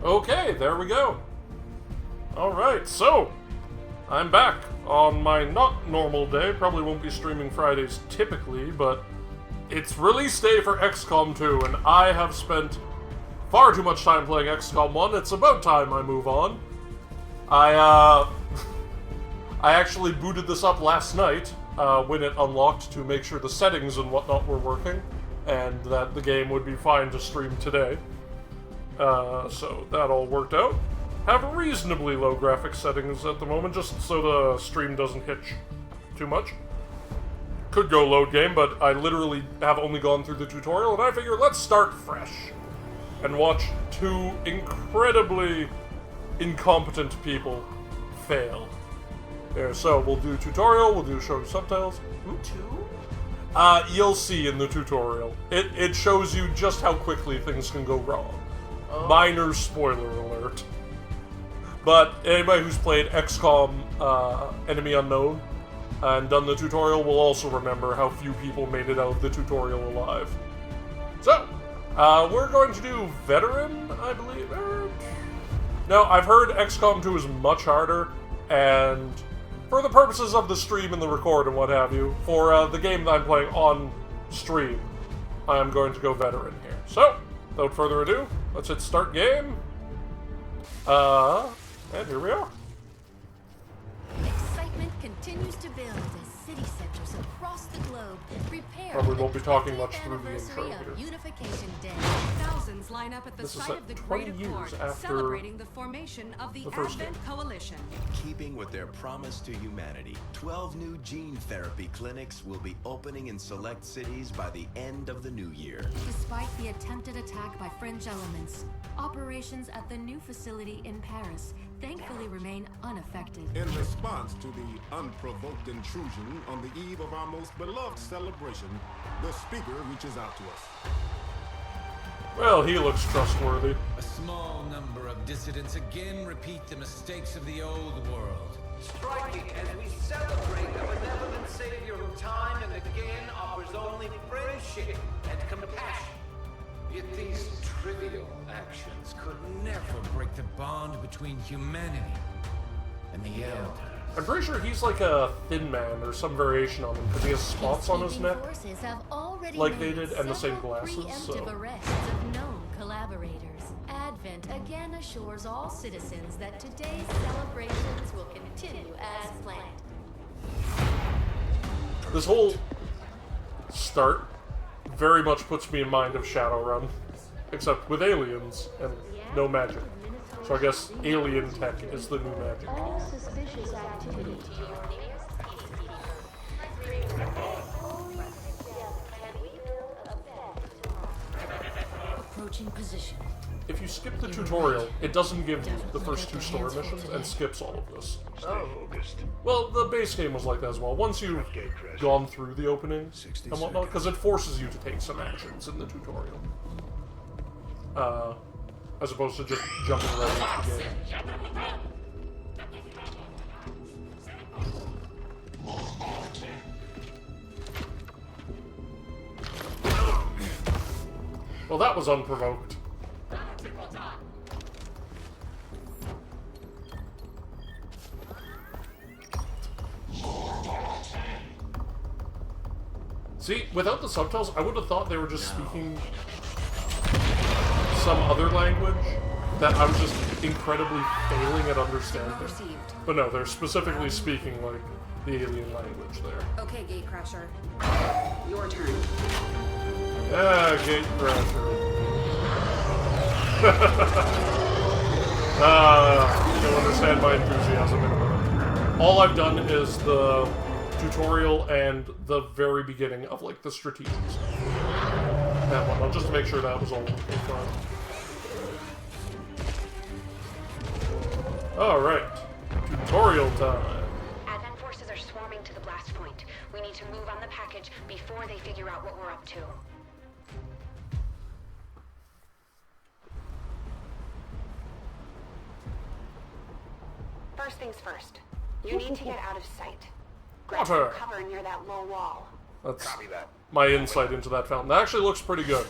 Okay, there we go. Alright, so, I'm back on my not normal day. Probably won't be streaming Fridays typically, but it's release day for XCOM 2, and I have spent far too much time playing XCOM 1. It's about time I move on. I actually booted this up last night when it unlocked to make sure the settings and whatnot were working, and that the game would be fine to stream today. So that all worked out. Have reasonably low graphics settings at the moment, just so the stream doesn't hitch too much. Could go load game, but I literally have only gone through the tutorial, and I figure let's start fresh and watch two incredibly incompetent people fail. There, so we'll do tutorial, we'll do show subtitles. Two? You'll see in the tutorial. It shows you just how quickly things can go wrong. Oh. Minor spoiler alert. But anybody who's played XCOM Enemy Unknown and done the tutorial will also remember how few people made it out of the tutorial alive. So, we're going to do Veteran, I believe. No, I've heard XCOM 2 is much harder, and for the purposes of the stream and the record and what have you, for the game that I'm playing on stream, I'm going to go Veteran here. So, without further ado, let's hit start game. And here we are. Excitement continues to build as city centers across the globe prepare. Probably won't be talking much through the intro here. Unification Day. Thousands line up at the site of the Great Accord, celebrating the formation of the Advent Coalition. Keeping with their promise to humanity, 12 new gene therapy clinics will be opening in select cities by the end of the new year. Despite the attempted attack by French elements, operations at the new facility in Paris thankfully remain unaffected. In response to the unprovoked intrusion on the eve of our most beloved celebration, the speaker reaches out to us. Well, he looks trustworthy. A small number of dissidents again repeat the mistakes of the old world. Striking as we celebrate a benevolent savior who time and again offers only friendship and compassion. Yet these trivial actions could never Break the bond between humanity and the Elder. I'm pretty sure he's like a Thin Man or some variation on him, because he has spots on his neck, like they did, and the same glasses, so... arrests of known collaborators. Advent again assures all citizens that today's celebrations will continue as planned. This whole start very much puts me in mind of Shadowrun, except with aliens and no magic. So I guess alien tech is the new magic. All suspicious activity. Approaching position. If you skip the tutorial, it doesn't give you the first two story missions and skips all of this. Well, the base game was like that as well. Once you've gone through the opening and whatnot, because it forces you to take some actions in the tutorial. As opposed to just jumping right into the game. Well, that was unprovoked. See, without the subtitles, I would have thought they were just speaking some other language that I was just incredibly failing at understanding. But no, they're specifically speaking, like, the alien language there. Okay, Gatecrasher. Your turn. Yeah, Gatecrasher. You don't understand my enthusiasm in a minute. All I've done is the tutorial and the very beginning of, like, the strategies. That one, just to make sure that was all fine. Alright. Tutorial time. Advent forces are swarming to the blast point. We need to move on the package before they figure out what we're up to. First things first. You need to get out of sight. Grab some cover near that low wall. That's my insight into that fountain. That actually looks pretty good.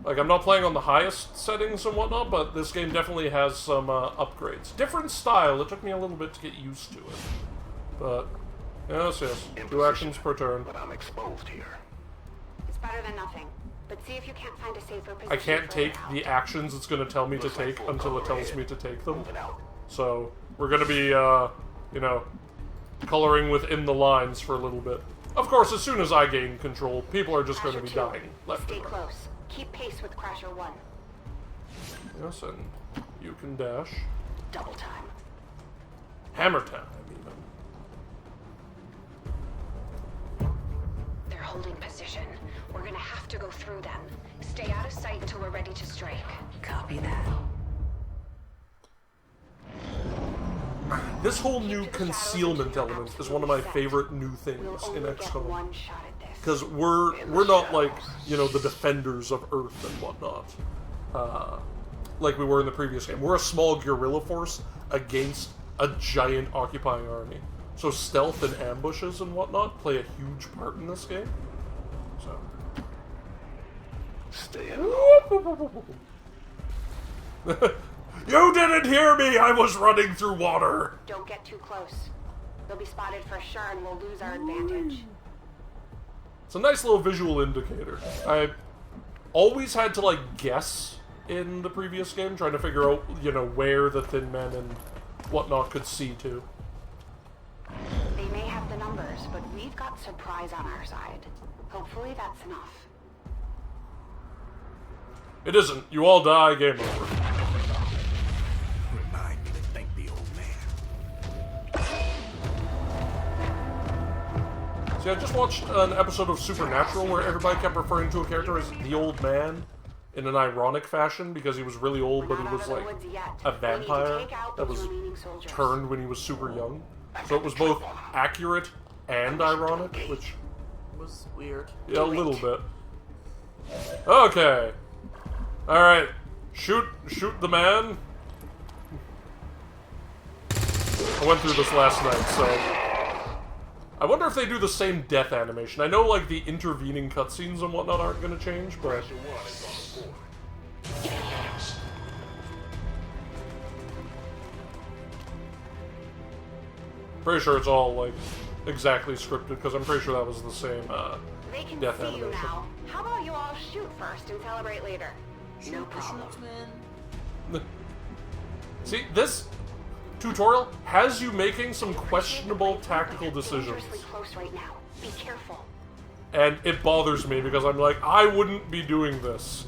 Like, I'm not playing on the highest settings and whatnot, but this game definitely has some upgrades. Different style. It took me a little bit to get used to it. But, yes. 2 actions per turn. But I'm exposed here. It's better than nothing. But see if you can't find a safer position. I can't take the actions it's going to tell me to take until it tells me to take them. So, we're going to be, you know, coloring within the lines for a little bit. Of course, as soon as I gain control, people are just going to be dying left Stay and right. close. Keep pace with Crasher 1. Yes, and you can dash. Double time. Hammer time, even. They're holding position. We're gonna have to go through them. Stay out of sight until we're ready to strike. Copy that. This whole new concealment element is one of my favorite new things in XCOM. Because we're not like, you know, the defenders of Earth and whatnot. Like we were in the previous game. We're a small guerrilla force against a giant occupying army. So stealth and ambushes and whatnot play a huge part in this game. So... Stay You didn't hear me! I was running through water! Don't get too close. They'll be spotted for sure and we'll lose our advantage. It's a nice little visual indicator. I always had to, like, guess in the previous game, trying to figure out, you know, where the thin men and whatnot could see to. They may have the numbers, but we've got surprise on our side. Hopefully that's enough. It isn't. You all die, game over. Remind me to thank the old man. See, I just watched an episode of Supernatural where everybody kept referring to a character as the old man in an ironic fashion because he was really old, but he was like a vampire that was turned when he was super young. So it was both accurate and ironic, which was weird. Yeah, a little bit. Okay. Alright. Shoot the man. I went through this last night, so... I wonder if they do the same death animation. I know, like, the intervening cutscenes and whatnot aren't gonna change, but... Pretty sure it's all, like, exactly scripted, because I'm pretty sure that was the same, they can death see animation. you now. How about you all shoot first and celebrate later? No problem. See, this tutorial has you making some questionable tactical decisions. Close right now. Be careful. And it bothers me because I'm like, I wouldn't be doing this.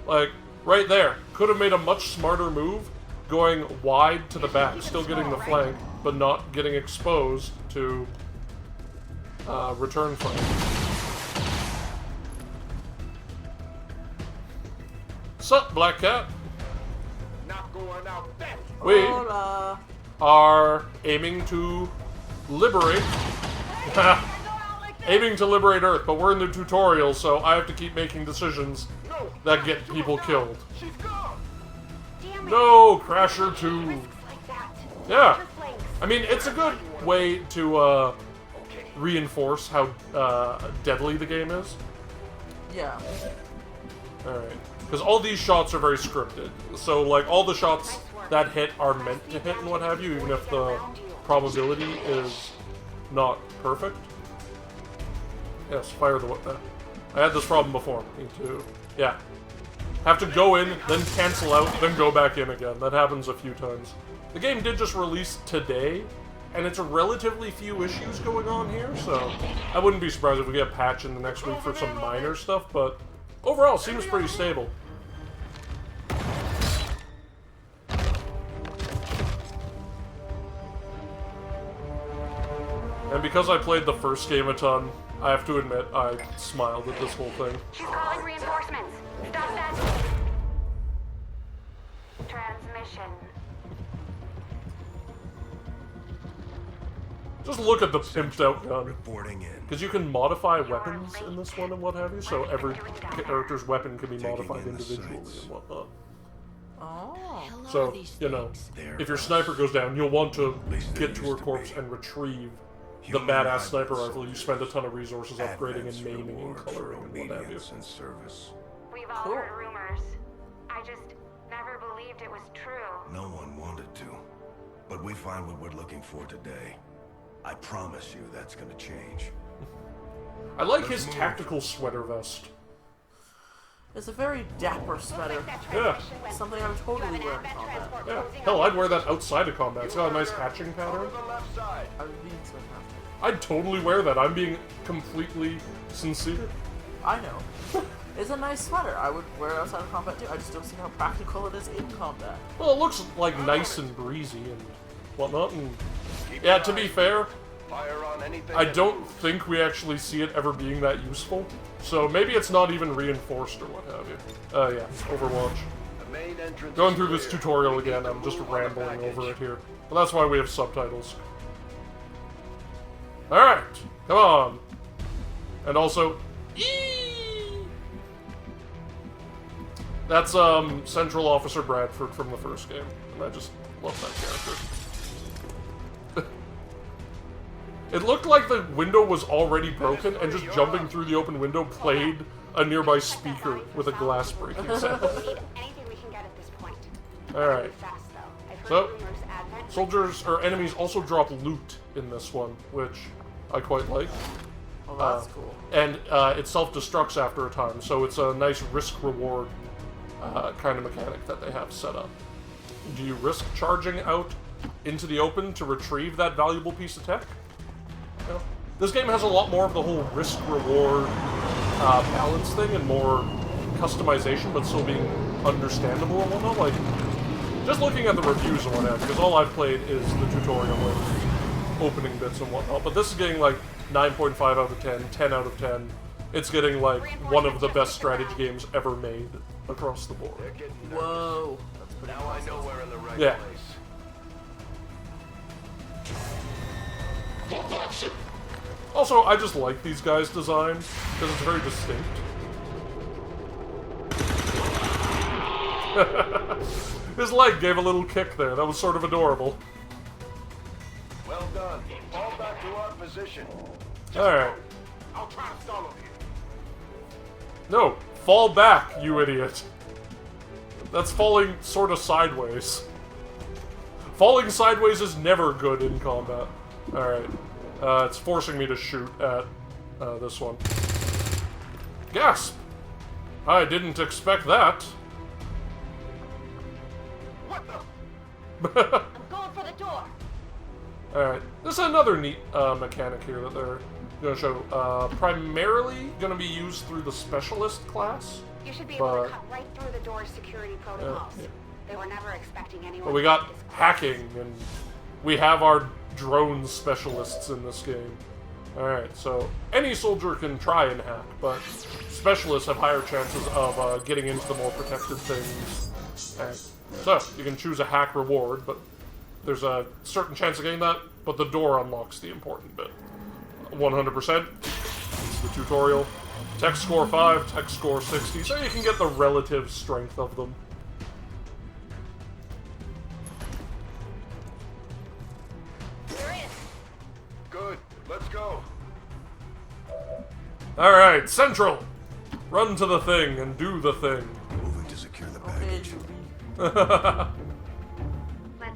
Like, right there. Could have made a much smarter move going wide to the back, still getting the flank, but not getting exposed to return flank. Sup, Black Cat? Not going out that. We are aiming to liberate... aiming to liberate Earth, but we're in the tutorial, so I have to keep making decisions that get people killed. No, Crasher 2. Yeah. I mean, it's a good way to reinforce how deadly the game is. Yeah. Alright. Because all these shots are very scripted. So, like, all the shots that hit are meant to hit and what have you, even if the probability is not perfect. Yes, fire the weapon. I had this problem before. Need to... Yeah. Have to go in, then cancel out, then go back in again. That happens a few times. The game did just release today, and it's a relatively few issues going on here, so I wouldn't be surprised if we get a patch in the next week for some minor stuff, but overall, it seems pretty stable. And because I played the first game a ton, I have to admit, I smiled at this whole thing. She's calling reinforcements. Stop that. Transmission. Just look at the pimped out gun. Reporting in. Because you can modify weapons in this one and what have you, so every character's weapon can be modified individually and whatnot. Oh. So, you know, if your sniper goes down, you'll want to get to her corpse and retrieve the badass sniper rifle you spend a ton of resources upgrading and maiming and coloring and what have you. And service. We've all heard rumors. I just never believed it was true. No one wanted to. But we find what we're looking for today. I promise you that's gonna change. I like his tactical sweater vest. It's a very dapper sweater. Yeah. Something I would totally wear in combat. Yeah. Hell, I'd wear that outside of combat. It's got a nice hatching pattern. I would be so happy. I'd totally wear that. I'm being completely sincere. I know. It's a nice sweater. I would wear it outside of combat too. I just don't see how practical it is in combat. Well, it looks like nice and breezy and whatnot. And yeah, to be fair, I don't think we actually see it ever being that useful. So maybe it's not even reinforced or what have you. Yeah, Overwatch. Going through this tutorial again, I'm just rambling over it here. But that's why we have subtitles. Alright, come on. And also, that's Central Officer Bradford from the first game. And I just love that character. It looked like the window was already broken, and just jumping through the open window played a nearby speaker with a glass breaking sound. Alright. So, soldiers or enemies also drop loot in this one, which I quite like. Oh, that's cool. And it self-destructs after a time, so it's a nice risk-reward kind of mechanic that they have set up. Do you risk charging out into the open to retrieve that valuable piece of tech? No. This game has a lot more of the whole risk-reward balance thing and more customization, but still being understandable and whatnot. Like, just looking at the reviews and whatnot, because all I've played is the tutorial and opening bits and whatnot, but this is getting like 9.5 out of 10, 10 out of 10. It's getting like one of the best strategy games ever made across the board. Whoa. That's pretty Now I know we're in the right Yeah. place. Also, I just like these guys' design, because it's very distinct. His leg gave a little kick there, that was sort of adorable. Well done. Fall back to our position. Alright. I'll try to stall him here. No, fall back, you idiot. That's falling sort of sideways. Falling sideways is never good in combat. Alright. It's forcing me to shoot at this one. Gasp! I didn't expect that. What the? I'm going for the door. Alright, this is another neat mechanic here that they're going to show. Primarily going to be used through the Specialist class. You should be able to cut right through the door's security protocols. Yeah. They were never expecting anyone. But we got hacking, and we have our drone specialists in this game. Alright, so any soldier can try and hack, but specialists have higher chances of getting into the more protected things. And so, you can choose a hack reward, but there's a certain chance of getting that, but the door unlocks the important bit. 100%. It's the tutorial. Tech score 5, tech score 60, so you can get the relative strength of them. Good. Let's go. Alright, Central! Run to the thing and do the thing. Moving to secure the Okay, package.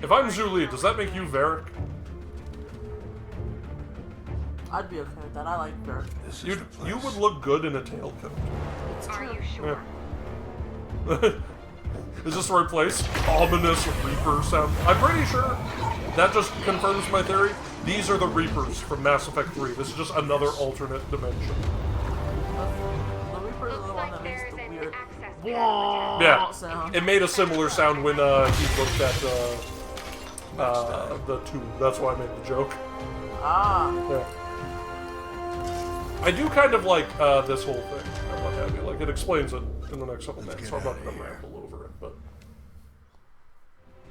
If I'm Zuli, does that make you Varric? I'd be okay with that. I like Varric. You would look good in a tailcoat. Are you sure? Yeah. Is this the right place? Ominous Reaper sound. I'm pretty sure that just confirms my theory. These are the Reapers from Mass Effect 3. This is just another alternate dimension. The Reaper is the one that makes the weird Yeah, sound. it made a similar sound when he looked at the tube. That's why I made the joke. Ah. Yeah. I do kind of like this whole thing. and what have you. Like, it explains it in the next couple minutes, so I'm not going to ramble over it, but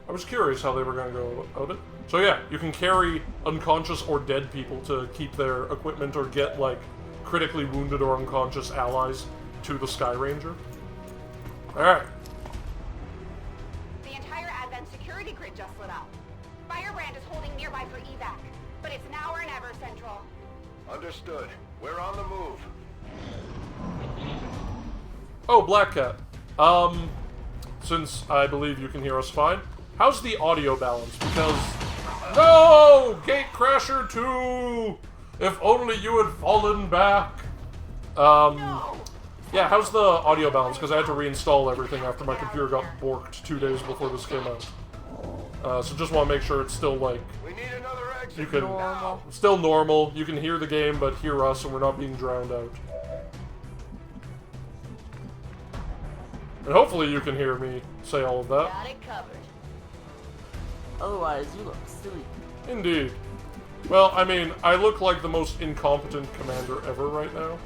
I was curious how they were going to go about it. So yeah, you can carry unconscious or dead people to keep their equipment or get, like, critically wounded or unconscious allies to the Sky Ranger. Alright. The entire Advent security grid just lit up. Firebrand is holding nearby for evac, but but it's now or never, Central. Understood. We're on the move. Oh, Black Cat. Since I believe you can hear us fine, how's the audio balance? Because... No! Gatecrasher 2! If only you had fallen back. Yeah, how's the audio balance? Because I had to reinstall everything after my computer got borked 2 days before this came out. So just want to make sure it's still, like... You can... Normal. Still normal. You can hear the game, but hear us, and we're not being drowned out. And hopefully you can hear me say all of that. Got it covered. Otherwise, you look silly. Indeed. Well, I mean, I look like the most incompetent commander ever right now.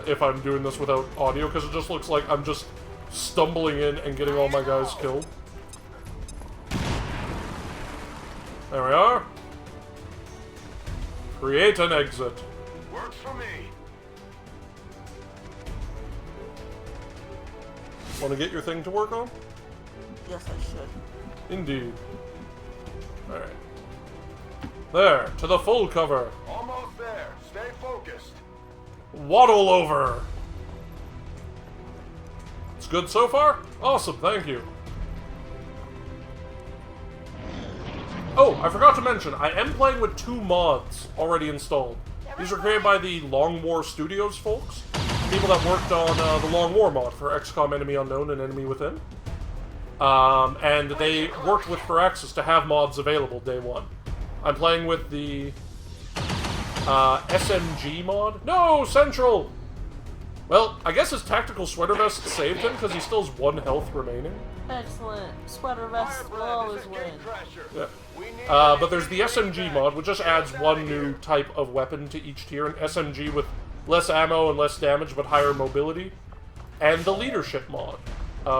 If I'm doing this without audio, because it just looks like I'm just stumbling in and getting all my guys killed. There we are. Create an exit. Works for me. Want to get your thing to work on? Yes, I should. Indeed. Alright. There, to the full cover. Almost there. Stay focused. Waddle over. It's good so far? Awesome, thank you. Oh, I forgot to mention, I am playing with 2 mods already installed. These are created by the Long War Studios folks. People that worked on the Long War mod for XCOM Enemy Unknown and Enemy Within. And they worked with Firaxis to have mods available day one. I'm playing with the SMG mod. No, Central! Well, I guess his tactical sweater vest saved him because he still has 1 health remaining. Excellent. Sweater vest will always win. Yeah. But there's the SMG mod, which just adds 1 new type of weapon to each tier. An SMG with less ammo and less damage, but higher mobility. And the leadership mod,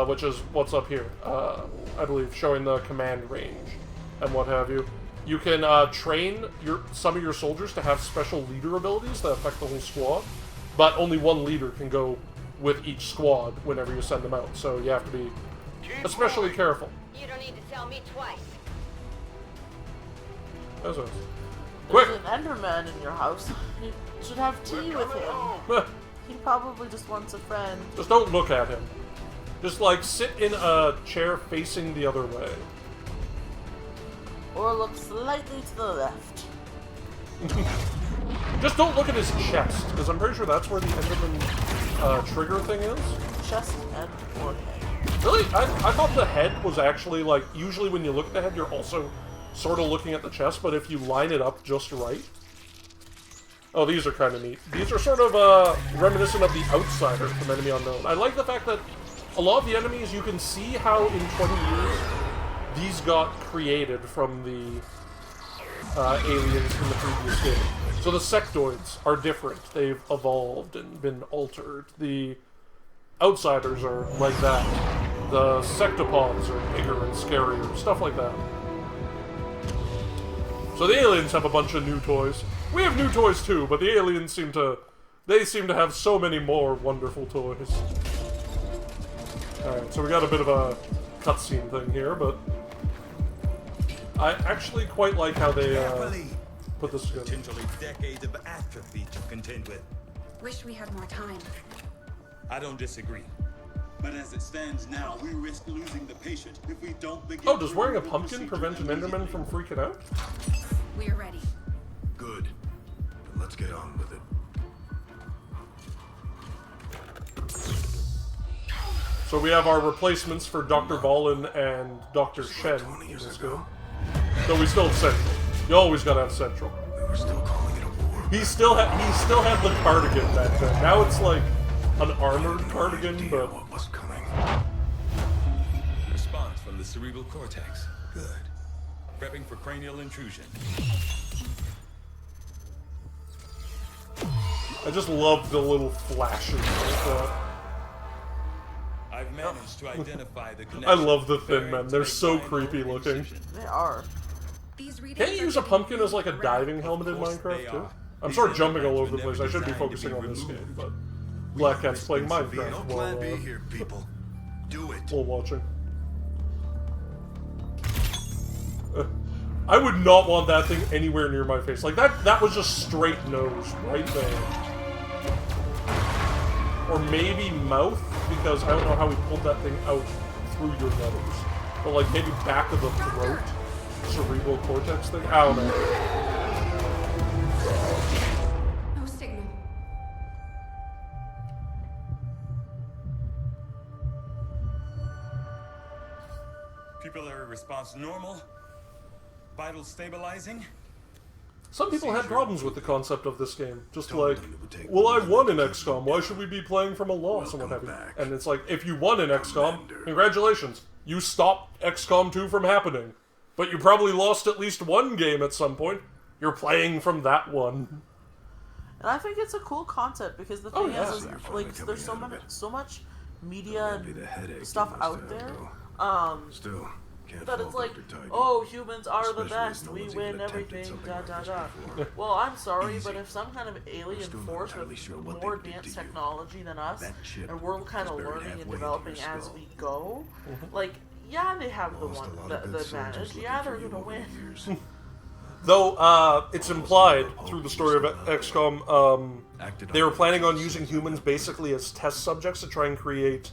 which is what's up here, I believe, showing the command range and what have you. You can train some of your soldiers to have special leader abilities that affect the whole squad, but only 1 leader can go with each squad whenever you send them out, so you have to be especially careful. You don't need to tell me twice. That's nice. Quick! There's an Enderman in your house. You should have tea with him. He probably just wants a friend. Just don't look at him. Just, like, sit in a chair facing the other way. Or look slightly to the left. Just don't look at his chest, because I'm pretty sure that's where the Enderman trigger thing is. Chest and forehead. Really? I thought the head was actually, like, usually when you look at the head, you're also sort of looking at the chest, but if you line it up just right... Oh, these are kind of neat. These are sort of reminiscent of the Outsiders from Enemy Unknown. I like the fact that a lot of the enemies, you can see how in 20 years these got created from the aliens in the previous game. So the sectoids are different. They've evolved and been altered. The Outsiders are like that. The sectopods are bigger and scarier. Stuff like that. So the aliens have a bunch of new toys. We have new toys too, but the aliens seem to have so many more wonderful toys. Alright, so we got a bit of a cutscene thing here, but I actually quite like how they put this together. Potentially decades of atrophy to contend with. Wish we had more time. I don't disagree. But as it stands now, we risk losing the patient if we don't begin. Oh, does wearing a pumpkin prevent an Enderman from freaking out? We're ready. Good. Then let's get on with it. So we have our replacements for Dr. Valen and Dr. Shen in this game. So we still have Central. You always gotta have Central. We were still calling it a war. He still had the cardigan back then. Now it's like an armored cardigan, but what was coming. Response from the cerebral cortex. Good. Prepping for cranial intrusion. I just love the little flashes like that. I've managed to identify the I love the Thin Men. They're so creepy looking. They are. Can't you use a pumpkin as like a diving helmet in Minecraft too? I'm sort of jumping all over the place. I should be focusing on this game, but Black Cat's playing Minecraft Plan B here, people. Do it. While watching. I would not want that thing anywhere near my face. Like, that was just straight nose right there. Or maybe mouth, because I don't know how we pulled that thing out through your nose. But, like, maybe back of the throat. Cerebral cortex thing? I don't know. No signal. Pupillary response normal. Vital stabilizing. Some people had problems with the concept of this game. Just like, well, I won in XCOM, why should we be playing from a loss and what have you? And it's like, if you won in XCOM, congratulations. You stopped XCOM 2 from happening. But you probably lost at least one game at some point. You're playing from that one. And I think it's a cool concept because the thing is like, there's so much media and stuff out there. Still, that it's like, oh, humans are the best, we win everything, da da da. Well, I'm sorry, but if some kind of alien force with more advanced technology than us, and we're kind of learning and developing as we go, like, yeah, they have the advantage. Yeah, they're gonna win. Though, it's implied through the story of XCOM, they were planning on using humans basically as test subjects to try and create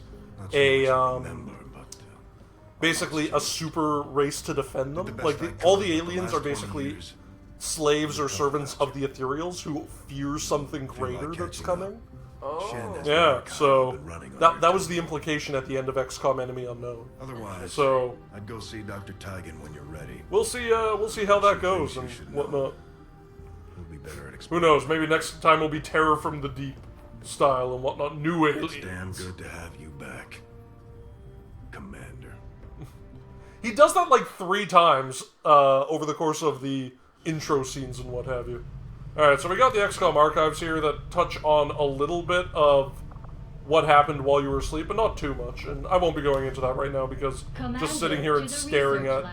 basically a super race to defend them. Like, all the aliens are basically slaves or servants of the Ethereals who fear something greater that's coming. Oh. Yeah, so that was the implication at the end of XCOM Enemy Unknown. Otherwise, so I'd go see Dr. Tigan when you're ready. We'll see how that goes and whatnot. He'll be better at Who knows? Maybe next time will be Terror from the Deep style and whatnot. New aliens. It's damn good to have you back, Commander. He does that like 3 times over the course of the intro scenes and what have you. Alright, so we got the XCOM archives here that touch on a little bit of what happened while you were asleep, but not too much. And I won't be going into that right now because just sitting here and staring at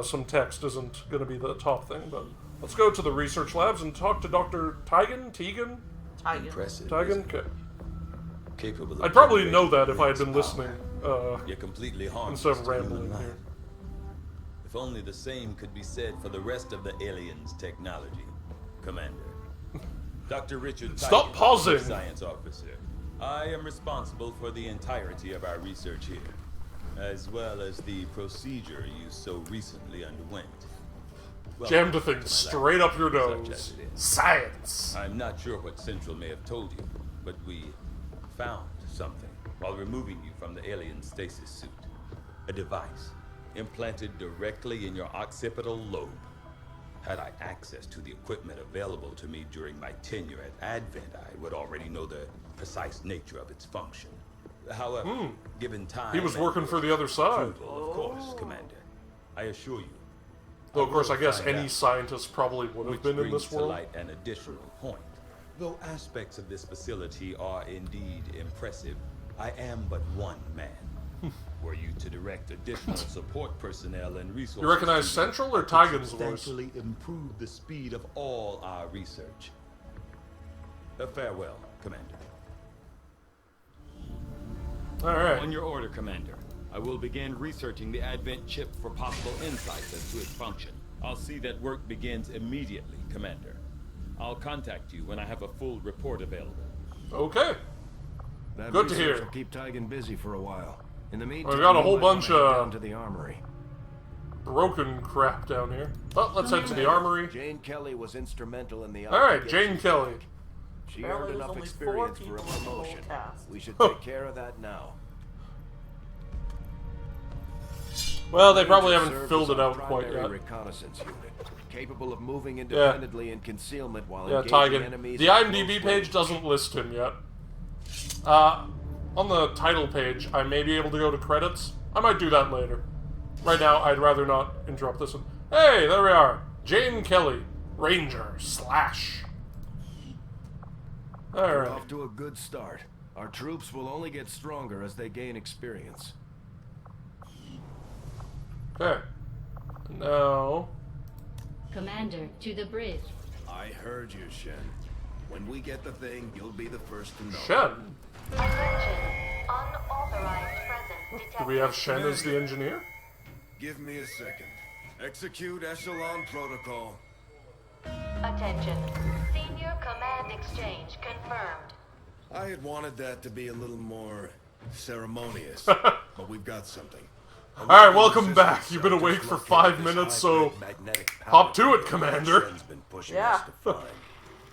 some text isn't going to be the top thing. But let's go to the research labs and talk to Dr. Tigan? Impressive. Tigan? Okay. Capable I'd probably know that if I had been listening You're completely harmless instead of rambling here. If only the same could be said for the rest of the aliens' technology. Commander. Dr. Richard Stop pausing! Science Officer. I am responsible for the entirety of our research here, as well as the procedure you so recently underwent. Well, jammed a thing straight up your nose. Science! I'm not sure what Central may have told you, but we found something while removing you from the alien stasis suit. A device implanted directly in your occipital lobe. Had I access to the equipment available to me during my tenure at Advent, I would already know the precise nature of its function. However, given time... He was working for the other side. Of course, Commander. I assure you. Though, of course, I guess any scientist probably would have been in this world. Light an additional point. Though aspects of this facility are indeed impressive, I am but one man. Were you to direct additional support personnel and resources... You recognize Central or Tigan's voice? ...substantially improve the speed of all our research. Farewell, Commander. Alright. On your order, Commander. I will begin researching the Advent chip for possible insights as to its function. I'll see that work begins immediately, Commander. I'll contact you when I have a full report available. Okay. Good to hear. Will keep Tigan busy for a while. In the meantime, we've got a whole bunch of to the armory. Broken crap down here. Well, let's head to the armory. Jane Kelly was instrumental in the... Alright, Jane Kelly. She earned enough experience for a promotion. We should take care of that now. Well, they probably haven't filled it out quite yet. Reconnaissance unit, capable of moving independently in concealment while engaging enemies. The IMDb page doesn't list him yet. On the title page, I may be able to go to credits. I might do that later. Right now, I'd rather not interrupt this one. Hey, there we are. Jane Kelly, Ranger, Slash. We're off to a good start. Our troops will only get stronger as they gain experience. Okay. Now... Commander, to the bridge. I heard you, Shen. When we get the thing, you'll be the first to know. Shen? Attention. Unauthorized presence detected. Do we have Shen as the engineer? Give me a second. Execute Echelon Protocol. Attention. Senior Command Exchange confirmed. I had wanted that to be a little more ceremonious, but we've got something. Alright, welcome back. You've been awake for 5 minutes, so hop to it, Commander. Yeah.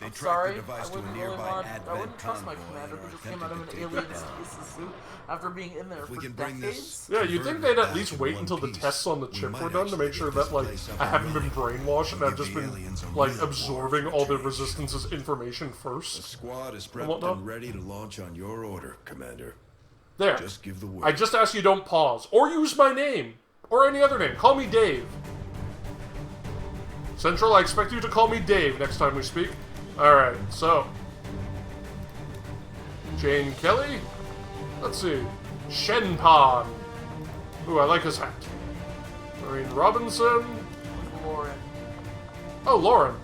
I'm sorry, I wouldn't trust my commander who just came out of an alien stasis suit after being in there for decades. Yeah, you'd think they'd at least wait until the tests on the chip were done to make sure that, like, I haven't been brainwashed and I've just been, like, absorbing all the Resistance's information first. The squad is prepped and ready to launch on your order, Commander. There. Just give the word. I just ask you don't pause. Or use my name. Or any other name. Call me Dave. Central, I expect you to call me Dave next time we speak. Alright, so. Jane Kelly. Let's see. Shenpan. Ooh, I like his hat. Maureen Robinson. Lauren. Oh, Lauren.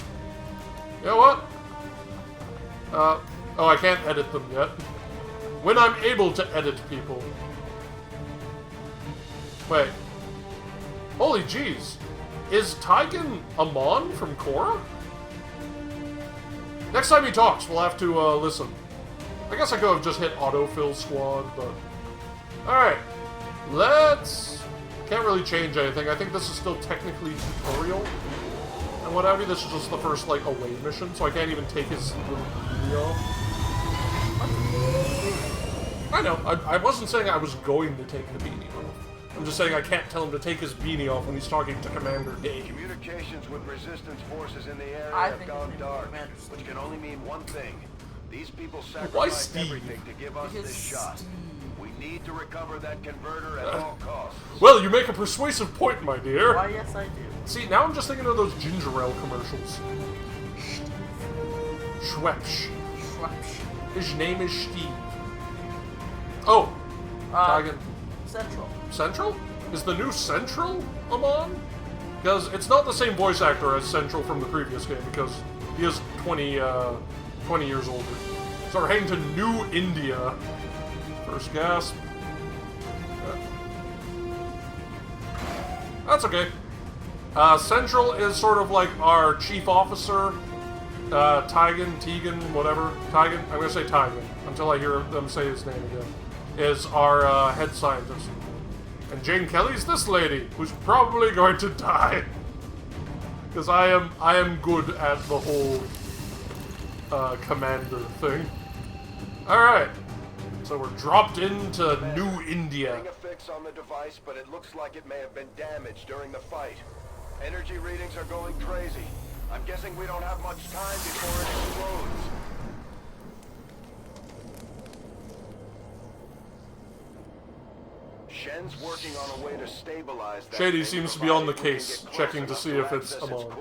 You know what? Oh, I can't edit them yet. When I'm able to edit people. Wait. Holy jeez. Is Tygan Amon from Korra? Next time he talks, we'll have to listen. I guess I could have just hit autofill squad, but... Alright. Let's... Can't really change anything. I think this is still technically tutorial. And what have you. This is just the first, like, away mission, so I can't even take his little beanie off. I know. I wasn't saying I was going to take the beanie off. I'm just saying I can't tell him to take his beanie off when he's talking to Commander Dave. Communications with Resistance forces in the area have gone dark, which can only mean one thing. These people Why sacrificed Steve? everything to give us this shot. We need to recover that converter at all costs. Well, you make a persuasive point, my dear. Why, yes, I do. See, now I'm just thinking of those ginger ale commercials. Schweppes. His name is Steve. Oh! Tygan. Central. Central? Is the new Central Amon? Because it's not the same voice actor as Central from the previous game, because he is 20 years older. So we're heading to New India. First gasp. That's okay. Central is sort of like our chief officer. Tegan, whatever. Tygan? I'm gonna say Tygan, until I hear them say his name again. Is our head scientist. And Jane Kelly's this lady, who's probably going to die. Because I am good at the whole commander thing. Alright. So we're dropped into New India. Getting a fix on the device, but it looks like it may have been damaged during the fight. Energy readings are going crazy. I'm guessing we don't have much time before it explodes. Shen's working on a way to stabilize that. Shady seems to be on the case, checking to see if it's Amon.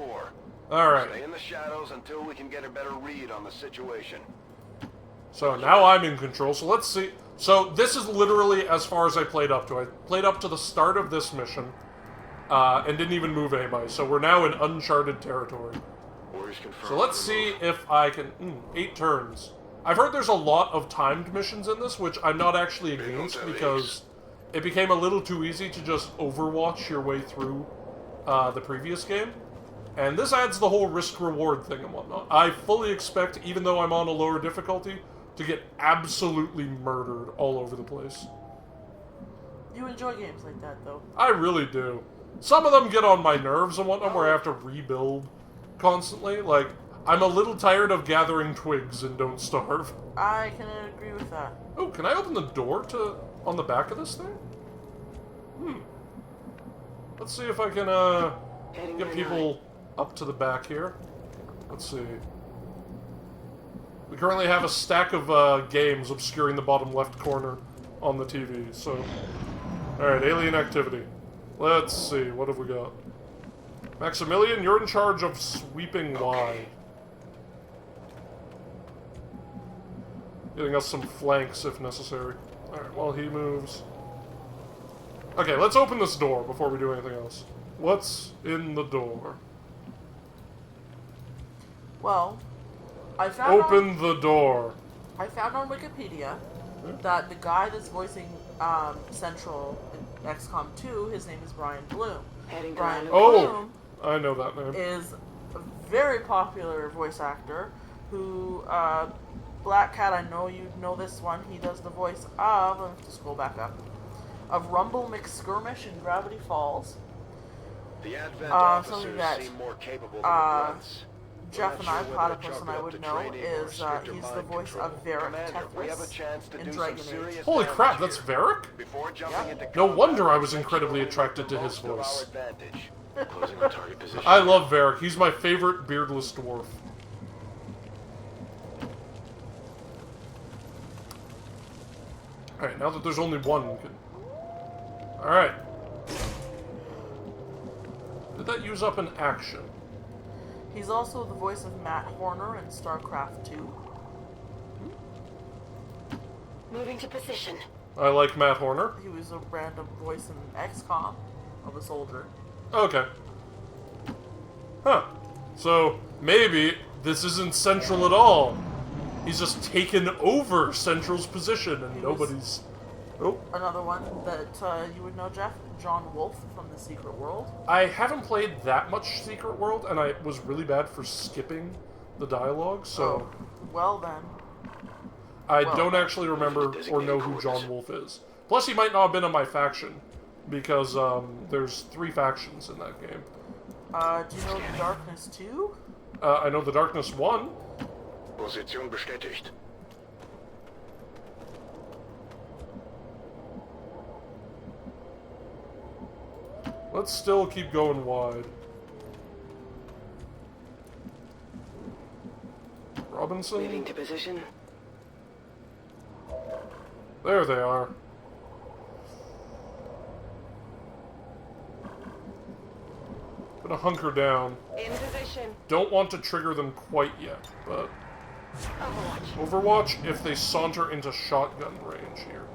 Alright. Stay in the shadows until we can get a better read on the situation. So now I'm in control, so let's see. So this is literally as far as I played up to. I played up to the start of this mission, and didn't even move anybody. So we're now in uncharted territory. So let's see if I can... 8 turns. I've heard there's a lot of timed missions in this, which I'm not actually against, because it became a little too easy to just overwatch your way through the previous game. And this adds the whole risk-reward thing and whatnot. I fully expect, even though I'm on a lower difficulty, to get absolutely murdered all over the place. You enjoy games like that, though. I really do. Some of them get on my nerves and whatnot, where I have to rebuild constantly. Like, I'm a little tired of gathering twigs and Don't Starve. I can agree with that. Oh, can I open the door on the back of this thing? Let's see if I can, get people up to the back here. Let's see. We currently have a stack of games obscuring the bottom left corner on the TV, so... Alright, alien activity. Let's see, what have we got? Maximilian, you're in charge of sweeping Y. Getting us some flanks if necessary. Alright, while he moves... Okay, let's open this door before we do anything else. What's in the door? Well, I found Open the door. I found on Wikipedia that the guy that's voicing Central XCOM 2, his name is Brian Bloom. Brian Bloom I know that name. is a very popular voice actor who, Black Cat, I know you know this one, he does the voice of, let me scroll back up, of Rumble McSkirmish in Gravity Falls. The Advent officers something that seem more capable than the grunts. Jeff and I, Platapus and I would know, is he's the voice of Varric Tethys in Dragon Age. Holy crap, that's Varric? No wonder I was incredibly attracted to his voice. I love Varric. He's my favorite beardless dwarf. Alright, now that there's only one, we can... Alright. Did that use up an action? He's also the voice of Matt Horner in StarCraft 2. Moving to position. I like Matt Horner. He was a random voice in XCOM of a soldier. Okay. Huh. So, maybe this isn't Central at all. He's just taken over Central's position and nobody's... Oh. Another one that you would know, Jeff? John Wolfe from The Secret World. I haven't played that much Secret World, and I was really bad for skipping the dialogue, so... Oh, well then. I don't actually remember or know who John Wolfe is. Plus, he might not have been on my faction, because there's 3 factions in that game. Do you know The Darkness 2? I know The Darkness 1. Position bestätigt. Let's still keep going wide. Robinson? Moving to position. There they are. Gonna hunker down. In position. Don't want to trigger them quite yet, but... Overwatch if they saunter into shotgun range here.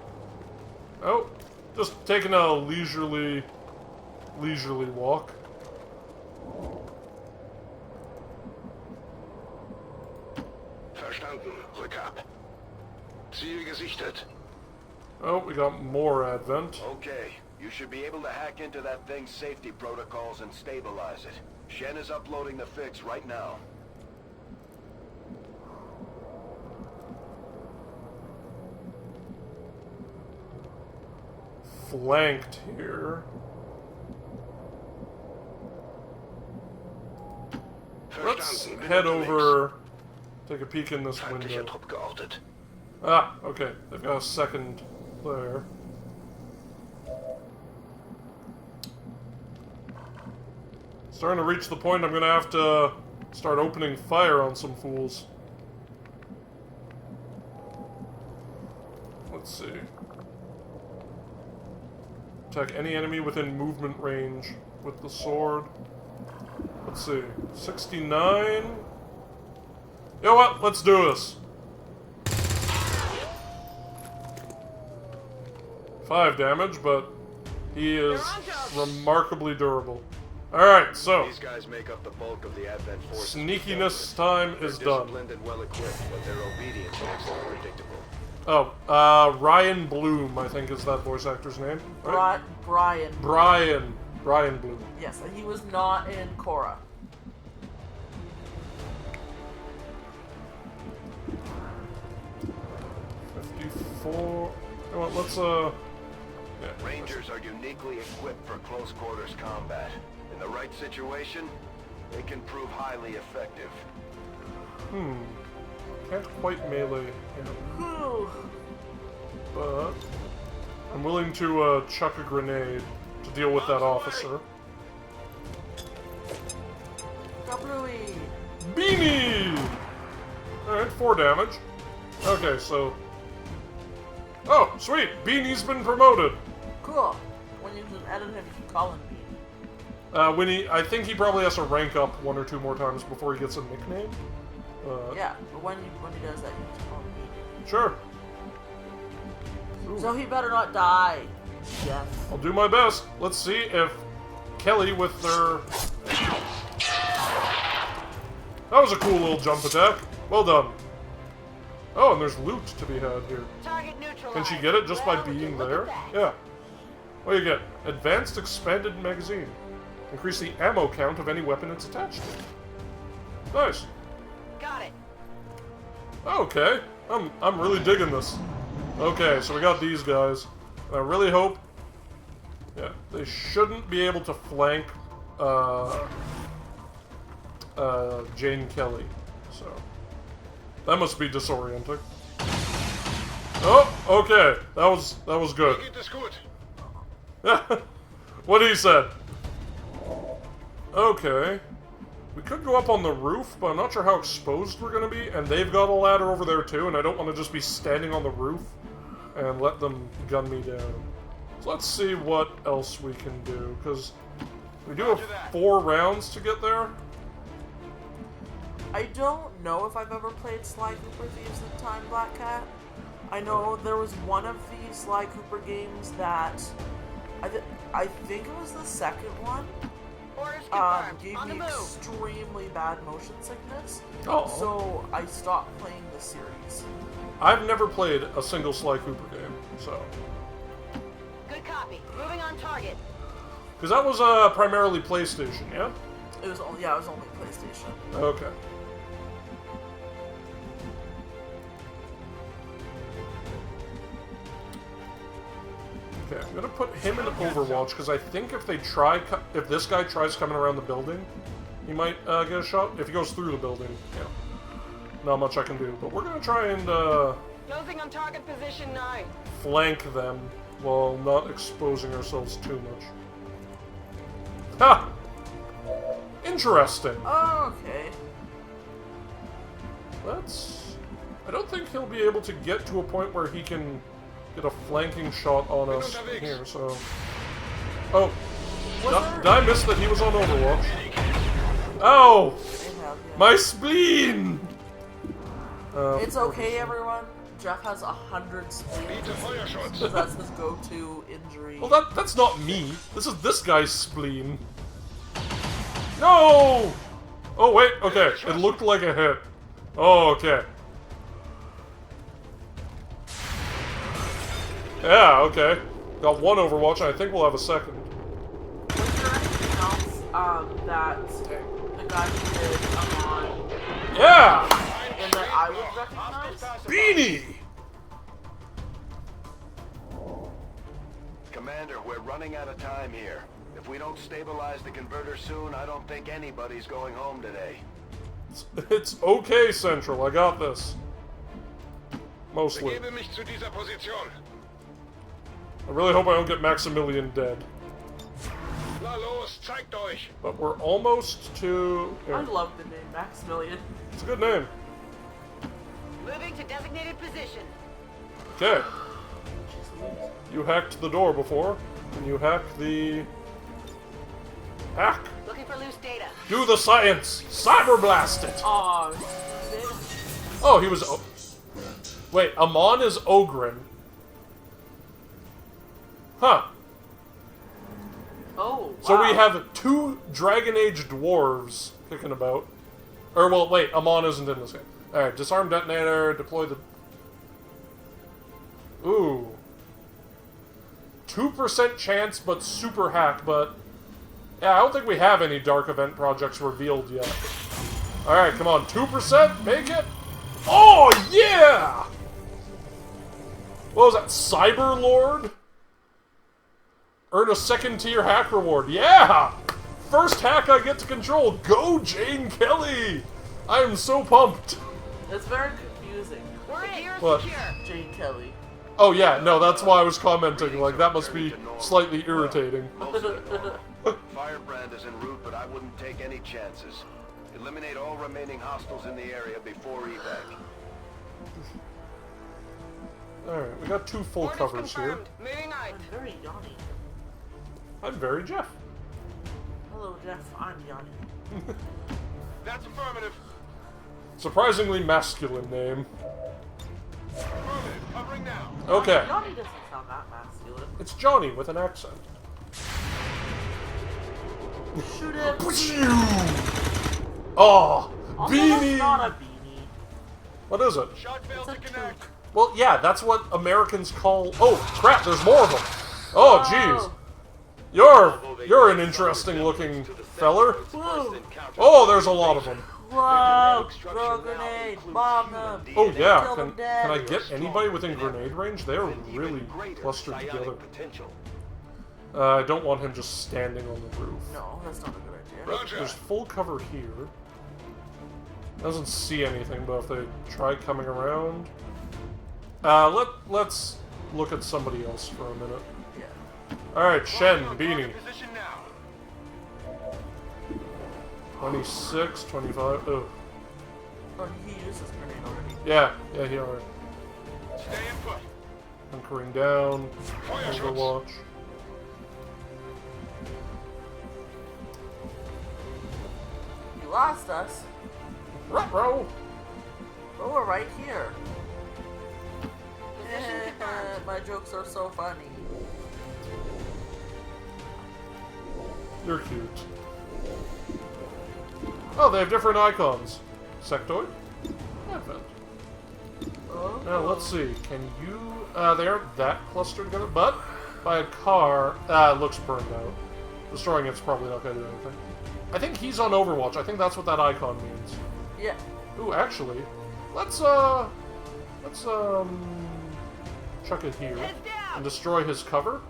Oh, just taking a leisurely walk. Verstanden. Rückab. Ziel gesichtet. Oh, we got more Advent. Okay, you should be able to hack into that thing's safety protocols and stabilize it. Shen is uploading the fix right now. Flanked here. Let's head over, take a peek in this window. Ah, okay. They've got a second player. Starting to reach the point I'm gonna have to start opening fire on some fools. Let's see. Attack any enemy within movement range with the sword. Let's see. 69. You know what? Let's do this. 5 damage, but he is remarkably durable. Alright, so. These guys make up the bulk of the Advent force. Sneakiness time is done. Disciplined and well equipped, but their obedience makes them predictable. Oh, Ryan Bloom, I think is that voice actor's name. Right? Brian Bloom. Yes, he was not in Korra. $54. You know what, let's, yeah. Rangers are uniquely equipped for close quarters combat. In the right situation, they can prove highly effective. Can't quite melee him. But I'm willing to chuck a grenade to deal with that officer. Beanie! Alright, 4 damage. Okay, so... Oh, sweet! Beanie's been promoted! Cool. When you can edit him, you can call him Beanie. I think he probably has to rank up 1 or 2 more times before he gets a nickname. Yeah, but when he does that, you can call him Beanie. Sure. Ooh. So he better not die. Yes. I'll do my best. Let's see if Kelly with their... That was a cool little jump attack. Well done. Oh, and there's loot to be had here. Can she get it just by being there? Yeah. What do you get? Advanced Expanded Magazine. Increase the ammo count of any weapon it's attached to. Nice. Got it. Okay. I'm really digging this. Okay, so we got these guys. I really hope... Yeah, they shouldn't be able to flank Jane Kelly. So that must be disorienting. Oh, okay. That was good. What he said. Okay. We could go up on the roof, but I'm not sure how exposed we're going to be. And they've got a ladder over there too, and I don't want to just be standing on the roof and let them gun me down. So let's see what else we can do, because we do have 4 rounds to get there. I don't know if I've ever played Sly Cooper Thieves in Time, Black Cat. I know there was one of the Sly Cooper games that I think it was the second one. Gave me extremely bad motion sickness. Oh. So I stopped playing the series. I've never played a single Sly Cooper game, so. Good copy. Moving on target. Because that was primarily PlayStation, yeah? It was only PlayStation. Okay. Okay, I'm gonna put him in Overwatch because I think if this guy tries coming around the building, he might get a shot. If he goes through the building, yeah, not much I can do. But we're gonna try and closing on target position now. Flank them while not exposing ourselves too much. Ha! Interesting. Oh, okay. I don't think he'll be able to get to a point where he can get a flanking shot on us here, so... Oh! Did I miss that he was on Overwatch? Ow! My spleen! It's okay, everyone. Jeff has 100 spleens. Because that's his go-to injury. Well, that's not me. This is this guy's spleen. No! Oh, wait, okay. It looked like a hit. Oh, okay. Yeah, okay. Got 1 Overwatch, and I think we'll have a second. Was there anything else that the guy who did Amon... Yeah! And that I would recognize? Beanie! Commander, we're running out of time here. If we don't stabilize the converter soon, I don't think anybody's going home today. It's okay, Central. I got this. Mostly. I really hope I don't get Maximilian dead. But we're almost to... I love the name Maximilian. It's a good name. Moving to designated position. Okay. You hacked the door before, and you hacked the... Hack! Looking for loose data. Do the science! Cyber blast it! Oh, he was... Wait, Amon is Ogren. Huh. Oh, wow. So we have 2 Dragon Age dwarves kicking about. Or, well, wait, Amon isn't in this game. Alright, disarm detonator, deploy the... Ooh. 2% chance, but super hack, but... Yeah, I don't think we have any Dark Event projects revealed yet. Alright, come on, 2%? Make it? Oh, yeah! What was that, Cyber Lord? Earn a 2nd tier hack reward. Yeah! First hack I get to control. Go, Jane Kelly! I am so pumped. It's very confusing. What? Jane Kelly. Oh yeah, no, that's why I was commenting. Like, that must be slightly irritating. Firebrand is en route, but I wouldn't take any chances. Eliminate all remaining hostiles in the area before evac. Alright, we got 2 full covers here. I'm very Yanni. I'm very Jeff. Hello, Jeff. I'm Yanni. That's affirmative. Surprisingly masculine name. Affirmative. Covering now. Okay. Yanni doesn't sound that masculine. It's Johnny with an accent. Shoot him. Oh, Also, beanie. that's not a beanie. What is it? Shot failed to connect. Well, yeah, that's what Americans call... Oh, crap, there's more of them. Oh, jeez. You're an interesting looking feller. Woo. Oh, there's a lot of them. Whoa! Throw a grenade! Bomb them! Oh yeah, Kill them can dead. I get anybody within grenade range? They're really clustered together. I don't want him just standing on the roof. No, that's not a good idea. There's full cover here. Doesn't see anything, but if they try coming around... let's look at somebody else for a minute. Yeah. Alright, Shen, Beanie. 26, 25, oh. Oh, he used his grenade already. Yeah, he already. Hunkering down, Overwatch. You lost us. Ruh-roh! But we're right here. My jokes are so funny. You're cute. Oh, they have different icons. Sectoid? Advent. Oh. Now, let's see. Can you... they aren't that clustered together, but by a car... looks burned out. Destroying it's probably not going to do anything. I think he's on Overwatch. I think that's what that icon means. Yeah. Ooh, actually, let's chuck it here and destroy his cover.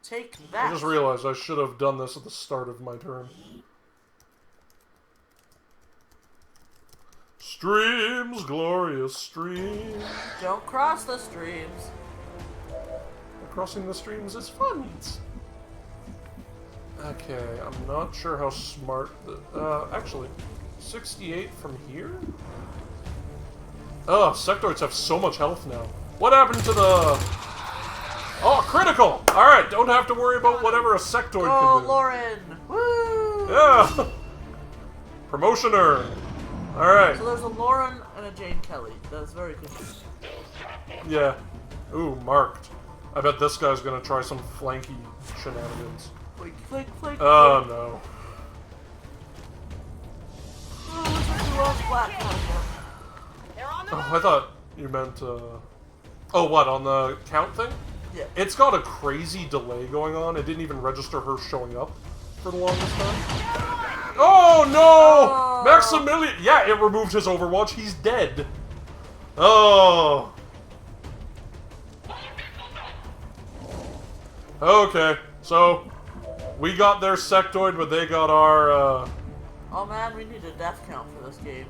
Take that. I just realized I should have done this at the start of my turn. Streams, glorious streams. Don't cross the streams. Crossing the streams is fun. Okay, I'm not sure how smart the... actually, 68 from here? Oh, sectoids have so much health now. What happened to the... Oh, critical! Alright, don't have to worry about whatever a sectoid can do. Lauren! Woo! Yeah! Promotion earned. Alright. So there's a Lauren and a Jane Kelly. That's very confusing. Yeah. Ooh, marked. I bet this guy's gonna try some flanky shenanigans. Flick, oh, no. Oh, looks like the wrong platform. Oh, I thought you meant, Oh, what, on the count thing? Yeah. It's got a crazy delay going on. It didn't even register her showing up for the longest time. Oh, no! Oh. Maximilian! Yeah, it removed his Overwatch. He's dead. Oh. Okay, so we got their sectoid, but they got our, Oh man, we need a death count for this game.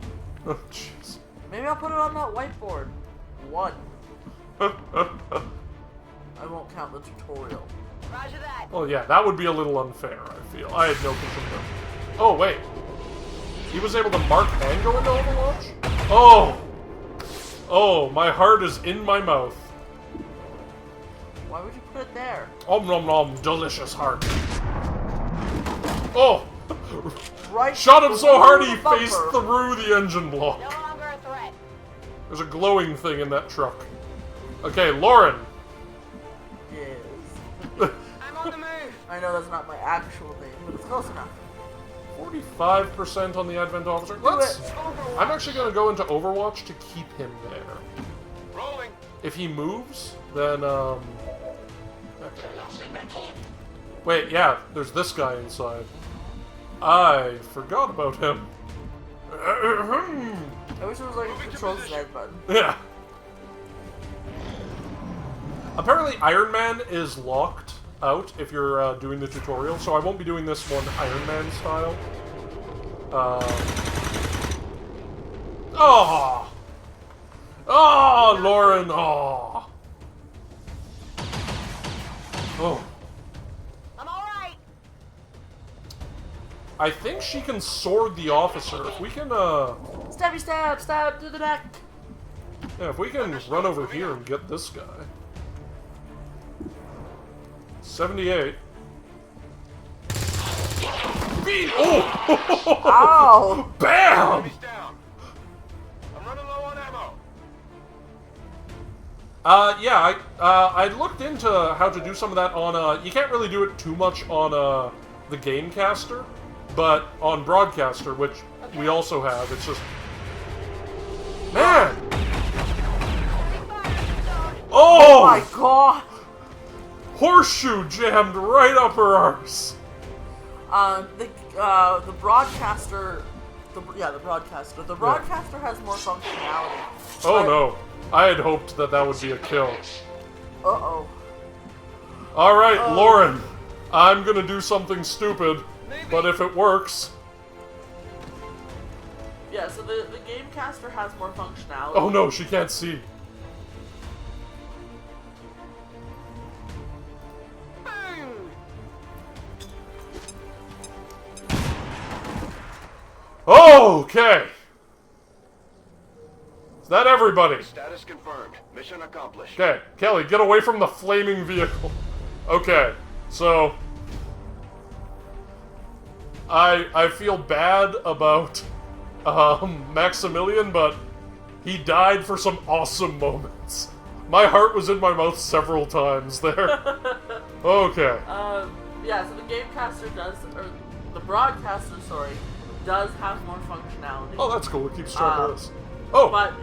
Oh, jeez. Maybe I'll put it on that whiteboard. 1. I won't count the tutorial. Roger that. Well, yeah, that would be a little unfair, I feel. I had no control. Oh, wait. He was able to mark and go into Overwatch? Oh! Oh, my heart is in my mouth. Why would you put it there? Om nom nom, delicious heart. Oh! Right. Shot him so hard he faced through the engine block. No longer a threat. There's a glowing thing in that truck. Okay, Lauren. Yes. I'm on the move. I know that's not my actual name, but it's close enough. 45% on the Advent Officer. I'm actually going to go into Overwatch to keep him there. Rolling. If he moves, then, Okay. Wait, yeah, there's this guy inside. I forgot about him. I wish it was like a Control Z button. Yeah. Apparently Iron Man is locked out if you're doing the tutorial, so I won't be doing this one Iron Man style. Oh! Oh, Lauren! Oh! Oh. I'm alright. I think she can sword the officer. If we can, Stabby stab! Stab to the neck! Yeah, if we can run over here and get this guy. 78. Oh! Ow! Bam! I'm running low on ammo. Yeah, I looked into how to do some of that on, you can't really do it too much on, the Gamecaster, but on Broadcaster, which we also have, it's just... Man! Oh! Oh my god! Horseshoe jammed right up her arse. The broadcaster. The broadcaster. The broadcaster has more functionality. Oh no. I had hoped that would be a kill. Uh-oh. Alright, Lauren. I'm gonna do something stupid, but if it works... Yeah, so the Gamecaster has more functionality. Oh no, she can't see. Okay. Is that everybody? Status confirmed. Mission accomplished. Okay, Kelly, get away from the flaming vehicle. Okay, so... I feel bad about Maximilian, but he died for some awesome moments. My heart was in my mouth several times there. Okay. Yeah, so the Gamecaster does, or the Broadcaster, sorry, does have more functionality. Oh, that's cool. It keeps track of this. Oh, but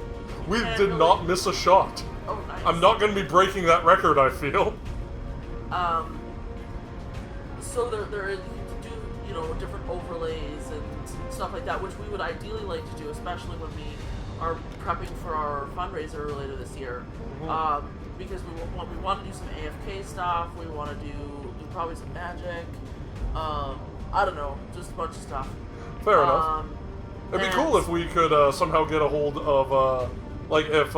we did not miss a shot. Oh, nice. I'm not going to be breaking that record, I feel. So there is, you can do, you know, different overlays and stuff like that, which we would ideally like to do, especially when we are prepping for our fundraiser later this year. Because we want to do some AFK stuff, we want to do probably some magic, I don't know, just a bunch of stuff. Fair enough. It'd be cool if we could somehow get a hold of, like, if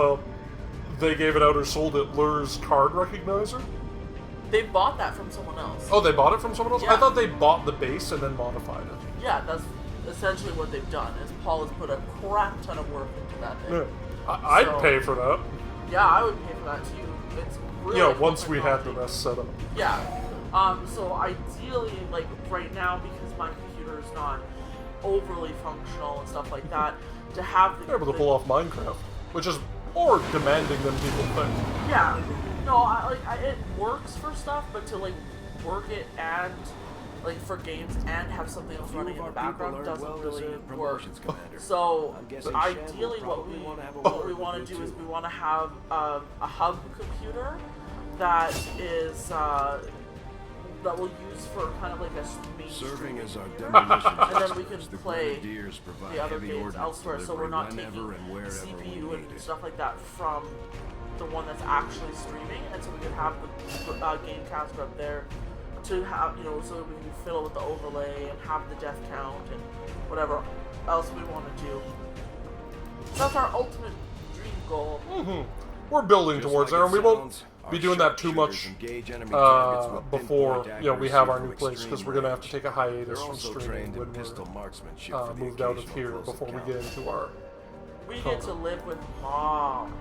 they gave it out or sold it, Lur's card recognizer. They bought that from someone else. Oh, they bought it from someone else? Yeah. I thought they bought the base and then modified it. Yeah, that's essentially what they've done, is Paul has put a crap ton of work into that thing. Yeah. I'd pay for that. Yeah, I would pay for that too. It's really Yeah, once we had the rest set up. Yeah. So ideally, like, right now, because my computer is not overly functional and stuff like that, to have the... You're able to pull off Minecraft, which is more demanding than people think. Yeah. No, it works for stuff, but to, like, work it and, like, for games and have something else running in the background doesn't really work. So, ideally what we want to do is we want to have a hub computer that is... that we'll use for kind of like a main serving as our and then we can play the other games elsewhere, so we're not taking CPU and stuff like that from the one that's actually streaming, and so we can have the Gamecaster up there to have, you know, so that we can fiddle with the overlay and have the death count and whatever else we want to do. That's our ultimate dream goal. We're building towards there, and we won't be doing that too much before, you know, we have our new place, because we're going to have to take a hiatus from streaming when we're moved out of here before we get into our... We get to live with Mom.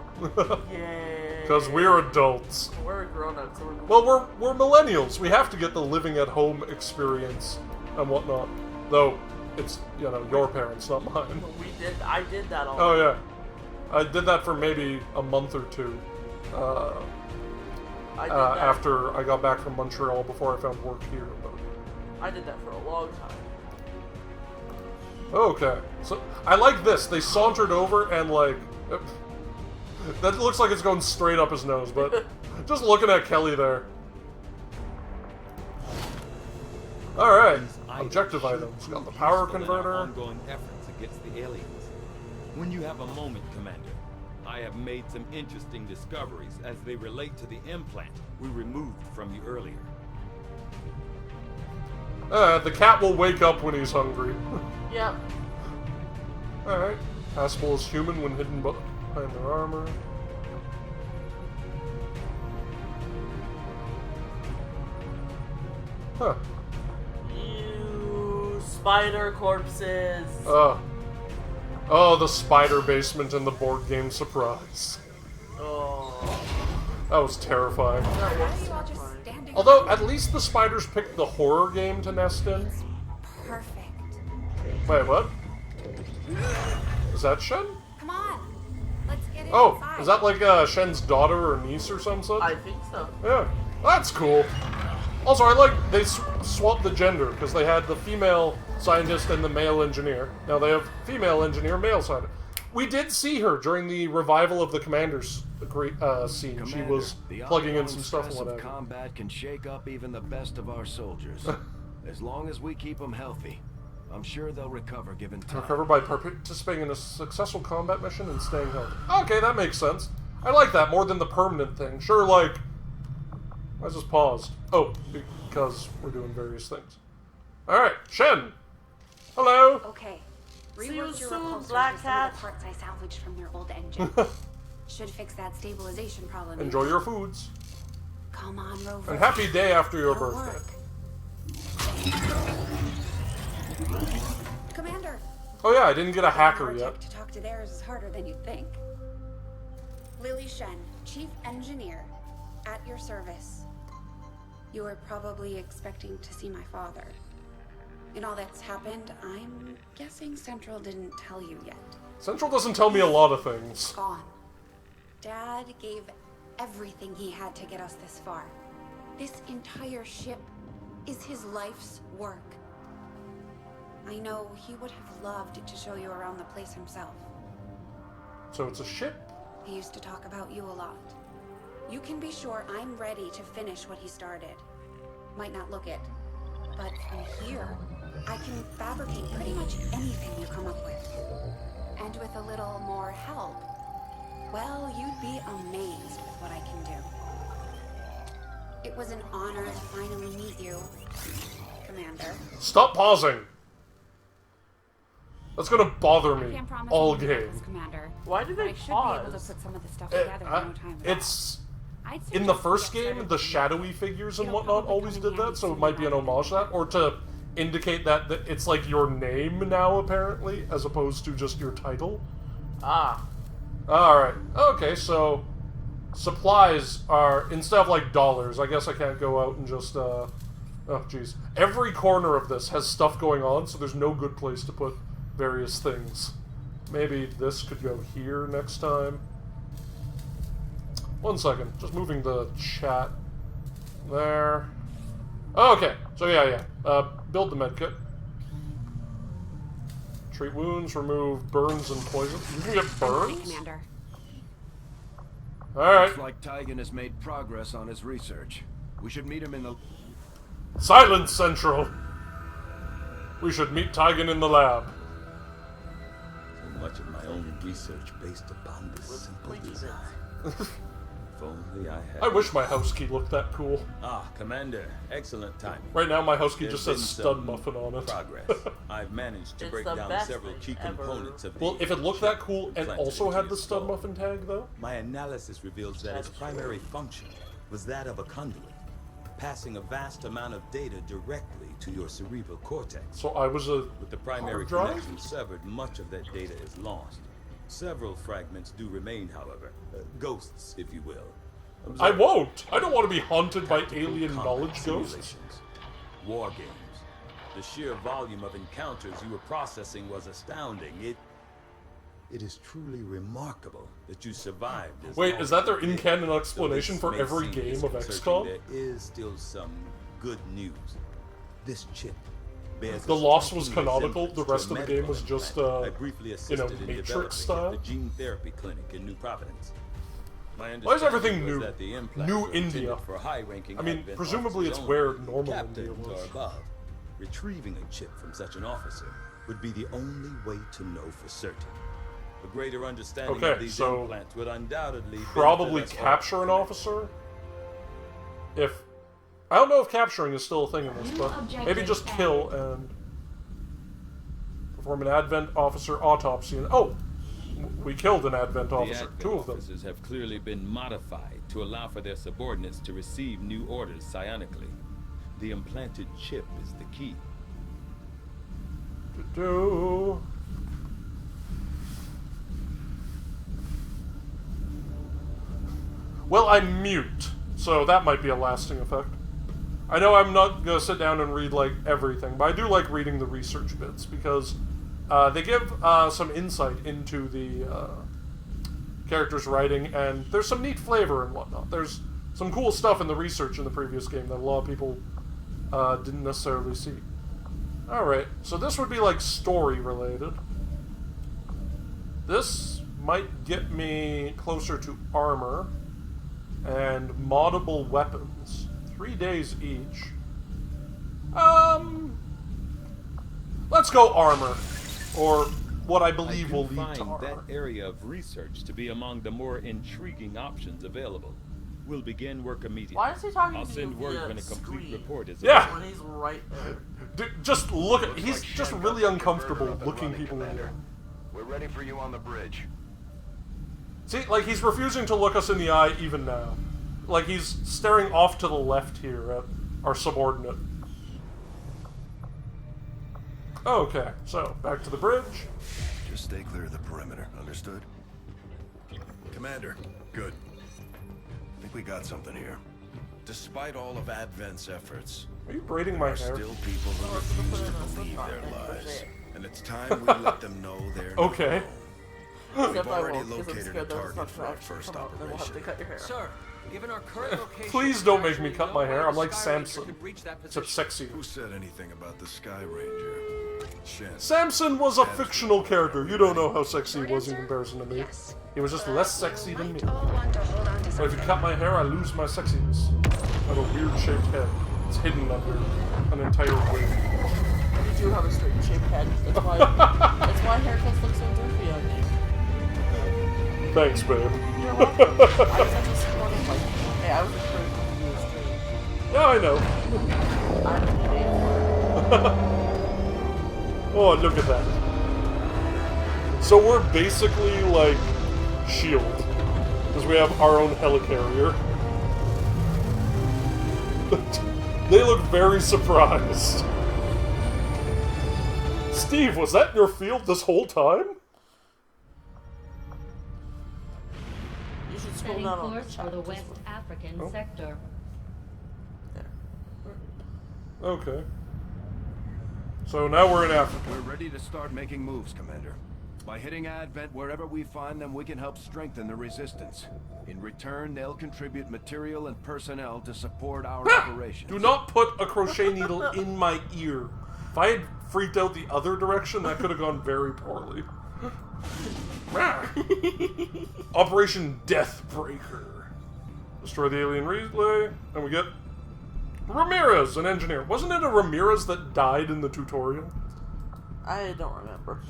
Yay. Because we're adults. We're grown-ups. So well, we're millennials. We have to get the living at home experience and whatnot. Though, it's, you know, your parents, not mine. I did that all. Oh, yeah. I did that for maybe a month or two. After I got back from Montreal before I found work here. But... I did that for a long time. Okay. So, I like this. They sauntered over and, like... that looks like it's going straight up his nose, but... just looking at Kelly there. Alright. Objective items. Got the power converter. Ongoing efforts against the aliens. When you have a moment, Commander, I have made some interesting discoveries as they relate to the implant we removed from you earlier. The cat will wake up when he's hungry. Yep. Alright. Aspel is human when hidden behind their armor. Huh. You spider corpses. Oh, the spider basement in the board game surprise. Oh. That was terrifying. That was terrifying. Although, at least the spiders picked the horror game to nest in. Perfect. Wait, what? Is that Shen? Come on. Let's get it Oh, inside. is that like Shen's daughter or niece or some such? I think so. Yeah, that's cool. Also, I like they swapped the gender, because they had the female scientist and the male engineer. Now they have female engineer, male scientist. we did see her during the revival of the Commander's scene. Commander, she was plugging in some stuff and whatever. Combat can shake up even the best of our soldiers. As long as we keep them healthy, I'm sure they'll recover given time. Recover by participating in a successful combat mission and staying healthy. Okay, that makes sense. I like that more than the permanent thing. Sure, like... I just paused. Oh, because we're doing various things. Alright, Shen! Hello! Okay. See you Reworked your soon, repulsors Black with some Cat. of the parts I salvaged from their old engine. Should fix that stabilization problem. Enjoy your foods. Come on, Rover. And happy day after your It'll birthday. work. Commander. Oh yeah, I didn't get a hacker Our yet. tech to talk to theirs is harder than you'd think. Lily Shen, Chief Engineer, at your service. You were probably expecting to see my father. In all that's happened, I'm guessing Central didn't tell you yet. Central doesn't tell me a lot of things. Gone. Dad gave everything he had to get us this far. This entire ship is his life's work. I know he would have loved to show you around the place himself. So it's a ship? He used to talk about you a lot. You can be sure I'm ready to finish what he started. Might not look it, but from here, I can fabricate pretty much anything you come up with. And with a little more help, well, you'd be amazed with what I can do. It was an honor to finally meet you, Commander. Stop pausing! That's gonna bother me all game. Commander. Why did they I should pause? be able to put some of the stuff together in no time at all. It's... In the first game, the shadowy figures and whatnot always did that, so it might be an homage to that, or to indicate that it's like your name now, apparently, as opposed to just your title. Ah. Alright. Okay, so... Supplies are... Instead of, like, dollars, I guess I can't go out and just, Oh, jeez. Every corner of this has stuff going on, so there's no good place to put various things. Maybe this could go here next time. 1 second. Just moving the chat. There. Okay. So, yeah. Build the medkit. Treat wounds, remove burns and poison. You can get burns? Commander. Alright. Looks like Tygan has made progress on his research. We should meet him in the... Silence, Central! We should meet Tygan in the lab. So much of my own research based upon this simple design. If only I had... I wish my house key looked that cool. Ah, Commander, excellent timing. Right now my house key just There's says been stud some muffin on it. Progress. I've managed to It's break the down best several key thing ever. components of Well, the if it looked that cool and implanted also into had your the stud skull. muffin tag, though? My analysis reveals that its primary function was that of a conduit, passing a vast amount of data directly to your cerebral cortex. So I was a With the primary hard drive? connection severed, much of that data is lost. Several fragments do remain, however. Ghosts, if you will. I won't! I don't want to be haunted by Tactical alien combat knowledge ghosts. simulations, war games. The sheer volume of encounters you were processing was astounding. It is truly remarkable that you survived this Wait, long is that their as you did. in-canon explanation Though for this may every seem game of disconcerting, XCOM? There is still some good news. This chip bears The a loss was striking canonical, resemblance the to rest a of the game medical was just, implant I briefly you know, assisted in Matrix developing style. at the gene therapy clinic in New Providence. My Why is everything understanding was new? that the implants New were intended India. for high-ranking I mean, Advent presumably it's officers where only, normal India captains was. or above. Retrieving a chip from such an officer would be the only way to know for certain. A greater understanding Okay, of these so implants would undoubtedly probably benefit us all. capture an officer? If... I don't know if capturing is still a thing in this, but maybe just kill and... perform an Advent officer autopsy and... Oh! We killed an Advent The officer. Advent 2 of them. officers have clearly been modified to allow for their subordinates to receive new orders psionically. The implanted chip is the key. Well, I'm mute, so that might be a lasting effect. I know I'm not gonna sit down and read, like, everything, but I do like reading the research bits, because they give some insight into the character's writing, and there's some neat flavor and whatnot. There's some cool stuff in the research in the previous game that a lot of people didn't necessarily see. Alright, so this would be, like, story-related. This might get me closer to armor and moddable weapons. 3 days each. Let's go armor. Or what I believe will lead to armor. That area of research to be among the more intriguing options available. We'll begin work immediately. Why is he talking I'll to send you word via when a complete screen? report is Yeah. When he's right there. Just look at... He's Looks like just Shen really got the uncomfortable converter up and looking running, people in the Commander. eye. We're ready for you on the bridge. See, like, he's refusing to look us in the eye even now. Like, he's staring off to the left here at our subordinate. Okay, so, back to the bridge. Just stay clear of the perimeter, understood? Commander, good. I think we got something here. Despite all of Advent's efforts, are you braiding my hair? Still people who refuse to believe their lies. And it's time we let them know they're okay. We've already located a target for our first operation. Sir, given our current location, please don't make me cut my hair. I'm like Samson. Except sexy. Who said anything about the Sky Ranger? Shen. Samson was a fictional character. You don't know how sexy he was in comparison to me. He was just less sexy than me. So if you cut my hair, I lose my sexiness. I have a weird shaped head. It's hidden under an entire wig. You do have a straight shaped head. That's why haircuts look so goofy on you. Thanks, babe. You're welcome. I was just supporting, like, hey, I was encouraging you to do a straight. Yeah, I know. I'm an idiot. Oh, look at that. So we're basically like S.H.I.E.L.D. Because we have our own helicarrier. They look very surprised. Steve, was that in your field this whole time? You should Setting course for the West African sector. Okay. So now we're in Africa. We're ready to start making moves, Commander. By hitting Advent wherever we find them, we can help strengthen the resistance. In return, they'll contribute material and personnel to support our operations. Do not put a crochet needle in my ear. If I had freaked out the other direction, that could have gone very poorly. Operation Deathbreaker. Destroy the alien relay, and we get Ramirez, an engineer. Wasn't it a Ramirez that died in the tutorial? I don't remember.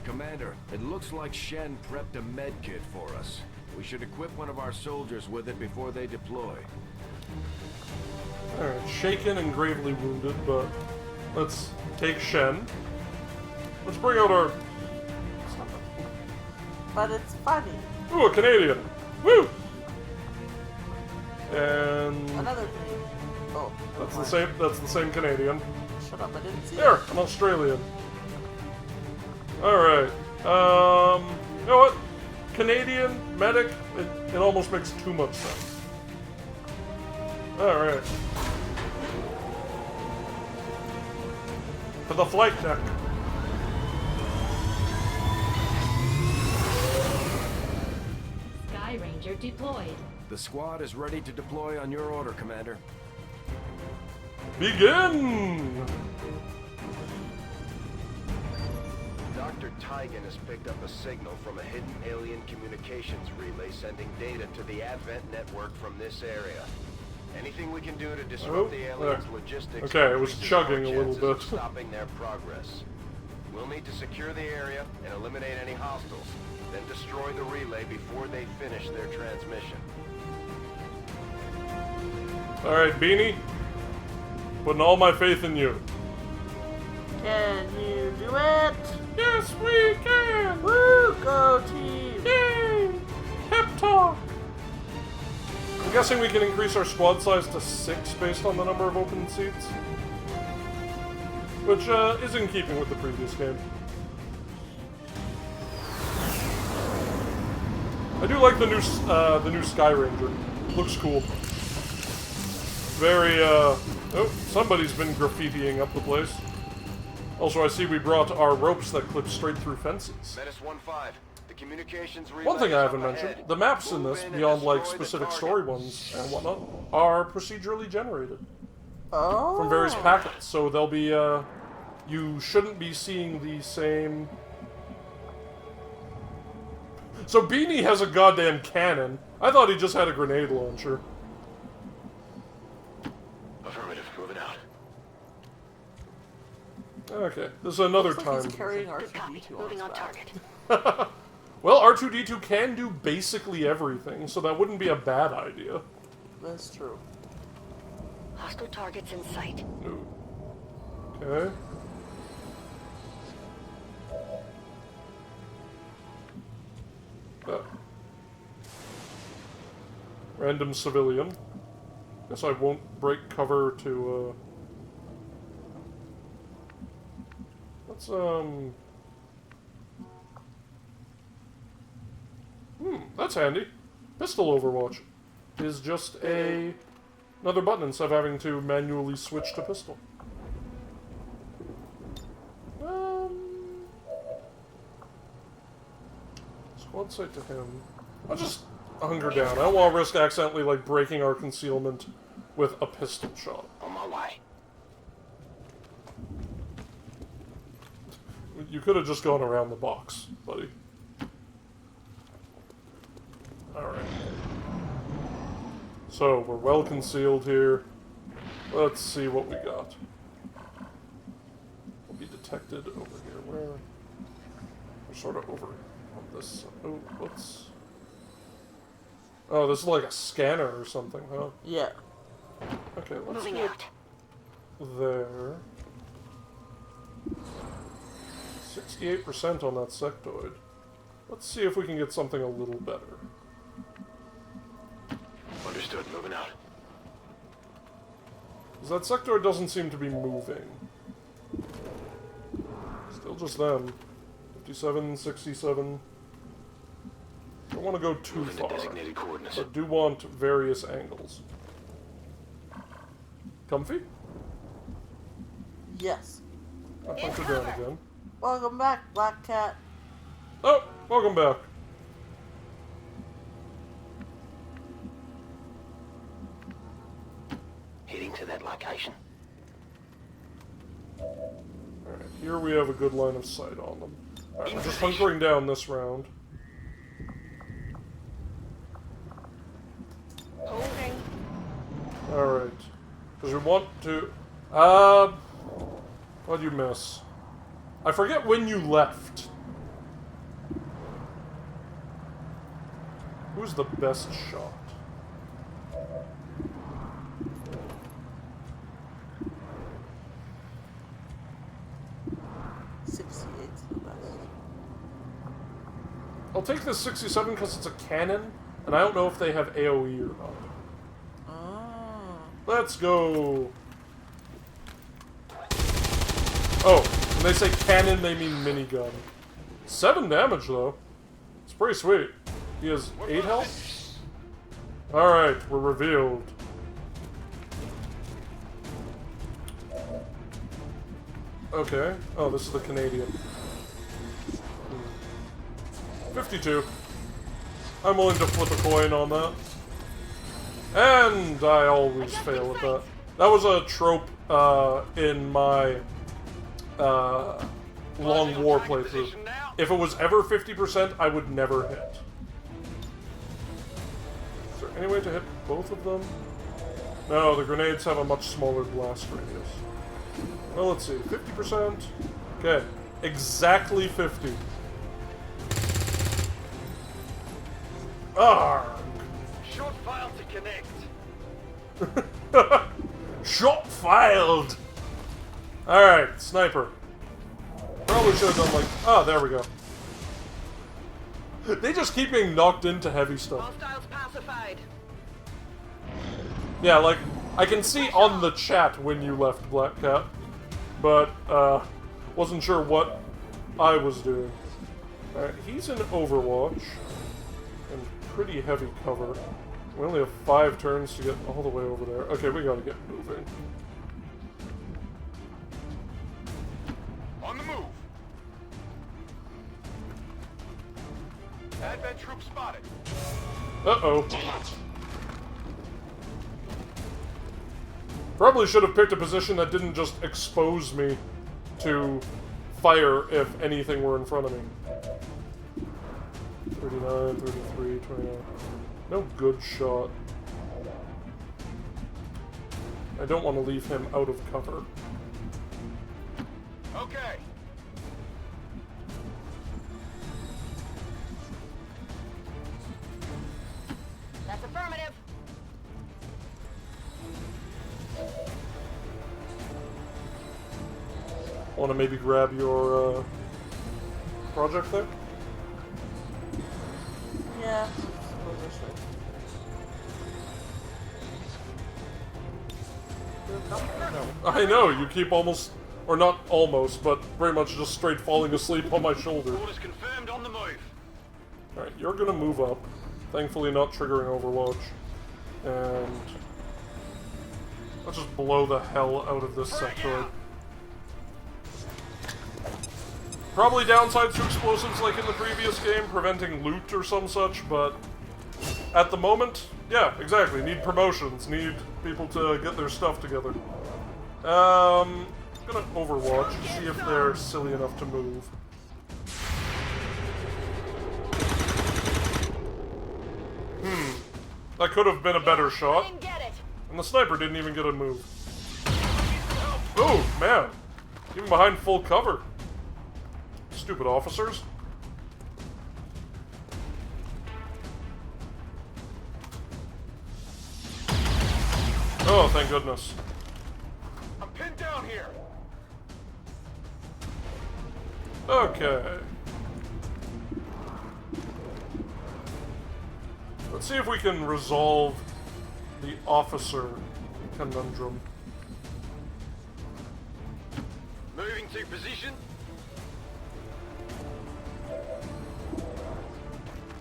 Commander, it looks like Shen prepped a med kit for us. We should equip one of our soldiers with it before they deploy. Alright, shaken and gravely wounded, but let's take Shen. Let's bring out our... But it's funny. Ooh, a Canadian! Woo! And... another Canadian. Oh. That's the same Canadian. Shut up, I didn't see There, an Australian. Alright. You know what? Canadian, medic, it almost makes too much sense. Alright. To the flight deck. Sky Ranger deployed. The squad is ready to deploy on your order, Commander. Begin! Dr. Tygan has picked up a signal from a hidden alien communications relay sending data to the Advent network from this area. Anything we can do to disrupt the aliens' logistics... Okay, it was chugging a little bit. ...stopping their progress. We'll need to secure the area and eliminate any hostiles, then destroy the relay before they finish their transmission. Alright, Beanie. Putting all my faith in you. Can you do it? Yes, we can! Woo! Go team! Yay! Pep talk! I'm guessing we can increase our squad size to 6 based on the number of open seats. Which is in keeping with the previous game. I do like the new Sky Ranger. Looks cool. Very, oh, somebody's been graffitiing up the place. Also, I see we brought our ropes that clip straight through fences. Menace 1-5. The communications One thing I haven't mentioned, the maps in this, beyond like specific story ones and whatnot, are procedurally generated. Oh. From various packets, so they'll be, you shouldn't be seeing the same So Beanie has a goddamn cannon. I thought he just had a grenade launcher. Affirmative. Moving out. Okay, this is another Looks like time. he's carrying R2-D2 Moving on target. Well, R2-D2 can do basically everything, so that wouldn't be a bad idea. That's true. Hostile targets in sight. Ooh. Okay. Random civilian. Guess I won't break cover to, let's, that's handy. Pistol Overwatch is just another button instead of having to manually switch to pistol. Squad sight to him. I'll just hunker down. I don't want to risk accidentally, like, breaking our concealment with a pistol shot. On my way. You could have just gone around the box, buddy. Alright. So, we're well concealed here. Let's see what we got. We'll be detected over here. Where? We're sort of over on this. Oh, what's... Oh, this is like a scanner or something, huh? Yeah. Okay, let's Moving get out. there. 68% on that sectoid. Let's see if we can get something a little better. Understood. Moving out. Because that sectoid doesn't seem to be moving. Still just them. 57, 67. Don't want to go too far, but do want various angles. Comfy? Yes. I punch her down again. Welcome back, Black Cat. Oh, welcome back. Heading to that location. Alright, here we have a good line of sight on them. Alright, we're just hunkering down this round. Holding. Alright. Because we want to... What'd you miss? I forget when you left. Who's the best shot? I'll take this 67 because it's a cannon, and I don't know if they have AoE or not. Oh. Let's go! Oh, when they say cannon, they mean minigun. 7 damage, though. It's pretty sweet. He has 8 health? Alright, we're revealed. Okay. Oh, this is the Canadian. 52. I'm willing to flip a coin on that. And I always fail at that. That was a trope in my long war playthrough. If it was ever 50%, I would never hit. Is there any way to hit both of them? No, the grenades have a much smaller blast radius. Well, let's see. 50%. Okay. Exactly 50. Arrgh. Short file to connect. Shot filed! Alright, sniper. Probably should have done like... Oh, there we go. They just keep being knocked into heavy stuff. Hostiles pacified. Yeah, like, I can see on the chat when you left, Black Cat. But, wasn't sure what I was doing. Alright, he's in Overwatch. And pretty heavy cover. We only have 5 turns to get all the way over there. Okay, we gotta get moving. On the move. Advent troop spotted. Uh-oh. Probably should have picked a position that didn't just expose me to fire if anything were in front of me. 39, 33, 29. No good shot. I don't want to leave him out of cover. Okay. That's affirmative. Want to maybe grab your project there? Yeah. I know, you keep almost, or not almost, but very much just straight falling asleep on my shoulder. Orders confirmed on the move. Alright, you're gonna move up. Thankfully not triggering Overwatch. And let's just blow the hell out of this sector. Probably downsides to explosives like in the previous game, preventing loot or some such, but at the moment, yeah, exactly. Need promotions, need people to get their stuff together. I'm gonna Overwatch, see if they're silly enough to move. That could have been a better shot. And the sniper didn't even get a move. Oh, man. Even behind full cover. Stupid officers. Oh, thank goodness. I'm pinned down here. Okay. Let's see if we can resolve the officer conundrum. Moving to position.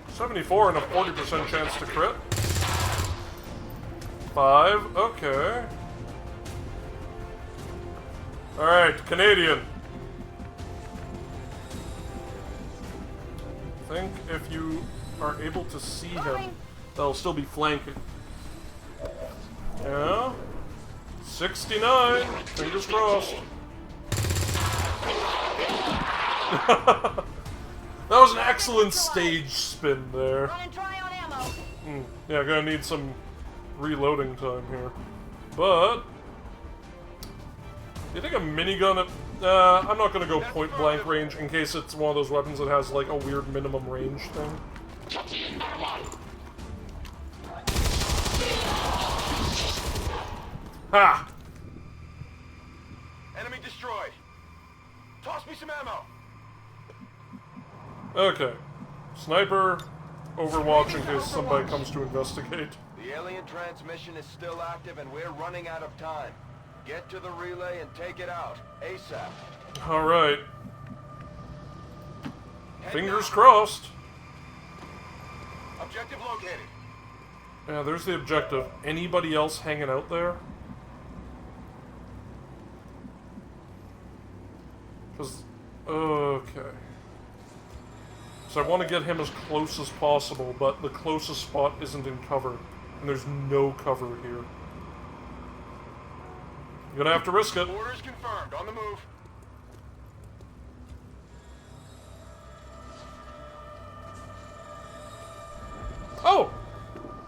74 and a 40% chance to crit. 5, okay. Alright, Canadian. I think if you are able to see him, they'll still be flanking. Yeah. 69. Fingers crossed. That was an excellent stage spin there. Yeah, gonna need some reloading time here. But do you think a minigun at... I'm not gonna go point blank range in case it's one of those weapons that has like a weird minimum range thing. Ha! Enemy destroyed. Toss me some ammo. Okay. Sniper, Overwatch in case somebody comes to investigate. The alien transmission is still active and we're running out of time. Get to the relay and take it out, ASAP. Alright. Fingers crossed. Objective located. Yeah, there's the objective. Anybody else hanging out there? Because... okay. So I want to get him as close as possible, but the closest spot isn't in cover. And there's no cover here. You're gonna have to risk it. Orders confirmed. On the move. Oh!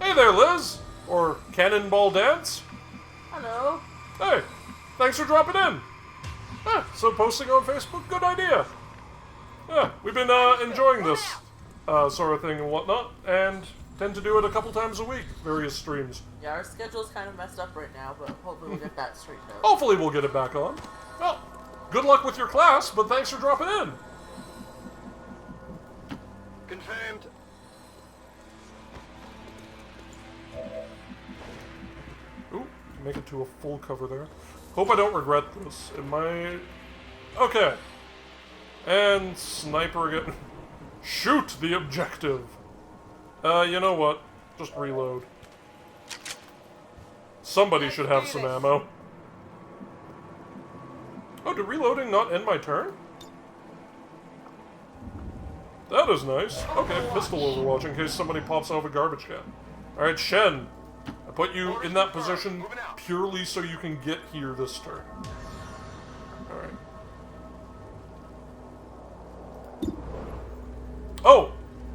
Hey there, Liz! Or Cannonball Dance? Hello. Hey! Thanks for dropping in! So posting on Facebook, good idea! Yeah, we've been enjoying this sort of thing and whatnot, and tend to do it a couple times a week, various streams. Yeah, our schedule's kind of messed up right now, but hopefully we'll get that straightened out. Hopefully we'll get it back on. Well, good luck with your class, but thanks for dropping in. Confirmed. Ooh, make it to a full cover there. Hope I don't regret this. It might... okay. And sniper again. Shoot the objective. You know what? Just reload. Somebody should have some ammo. Oh, did reloading not end my turn? That is nice. Okay, pistol Overwatch in case somebody pops out of a garbage can. Alright, Shen. I put you in that position purely so you can get here this turn. Alright. Oh!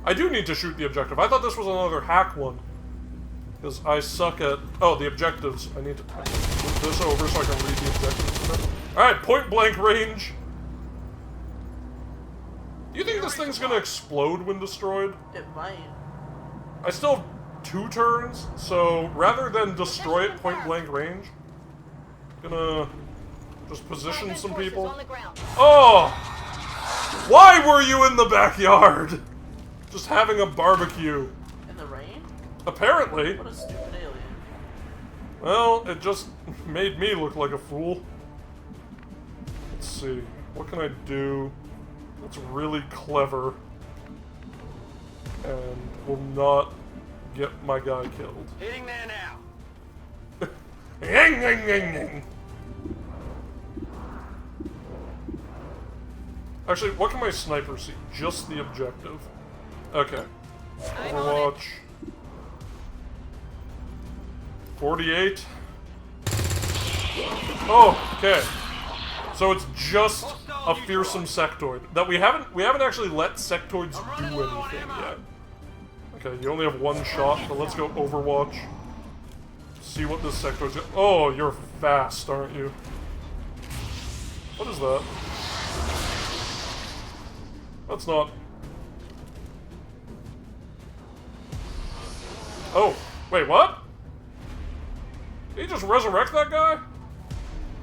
I do need to shoot the objective. I thought this was another hack one. Because I suck at... Oh, the objectives. I need to move this over so I can read the objectives. Alright, point blank range. Do you think this thing's gonna explode when destroyed? It might. I still have 2 turns, so rather than destroy it point blank range, I'm gonna just position some people. Oh! Why were you in the backyard? Just having a barbecue. In the rain? Apparently. What a stupid alien. Well, it just made me look like a fool. Let's see. What can I do that's really clever and will not get my guy killed? Hitting there now. Yang, yang, yang, yang. Actually, what can my sniper see? Just the objective. Okay. Overwatch. 48. Oh, okay. So it's just a fearsome sectoid that we haven't actually let sectoids do anything yet. Okay, you only have 1 shot, but let's go Overwatch. See what this sectoid's got. Oh, you're fast, aren't you? What is that? That's not... Oh, wait, what? Did he just resurrect that guy?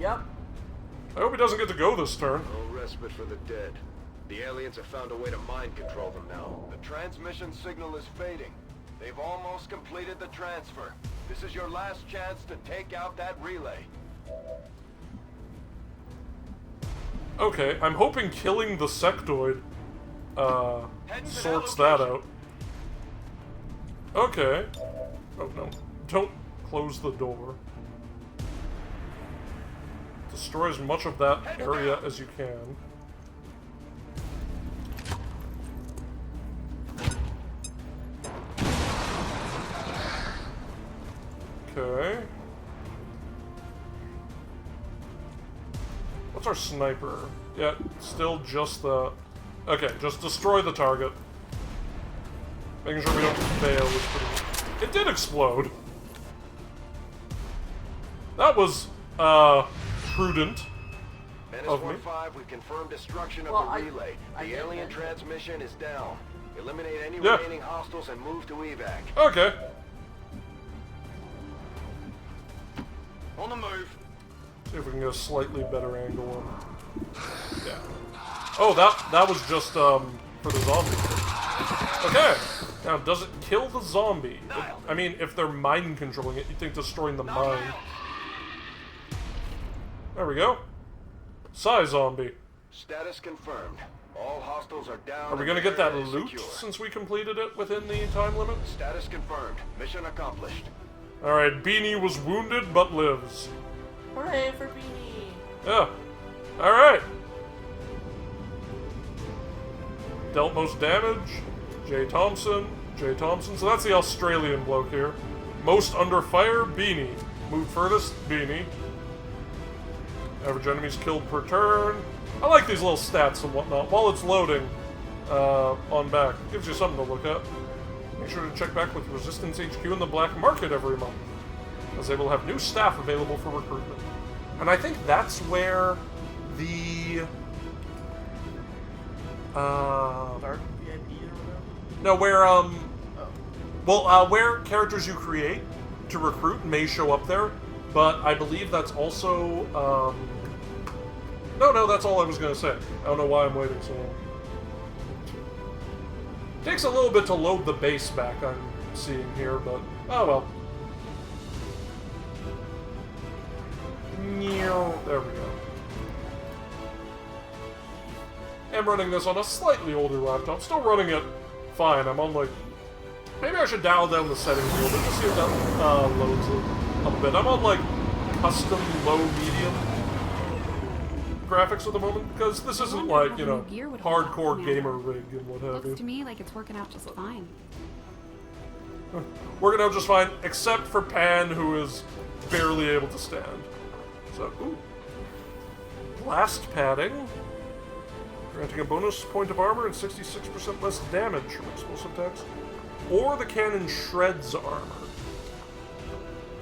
Yep. I hope he doesn't get to go this turn. No respite for the dead. The aliens have found a way to mind control them now. The transmission signal is fading. They've almost completed the transfer. This is your last chance to take out that relay. Okay, I'm hoping killing the sectoid sorts that out. Okay. Oh no. Don't close the door. Destroy as much of that area as you can. Okay. What's our sniper? Yeah, still just the... Okay, just destroy the target. Making sure we don't fail is pretty... It did explode. That was, prudent of me. NS-15, we confirmed destruction of the relay. The alien transmission is down. Eliminate any Yeah. remaining hostiles and move to evac. Okay. On the move. See if we can get a slightly better angle on... Yeah. Oh, that was just, for the zombie. Okay. Now, does it kill the zombie? I mean, if they're mind controlling it, you'd think destroying the mind. There we go. Psy zombie. Status confirmed. All hostiles are down. Are we gonna get that loot since we completed it within the time limit? Status confirmed. Mission accomplished. Alright, Beanie was wounded but lives. Hooray for Beanie! Yeah. Alright. Dealt most damage. J. Thompson. So that's the Australian bloke here. Most under fire, Beanie. Move furthest, Beanie. Average enemies killed per turn. I like these little stats and whatnot. While it's loading on back, gives you something to look at. Make sure to check back with Resistance HQ in the black market every month, as they will have new staff available for recruitment. And I think that's where the... Dark VIP or whatever? No, where, well, where characters you create to recruit may show up there, but I believe that's also, No, that's all I was going to say. I don't know why I'm waiting so long. Takes a little bit to load the base back, I'm seeing here, but, oh well. There we go. I'm running this on a slightly older laptop. Still running it fine. I'm on, like... Maybe I should dial down the settings a little bit to see if that loads a bit. I'm on, like, custom low-medium graphics at the moment, because this isn't, like, you know, hardcore gamer rig and what have you. Looks to me like it's working out just fine. Working out just fine, except for Pan, who is barely able to stand. So, ooh. Blast padding. granting a bonus point of armor and 66% less damage from explosive attacks. Or the cannon shreds armor.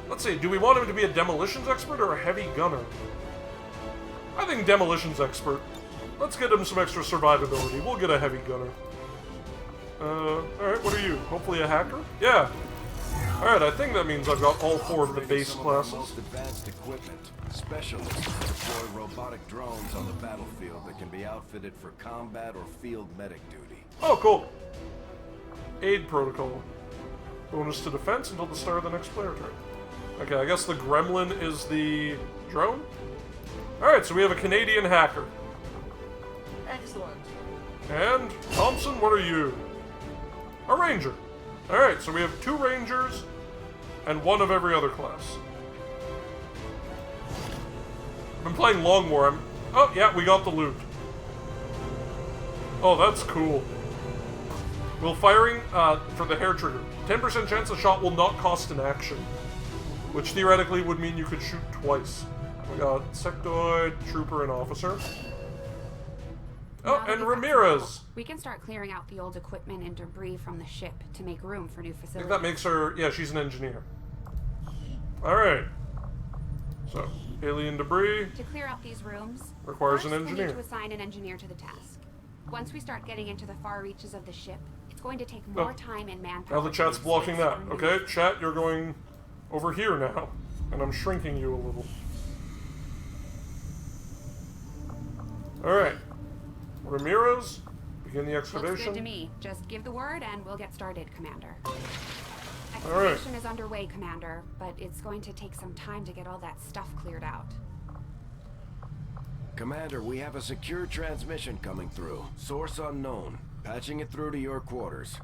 Let's see, do we want him to be a demolitions expert or a heavy gunner? I think demolitions expert. Let's get him some extra survivability. We'll get a heavy gunner. Alright, what are you? Hopefully a hacker? Yeah. Alright, I think that means I've got all 4 of the base classes. Most advanced equipment. Specialists deploy robotic drones on the battlefield that can be outfitted for combat or field medic duty. Oh, cool. Aid protocol. Bonus to defense until the start of the next player turn. Okay, I guess the gremlin is the drone? Alright, so we have a Canadian hacker. Excellent. And, Thompson, what are you? A ranger. Alright, so we have 2 rangers and 1 of every other class. I've been playing Longmore. Oh, yeah, we got the loot. Oh, that's cool. While firing for the hair trigger, 10% chance the shot will not cost an action. Which theoretically would mean you could shoot twice. We got Sectoid, Trooper, and Officer. Oh, and Ramirez! We can start clearing out the old equipment and debris from the ship to make room for new I facilities. think that makes her... Yeah, she's an engineer. Alright. So, alien debris... To clear out these rooms... Requires an engineer. We need to assign an engineer to the task. Once we start getting into the far reaches of the ship, it's going to take more time and manpower... Now the chat's blocking that. Okay, chat, you're going over here now. And I'm shrinking you a little. Alright. Ramirez, begin the excavation. Looks good to me. Just give the word and we'll get started, Commander. Alright. Excavation is underway, Commander, but it's going to take some time to get all that stuff cleared out. Commander, we have a secure transmission coming through. Source unknown. Patching it through to your quarters.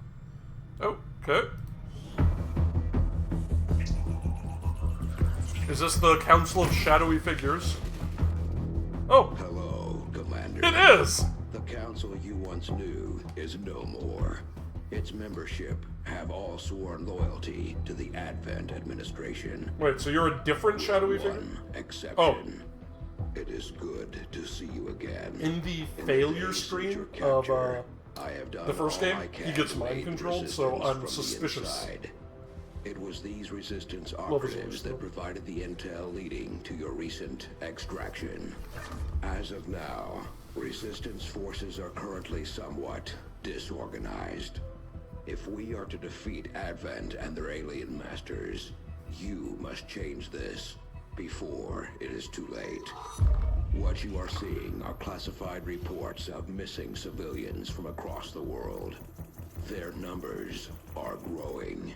Oh, okay. Is this the Council of Shadowy Figures? Oh. Hello, Commander. It is! The council you once knew is no more. Its membership have all sworn loyalty to the Advent administration. Wait, so you're a different Shadowy figure? One exception. Oh. It is good to see you again. In the failure stream of the first game, he gets mind controlled, so I'm suspicious. It was these resistance operatives that provided the intel leading to your recent extraction. As of now, resistance forces are currently somewhat disorganized. If we are to defeat Advent and their alien masters, you must change this before it is too late. What you are seeing are classified reports of missing civilians from across the world. Their numbers are growing.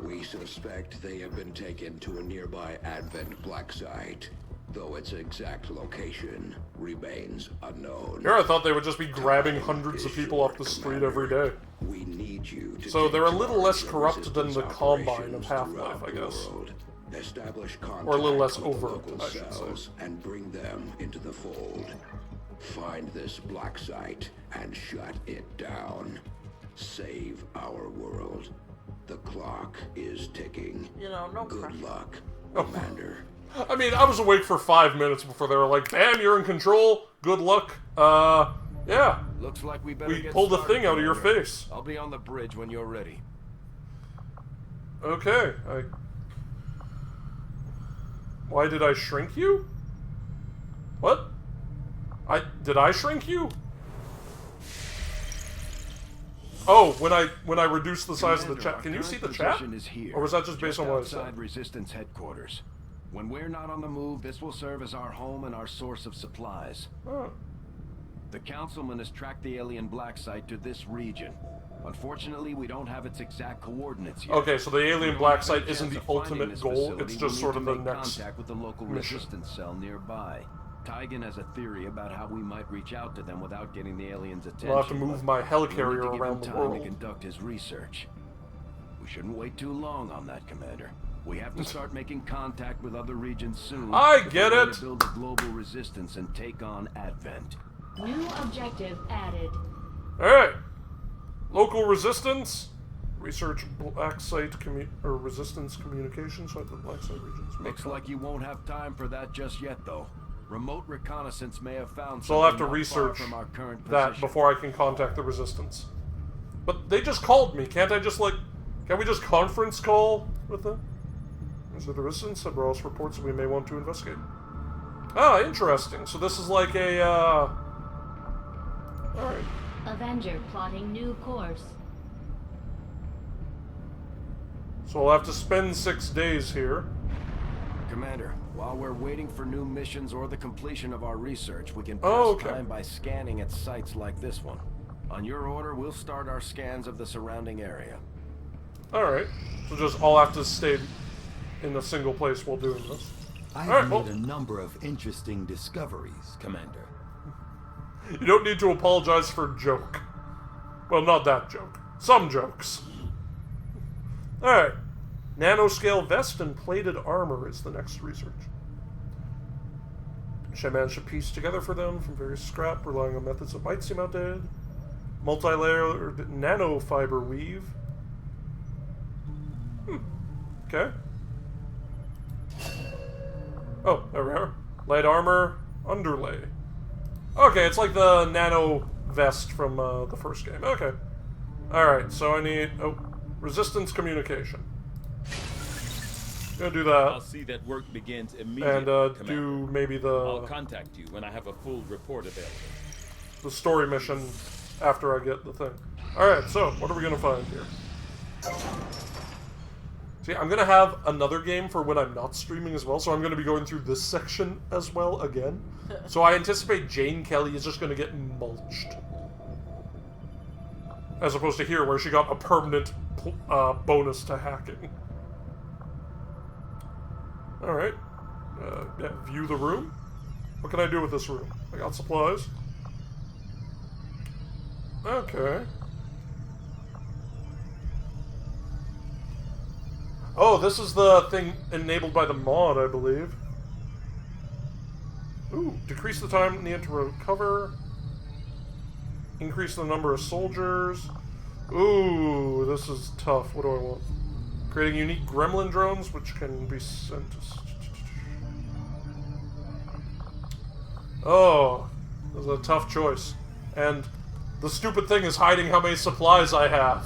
We suspect they have been taken to a nearby Advent black site, though its exact location remains unknown. Here I thought they would just be grabbing hundreds of people off the street every day. We need you to so they're a little less corrupt than the Combine of Half-Life, I guess. Establish or a little less contact with overt, local I should say. cells and bring them into the fold. Find this black site and shut it down. Save our world. The clock is ticking. You know, no Good pressure. luck, Commander. I mean, I was awake for 5 minutes before they were like, "Bam, you're in control. Good luck." Yeah. Looks like we better get pulled a started, thing out of your Commander. face. I'll be on the bridge when you're ready. Okay. Why did I shrink you? What? Did I shrink you? Oh, when I reduced the size of the chat. Can you see the chat? Or was that just based on what I said? Outside Resistance headquarters. When we're not on the move, this will serve as our home and our source of supplies. Oh. The Councilman has tracked the alien black site to this region. Unfortunately, we don't have its exact coordinates yet. Okay, so the alien black site isn't the ultimate goal, it's just sort of the next contact with the local mission. resistance cell nearby. Tygan has a theory about how we might reach out to them without getting the aliens' attention. I'll have to move my helicarrier we'll need to give around him the time world. to conduct his research. We shouldn't wait too long on that, Commander. We have to start making contact with other regions soon. I if get we're going it. to build a global resistance and take on Advent. New objective added. Alright. Local resistance. Research black site or resistance communications. So the black site regions. Looks like you won't have time for that just yet, though. Remote reconnaissance may have found So I'll have to something not far research from our current that position. before I can contact the Resistance. But they just called me. Can't I just, like... Can we just conference call with them? Is it the Resistance? Sabros reports that we may want to investigate. Ah, interesting. So this is like a, Alright. Avenger plotting new course. So I'll have to spend 6 days here. Commander, while we're waiting for new missions or the completion of our research, we can pass time by scanning at sites like this one. On your order, we'll start our scans of the surrounding area. Alright. So just I'll have to stay in a single place while doing this. I've made a number of interesting discoveries, Commander. You don't need to apologize for a joke. Well, not that joke. Some jokes. Alright. Nanoscale vest and plated armor is the next research. Which I managed to piece together for them from various scrap, relying on methods that might seem outdated. Multi-layered nanofiber weave. Okay. Oh, there we are. Light armor, underlay. Okay, it's like the nano vest from the first game. Okay. Alright, so I need... Oh, resistance communication. Gonna do that. I'll see that work begins immediately. And do maybe the... I'll contact you when I have a full report available. The story mission after I get the thing. Alright, so what are we gonna find here? See, I'm gonna have another game for when I'm not streaming as well, so I'm gonna be going through this section as well again. So I anticipate Jane Kelly is just gonna get mulched. As opposed to here, where she got a permanent bonus to hacking. Alright. Yeah, view the room. What can I do with this room? I got supplies. Okay. Oh, this is the thing enabled by the mod, I believe. Ooh, decrease the time needed to recover. Increase the number of soldiers. Ooh, this is tough. What do I want? Creating unique gremlin drones, which can be sent to... Oh, this is a tough choice. And the stupid thing is hiding how many supplies I have.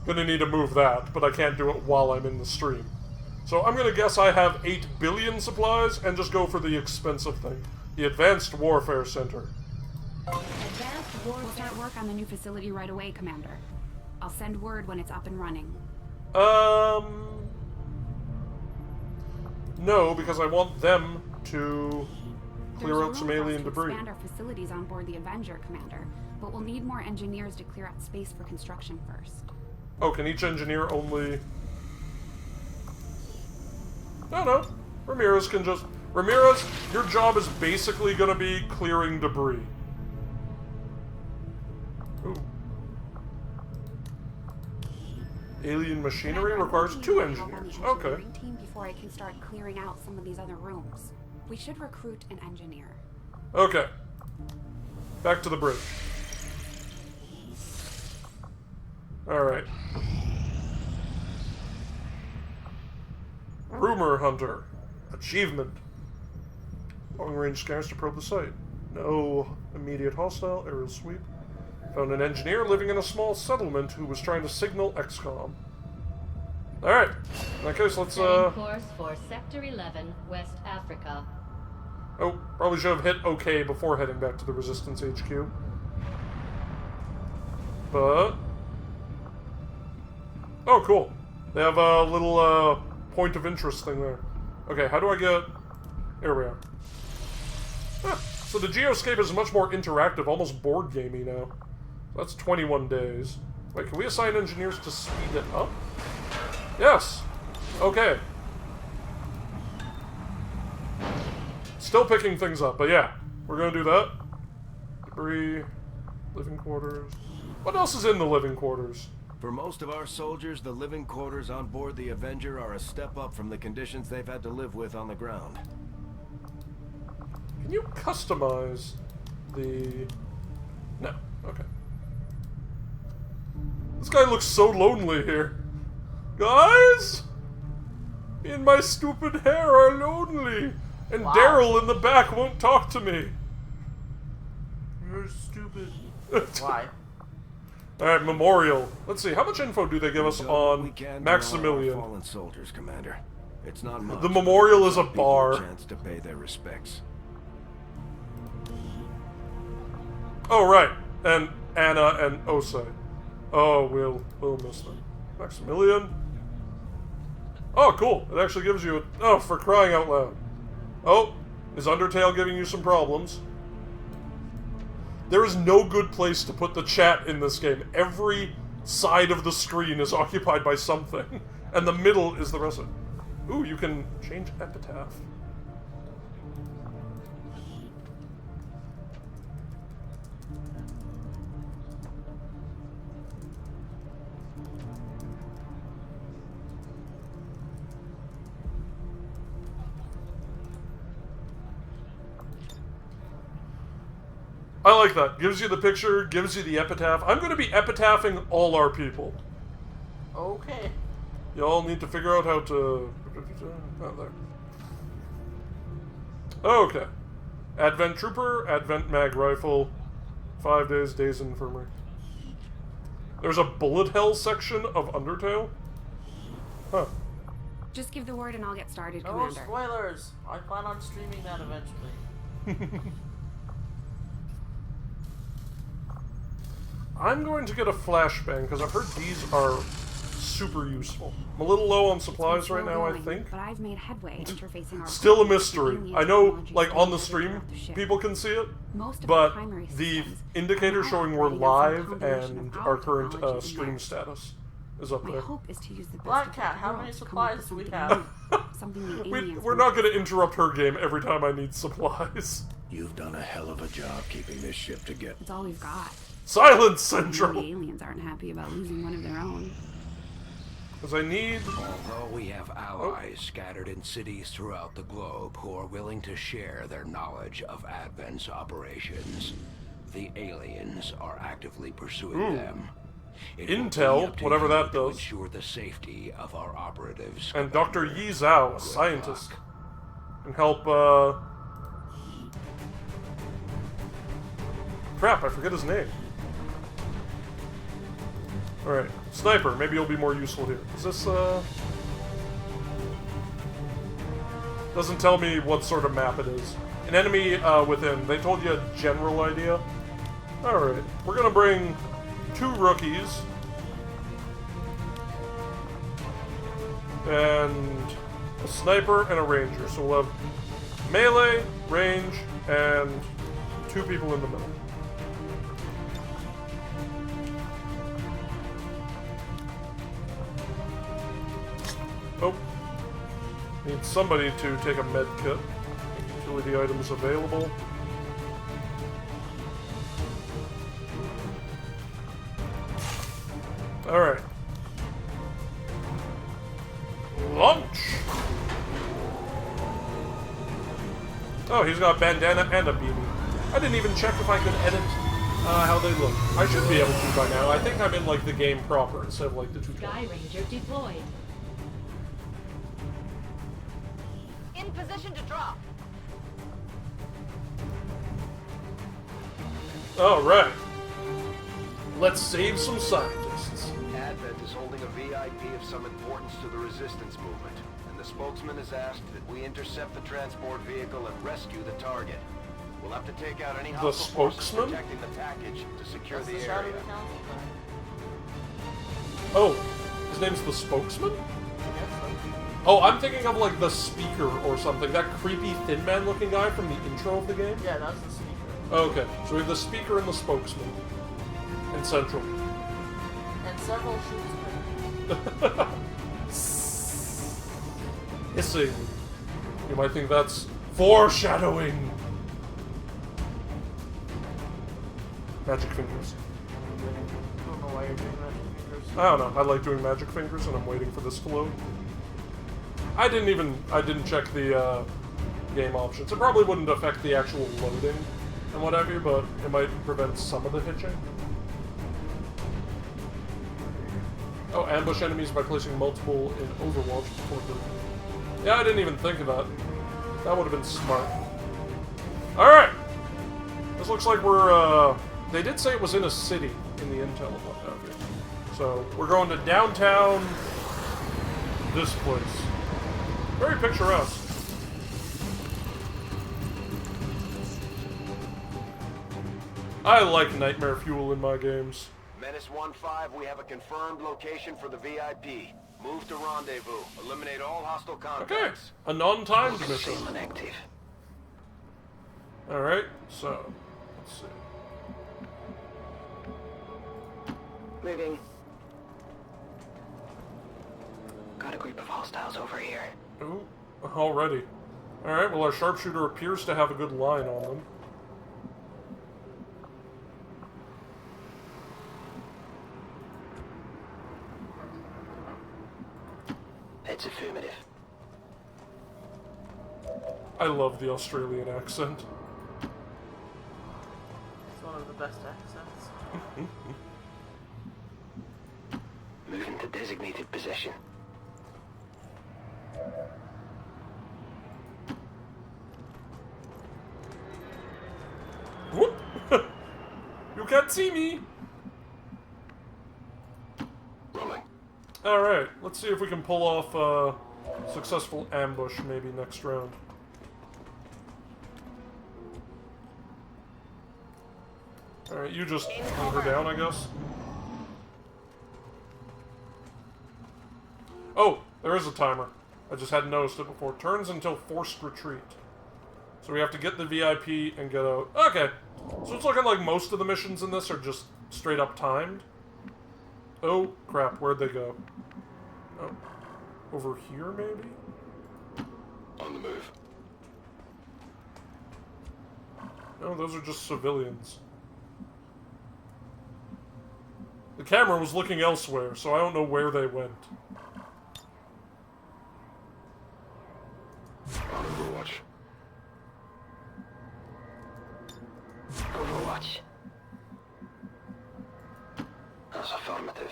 Gonna need to move that, but I can't do it while I'm in the stream. So I'm gonna guess I have 8 billion supplies and just go for the expensive thing. The Advanced Warfare Center. We'll start work on the new facility right away, Commander. I'll send word when it's up and running. No, because I want them to clear out some alien debris. Expand our facilities on board the Avenger, Commander, but we'll need more engineers to clear out space for construction first. Oh, can each engineer only... No. Ramirez can just... Ramirez, your job is basically gonna be clearing debris. Ooh. Alien machinery requires 2 engineers. Okay. Team before I can start clearing out some of these other rooms. We should recruit an engineer. Okay. Back to the bridge. Alright. Rumor Hunter. Achievement. Long-range scans to probe the site. No immediate hostile. Aerial sweep. Found an engineer living in a small settlement who was trying to signal XCOM. Alright. In that case, let's, Setting course for Sector 11, West Africa. Oh, probably should have hit OK before heading back to the Resistance HQ. But... Oh, cool. They have a little, point of interest thing there. Okay, how do I get... Here we are. Huh. So the geoscape is much more interactive, almost board gamey now. So that's 21 days. Wait, can we assign engineers to speed it up? Yes! Okay. Still picking things up, but yeah. We're gonna do that. Debris, living quarters. What else is in the living quarters? For most of our soldiers, the living quarters on board the Avenger are a step up from the conditions they've had to live with on the ground. Can you customize the... No. Okay. This guy looks so lonely here. Guys? Me and my stupid hair are lonely. And Daryl in the back won't talk to me. You're stupid. Why? Alright, Memorial. Let's see, how much info do they give us on Maximilian? Fallen soldiers, Commander. It's not much. The Memorial is a bar. Chance to pay their respects. Oh, right. And Anna and Osei. Oh, we'll miss them. Maximilian. Oh, cool. It actually gives you a... Oh, for crying out loud. Oh, is Undertale giving you some problems? There is no good place to put the chat in this game. Every side of the screen is occupied by something, and the middle is the rest of it. Ooh, you can change epitaph. I like that. Gives you the picture, gives you the epitaph. I'm going to be epitaphing all our people. Okay. Y'all need to figure out how to... Not there. Okay. Advent Trooper, Advent Mag Rifle, 5 days, Days in Infirmary. There's a bullet hell section of Undertale? Huh. Just give the word and I'll get started, No Commander. spoilers! I plan on streaming that eventually. I'm going to get a flashbang, because I've heard these are super useful. I'm a little low on supplies right now, I think. But I've made headway interfacing our Still a mystery. I know, like, on the stream, people can see it, but the indicator showing we're live and our current stream status is up there. Black Cat, how many supplies do we have? We're not going to interrupt her game every time I need supplies. You've done a hell of a job keeping this ship together. It's all we've got. Silence Syndrome! The aliens aren't happy about losing one of their own. Because I need... Although we have allies scattered in cities throughout the globe who are willing to share their knowledge of Advent's operations, the aliens are actively pursuing them. Intel, whatever that does. Ensure the safety of our operatives. And Dr. Yi Zhao, a scientist, can help, Crap, I forget his name. Alright, Sniper, maybe you'll be more useful here. Is this, doesn't tell me what sort of map it is. An enemy, within. They told you a general idea. Alright, we're gonna bring 2 rookies. And a sniper and a ranger. So we'll have melee, range, and 2 people in the middle. Oh. Need somebody to take a med kit. Utility items available. Alright. Launch! Oh, he's got a bandana and a beanie. I didn't even check if I could edit how they look. I should be able to by now. I think I'm in, like, the game proper instead of, like, the tutorial. Sky Ranger deployed. In position to drop. Alright. Let's save some scientists. Advent is holding a VIP of some importance to the resistance movement, and the spokesman has asked that we intercept the transport vehicle and rescue the target. We'll have to take out any hostile forces protecting the package to secure the area. Oh, his name's the spokesman? Oh, I'm thinking of like the speaker or something. That creepy Thin Man looking guy from the intro of the game? Yeah, that's the speaker. Okay, so we have the speaker and the spokesman. In Central. And several shoots. Hissing. You might think that's foreshadowing. Magic fingers. I don't know why you're doing magic fingers. I don't know. I like doing magic fingers and I'm waiting for this to load. I didn't check the game options. It probably wouldn't affect the actual loading and what have you, but it might prevent some of the hitching. Oh, ambush enemies by placing multiple in Overwatch before the... Yeah, I didn't even think of that. That would have been smart. Alright! This looks like we're, they did say it was in a city in the intel and what have you. So, we're going to downtown... this place. Very picturesque. I like nightmare fuel in my games. Menace 1-5, we have a confirmed location for the VIP. Move to rendezvous. Eliminate all hostile contacts. Okay, a non-timed mission. Active. Alright, so, let's see. Moving. Got a group of hostiles over here. Ooh, already. Alright, well our sharpshooter appears to have a good line on them. It's affirmative. I love the Australian accent. It's one of the best accents. Moving to designated position. Whoop! You can't see me! Rolling. Alright, let's see if we can pull off a successful ambush maybe next round. Alright, you just hunt her down, I guess. Oh, there is a timer. I just hadn't noticed it before. Turns until forced retreat. So we have to get the VIP and get out. Okay. So it's looking like most of the missions in this are just straight up timed. Oh, crap. Where'd they go? Oh. Over here, maybe? On the move. No, those are just civilians. The camera was looking elsewhere, so I don't know where they went. On Overwatch. Overwatch. That's affirmative.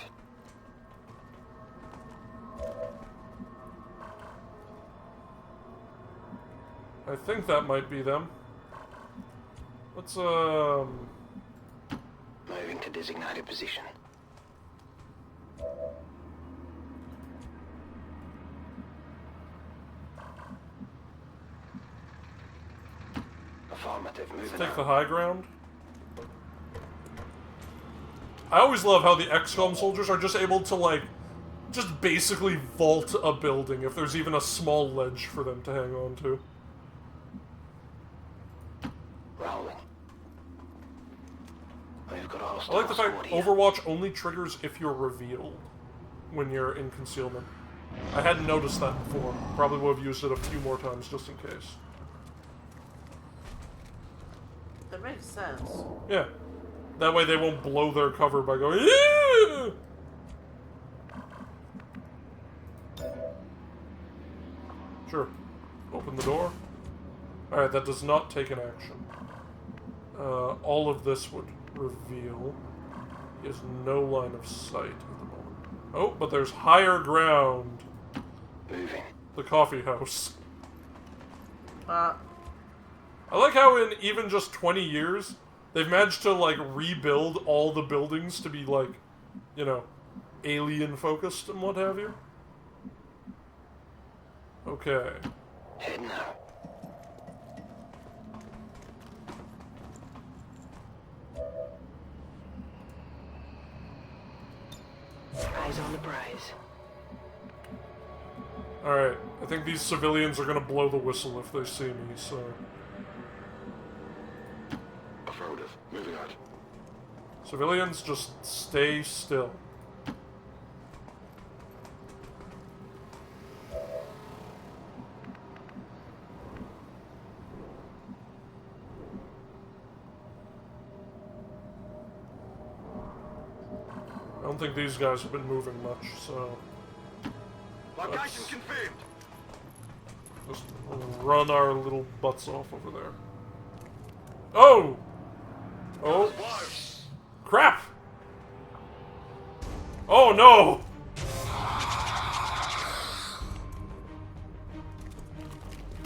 I think that might be them. Let's, Moving to designated position. Affirmative, moving Let's take out. the high ground. I always love how the XCOM soldiers are just able to, like, just basically vault a building if there's even a small ledge for them to hang on to. Rolling. We've got a I hostile like the fact squad here. Overwatch only triggers if you're revealed when you're in concealment. I hadn't noticed that before. Probably would have used it a few more times just in case. That makes sense. Yeah. That way they won't blow their cover by going, "Yeah!" Sure. Open the door. Alright, that does not take an action. All of this would reveal. He has no line of sight at the moment. Oh, but there's higher ground. Moving. The coffee house. Uh, I like how in even just 20 years, they've managed to, like, rebuild all the buildings to be, like, you know, alien-focused and what have you. Okay. Heading out. Eyes on the prize. Alright, I think these civilians are gonna blow the whistle if they see me, so... Affirmative. Moving out. Civilians, just stay still. I don't think these guys have been moving much, so... Location confirmed. Just run our little butts off over there. Oh! Oh! Crap! Oh no!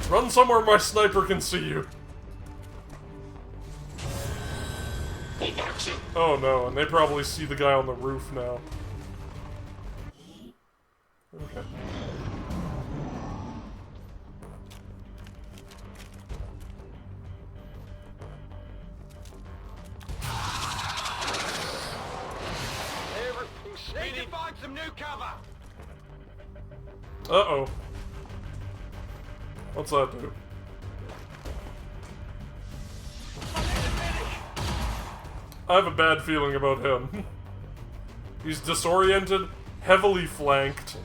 Run somewhere my sniper can see you. Oh no, and they probably see the guy on the roof now. Okay. Need to find some new cover. Uh-oh. What's that do? I have a bad feeling about him. He's disoriented, heavily flanked.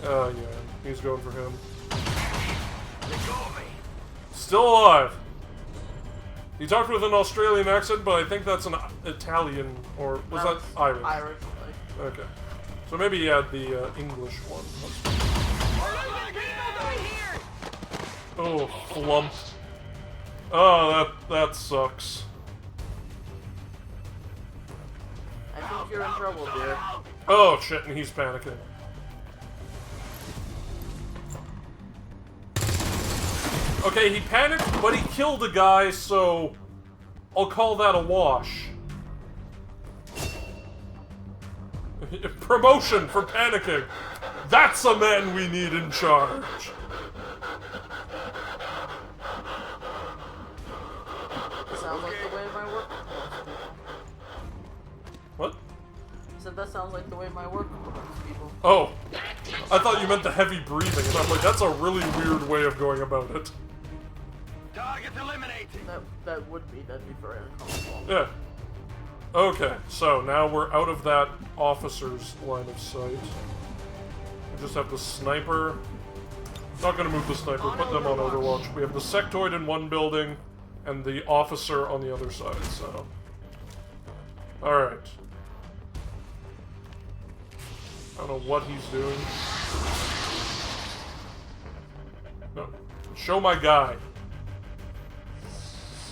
Yeah, he's going for him. Still alive. He talked with an Australian accent, but I think that's an Italian, or was that Irish? Irish. Okay. So maybe he had the English one. Oh, flump. Oh, that sucks. I think you're in trouble, dear. Oh shit, and he's panicking. Okay, he panicked, but he killed a guy, so I'll call that a wash. Promotion for panicking. That's a man we need in charge. Sounds like the way my work. What? I said that sounds like the way my work works, people. Oh, I thought you meant the heavy breathing, and I'm like, that's a really weird way of going about it. Target eliminated. That would be. That'd be very uncomfortable. Yeah. Okay, so now we're out of that officer's line of sight. We just have the sniper. Not gonna move the sniper, put them on Overwatch. We have the sectoid in one building, and the officer on the other side, so... Alright. I don't know what he's doing. No. Show my guy.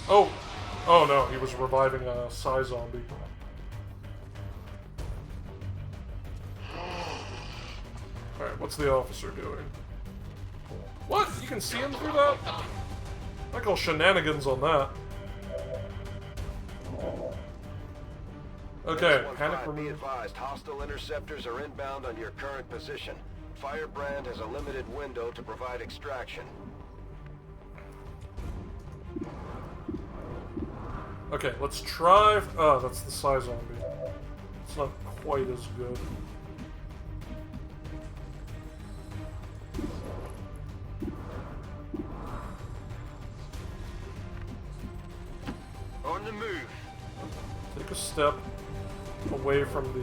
Oh! Oh no, he was reviving a Psy zombie. Alright, what's the officer doing? What? You can see him through that? I call shenanigans on that. Okay, panic removed. Be advised, hostile interceptors are inbound on your current position. Firebrand has a limited window to provide extraction. Okay, let's try... Oh, that's the Psy zombie. It's not quite as good. On the move. Take a step away from the...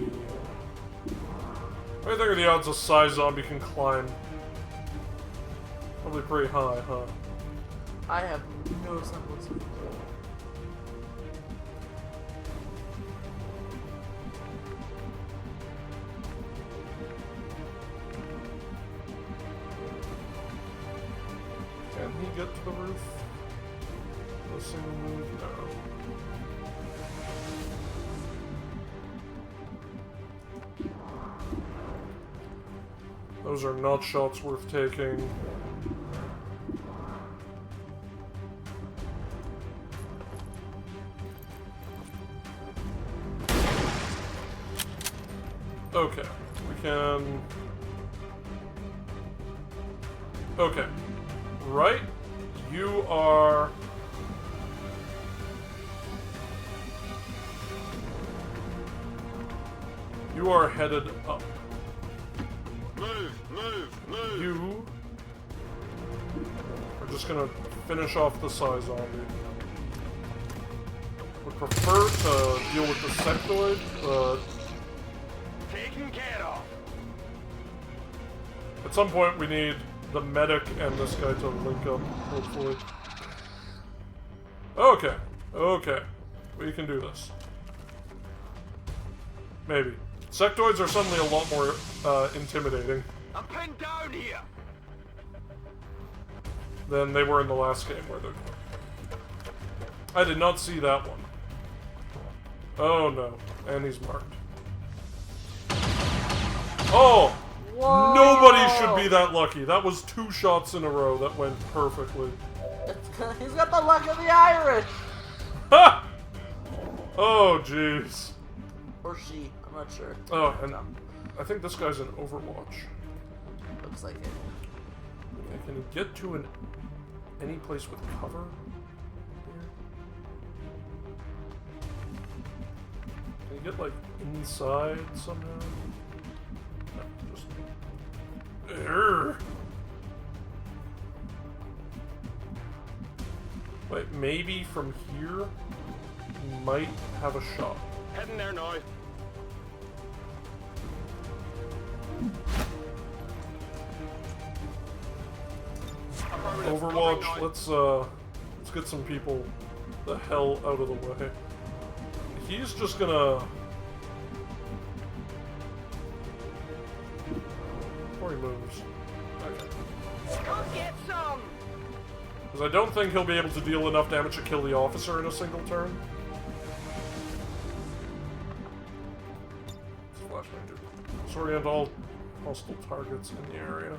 What do you think are the odds a Psy zombie can climb? Probably pretty high, huh? I have no semblance of... Can he get to the roof? A single move? No. Those are not shots worth taking. Okay, we can... Okay. Right? You are... You are headed up. Move, move, move. You are just gonna finish off the Psy zombie. Would prefer to deal with the sectoid, but... Taken care of. At some point we need the medic and this guy to link up, hopefully. Okay. Okay. We can do this. Maybe. Sectoids are suddenly a lot more intimidating I'm pinned down here. than they were in the last game where they're... I did not see that one. Oh no. And he's marked. Oh! Whoa. Nobody should be that lucky. That was 2 shots in a row that went perfectly. He's got the luck of the Irish! Ha! Oh, jeez. Or she, I'm not sure. Oh, and I think this guy's in Overwatch. Looks like it. Okay, can you get to any place with cover? Can you get, like, inside somehow? No, just... Urgh. Wait, maybe from here you might have a shot. Heading there now. Overwatch, let's get some people the hell out of the way. He's just gonna... Before he moves. Okay. Come get some! Because I don't think he'll be able to deal enough damage to kill the officer in a single turn. Flashbang, dude. Disorient all hostile targets in the area.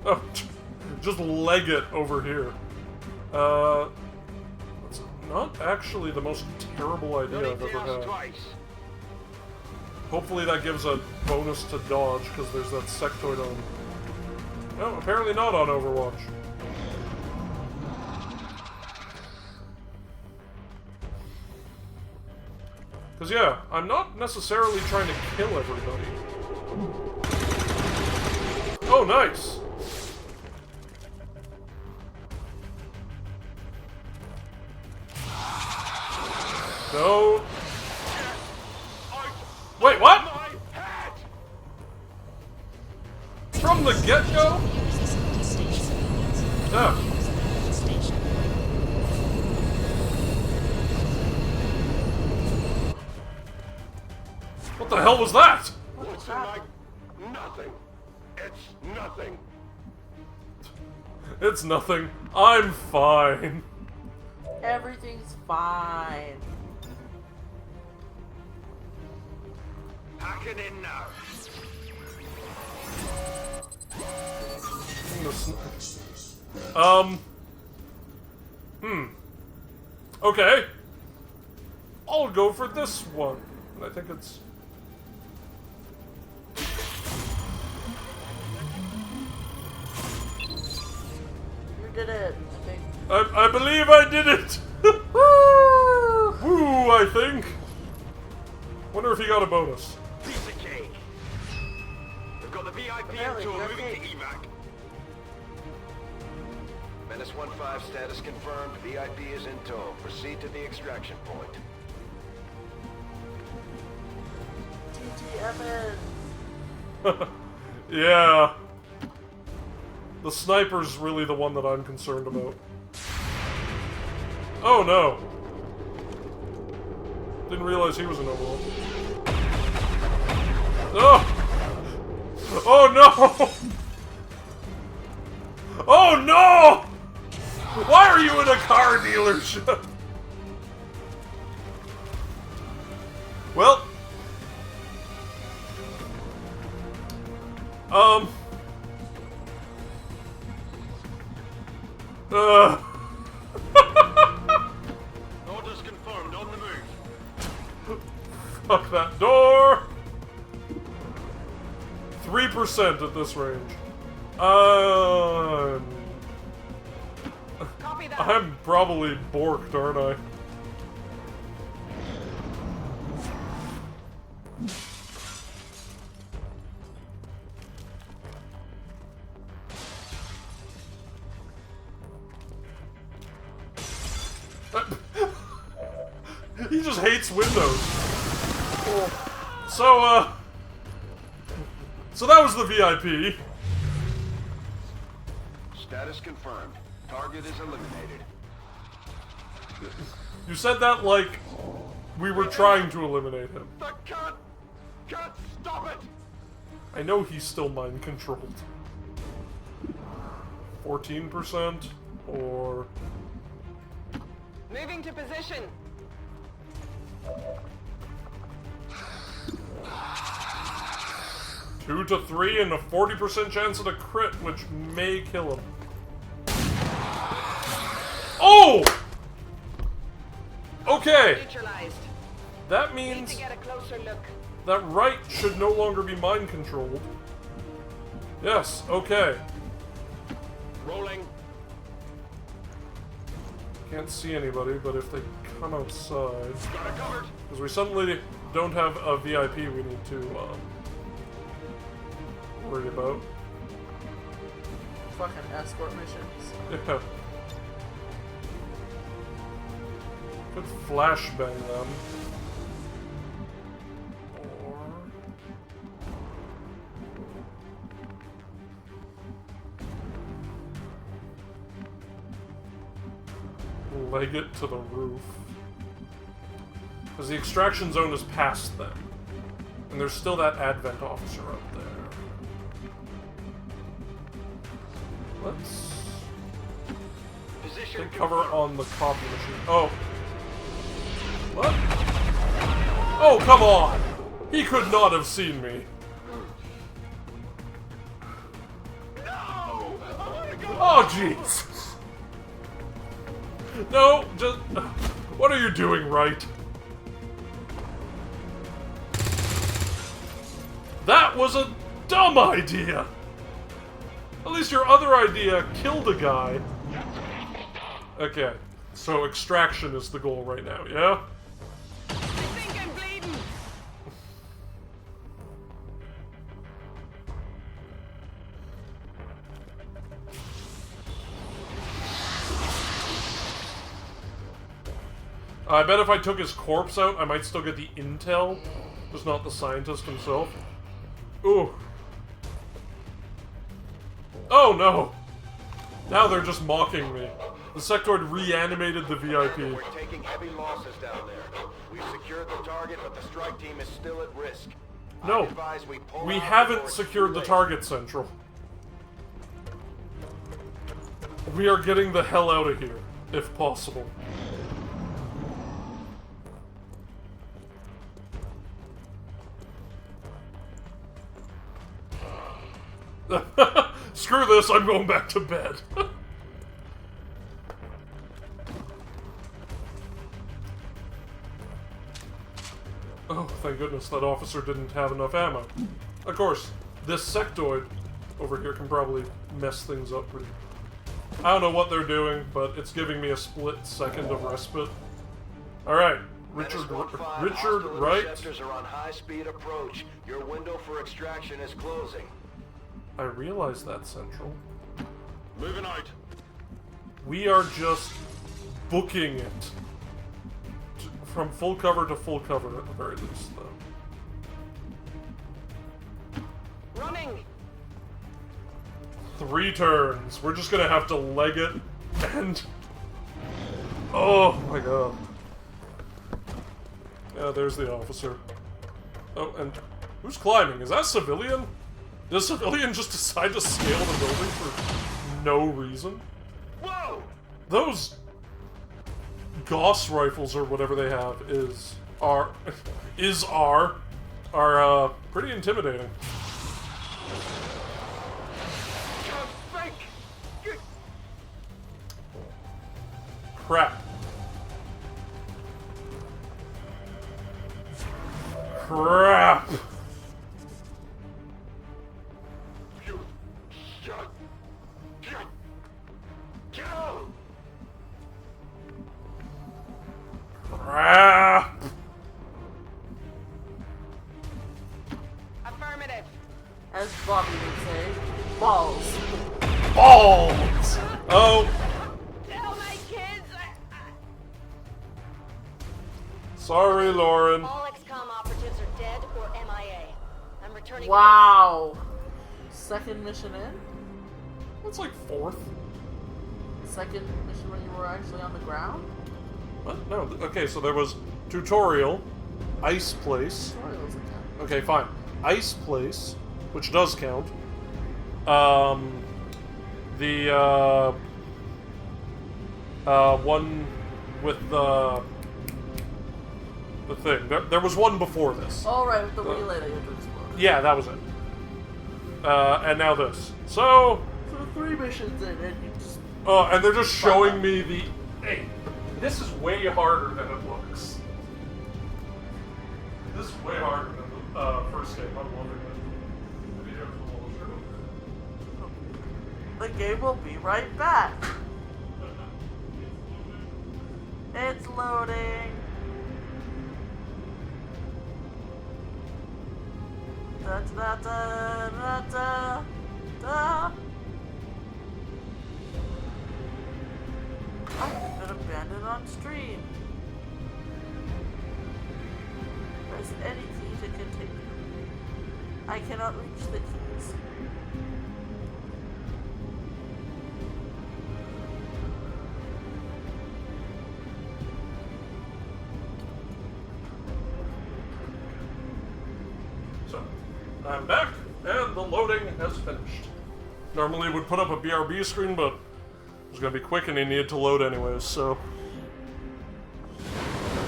Oh, just leg it over here. That's not actually the most terrible idea I've ever had. Hopefully that gives a bonus to dodge, because there's that sectoid on... No, apparently not on Overwatch. Because, yeah, I'm not necessarily trying to kill everybody. Oh, nice! No. Wait, what? From the get-go? Yeah. What the hell was that? What's like nothing. It's nothing. It's nothing. I'm fine. Everything's fine. Pack it in now. Okay. I'll go for this one. I think it's... You did it, I think. I believe I did it! Woo! Woo, I think. Wonder if he got a bonus. Piece of cake. We've got the VIP tool moving to evac. Menace 1-5 status confirmed. VIP is in tow. Proceed to the extraction point. TTFN. Yeah. The sniper's really the one that I'm concerned about. Oh no. Didn't realize he was in Overwatch. Oh! Oh no! Oh no! Why are you in a car dealership? Well... Orders confirmed, on the move. Fuck that door! 3% at this range. Copy that. I'm probably borked, aren't I? He just hates Windows. So that was the VIP. Status confirmed. Target is eliminated. You said that like we were trying to eliminate him. I can't stop it! I know he's still mind-controlled. 14% or... Moving to position. Two to 3 and a 40% chance of a crit, which may kill him. Oh! Okay. That means that right should no longer be mind controlled. Yes, okay. Rolling. Can't see anybody, but if they come outside... Because we suddenly don't have a VIP we need to worry about. Fucking escort missions. Yeah. Could flashbang them. Or... leg it to the roof. Because the extraction zone is past them. And there's still that Advent officer up there. Let's take cover on the copy machine. Oh. What? Oh, come on! He could not have seen me. Oh, jeez. No, just... What are you doing, right? That was a dumb idea! At least your other idea killed a guy. Okay, so extraction is the goal right now, yeah? I think I'm bleeding. I bet if I took his corpse out, I might still get the intel, just not the scientist himself. Ooh. Oh no! Now they're just mocking me. The sectoid reanimated the VIP. We're taking heavy losses down there. We've secured the target, but the strike team is still at risk. No, we haven't secured the target, Central. We are getting the hell out of here, if possible. Screw this, I'm going back to bed. Oh, thank goodness that officer didn't have enough ammo. Of course, this sectoid over here can probably mess things up pretty... I don't know what they're doing, but it's giving me a split second of respite. Alright, Richard Wright. Interceptors are on high-speed approach. Your window for extraction is closing. I realize that, Central. Moving out. We are just booking it. From full cover to full cover, at the very least, though. Running. 3 turns. We're just gonna have to leg it, and... Oh, my god. Yeah, there's the officer. Oh, and who's climbing? Is that civilian? Did a civilian just decide to scale the building for no reason? Whoa! Those Gauss rifles or whatever they have are pretty intimidating. Crap. Crap. Crap! Affirmative. As Bobby would say, balls. Balls! Oh. Tell my kids. Sorry, Lauren. All XCOM operatives are dead or MIA. I'm returning. Wow. Second mission in? That's like 4th. Second mission when you were actually on the ground? What? No. Okay, so there was tutorial, ice place. Tutorial doesn't count. Okay, fine. Ice place, which does count. One with the thing. There was one before this. Oh, right, with the relay that you have to explore. Yeah, that was it. And now this. So 3 missions in, and you just... Oh, and they're just showing me the... Hey, this is way harder than it looks. This is way harder than the first game. I'm loving it. The game will be right back. It's loading. Da da da da da da. I've been abandoned on stream. Press any key to continue. I cannot reach the keys. So, I'm back, and the loading has finished. Normally it would put up a BRB screen, but it was going to be quick and it needed to load anyways, so...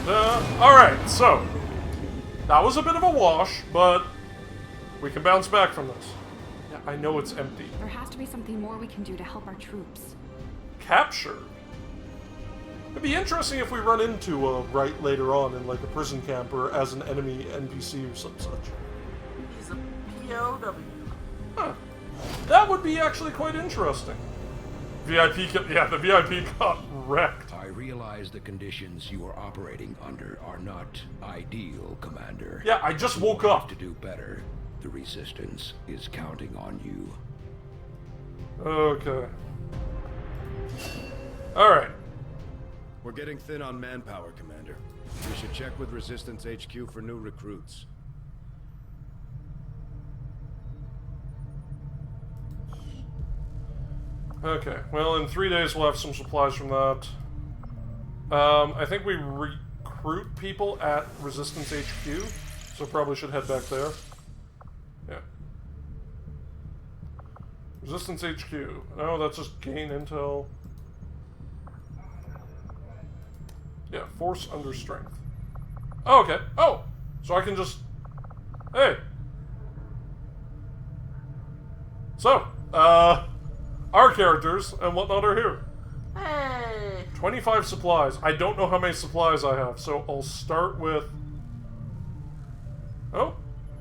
Alright, so... That was a bit of a wash, but... we can bounce back from this. Yeah, I know it's empty. There has to be something more we can do to help our troops. Capture? It'd be interesting if we run into a right later on in like a prison camp or as an enemy NPC or some such. He's a POW. Huh. That would be actually quite interesting. VIP, yeah, the VIP got wrecked. I realize the conditions you are operating under are not ideal, Commander. Yeah, I just woke up. To do better, the Resistance is counting on you. Okay. Alright. We're getting thin on manpower, Commander. We should check with Resistance HQ for new recruits. Okay, well, in 3 days we'll have some supplies from that. I think we recruit people at Resistance HQ, so probably should head back there. Yeah. Resistance HQ. No, that's just gain intel. Yeah, force under strength. Oh, okay. Oh! So I can just... Hey! So, our characters and whatnot are here. Hey! 25 supplies. I don't know how many supplies I have, so I'll start with... Oh,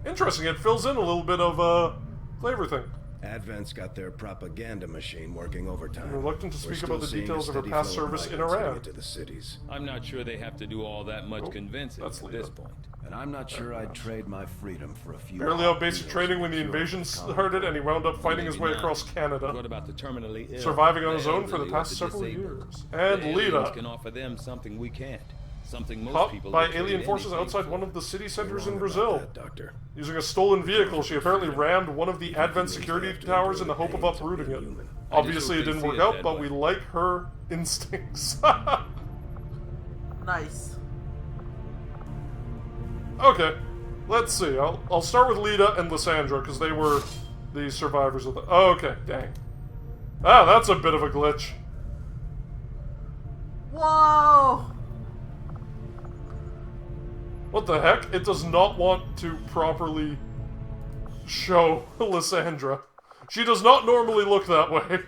interesting. It fills in a little bit of flavor thing. Advent's got their propaganda machine working overtime. I'm reluctant to speak about the details of her past service in Iran. To the cities. I'm not sure they have to do all that much convincing at this point. And I'm not sure I'd trade my freedom for a few... Barely out basic training when the invasion started, and he wound up fighting his way across Canada. What about the terminally ill? Surviving on his own for the past several years. And Lita can offer them something we can't. Something most caught people by alien forces outside one of the city centers in Brazil. Doctor. Using a stolen vehicle, she apparently rammed one of the Advent security towers in the hope of uprooting it. Obviously it didn't work out, but we like her instincts. Nice. Okay, let's see. I'll start with Lita and Lysandra, because they were the survivors of the... Oh, okay, dang. Ah, that's a bit of a glitch. Whoa! What the heck? It does not want to properly show Lysandra. She does not normally look that way.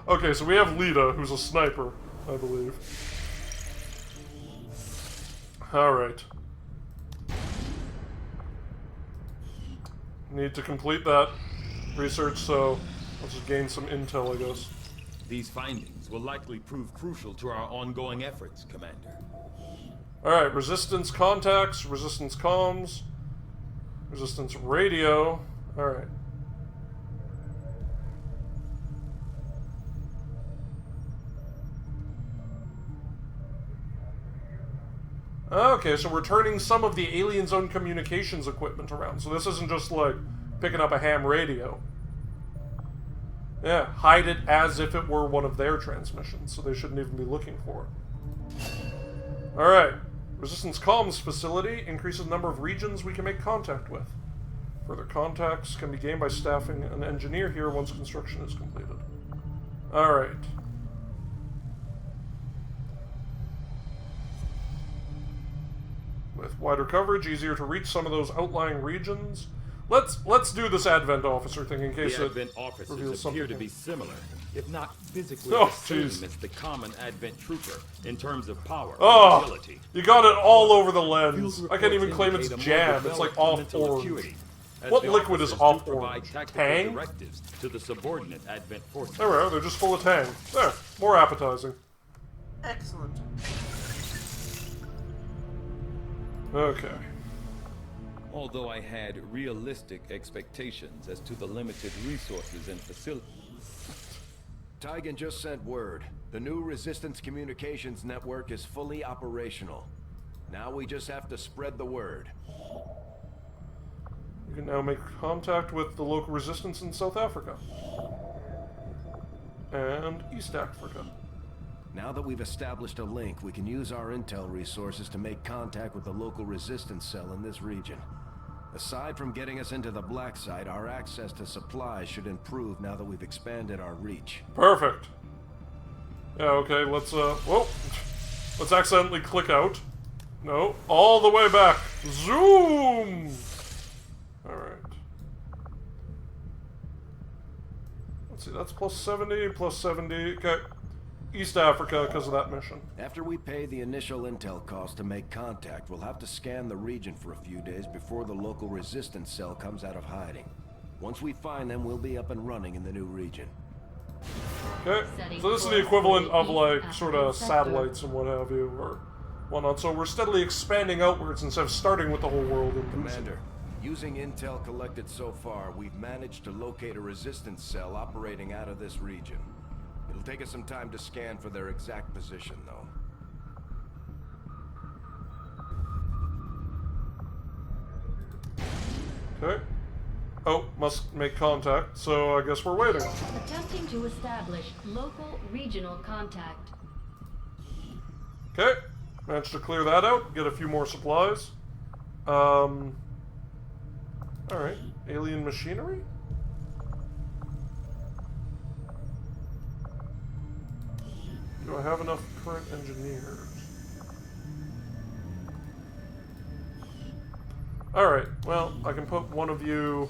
Okay, so we have Lita, who's a sniper, I believe. Alright. Need to complete that research, so let's just gain some intel, I guess. These findings will likely prove crucial to our ongoing efforts, Commander. Alright, Resistance contacts, Resistance comms, Resistance radio. Alright. Okay, so we're turning some of the Alien Zone communications equipment around. So this isn't just like picking up a ham radio. Yeah, hide it as if it were one of their transmissions, so they shouldn't even be looking for it. Alright. Resistance comms facility increases the number of regions we can make contact with. Further contacts can be gained by staffing an engineer here once construction is completed. Alright. With wider coverage, easier to reach some of those outlying regions. Let's do this Advent Officer thing in case the it Advent officers reveals appear something. to be similar, if not physically Oh, the same jeez. as the common Advent Trooper in terms of power Oh, and agility. you got it all over the lens. Field I can't even reports claim it's indicate a more jam. It's like developed off mental orange. acuity, as What the liquid is officers off do provide orange? tactical Tang? directives to the subordinate Advent forces. There we are. They're just full of tang. There, more appetizing. Excellent. Okay. Although I had realistic expectations as to the limited resources and facilities. Tygan just sent word. The new Resistance Communications Network is fully operational. Now we just have to spread the word. You can now make contact with the local resistance in South Africa. And East Africa. Now that we've established a link, we can use our intel resources to make contact with the local resistance cell in this region. Aside from getting us into the black site, our access to supplies should improve now that we've expanded our reach. Perfect. Yeah, okay, let's, whoa. Let's accidentally click out. No, all the way back. Zoom! Alright. Let's see, that's plus 70, plus 70. Okay. East Africa because of that mission. After we pay the initial intel cost to make contact, we'll have to scan the region for a few days before the local resistance cell comes out of hiding. Once we find them, we'll be up and running in the new region. Okay, so this is the equivalent of like sort of satellites and what have you, or whatnot. So we're steadily expanding outwards instead of starting with the whole world. Commander, using intel collected so far, we've managed to locate a resistance cell operating out of this region. It'll take us some time to scan for their exact position, though. Okay. Oh, must make contact, so I guess we're waiting. Attempting to establish local regional contact. Okay. Managed to clear that out, get a few more supplies. Alright. Alien machinery? Do I have enough current engineers? Alright, well, I can put one of you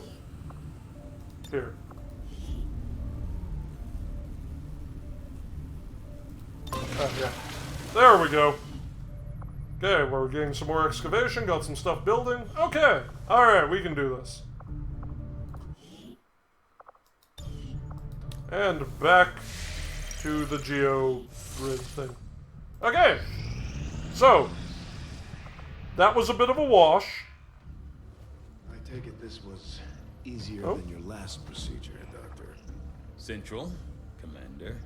here. Yeah. There we go. Okay, we're getting some more excavation, got some stuff building. Okay, alright, we can do this. And back to the geo-grid thing. Okay, so, that was a bit of a wash. I take it this was easier than your last procedure, Doctor. Central, Commander.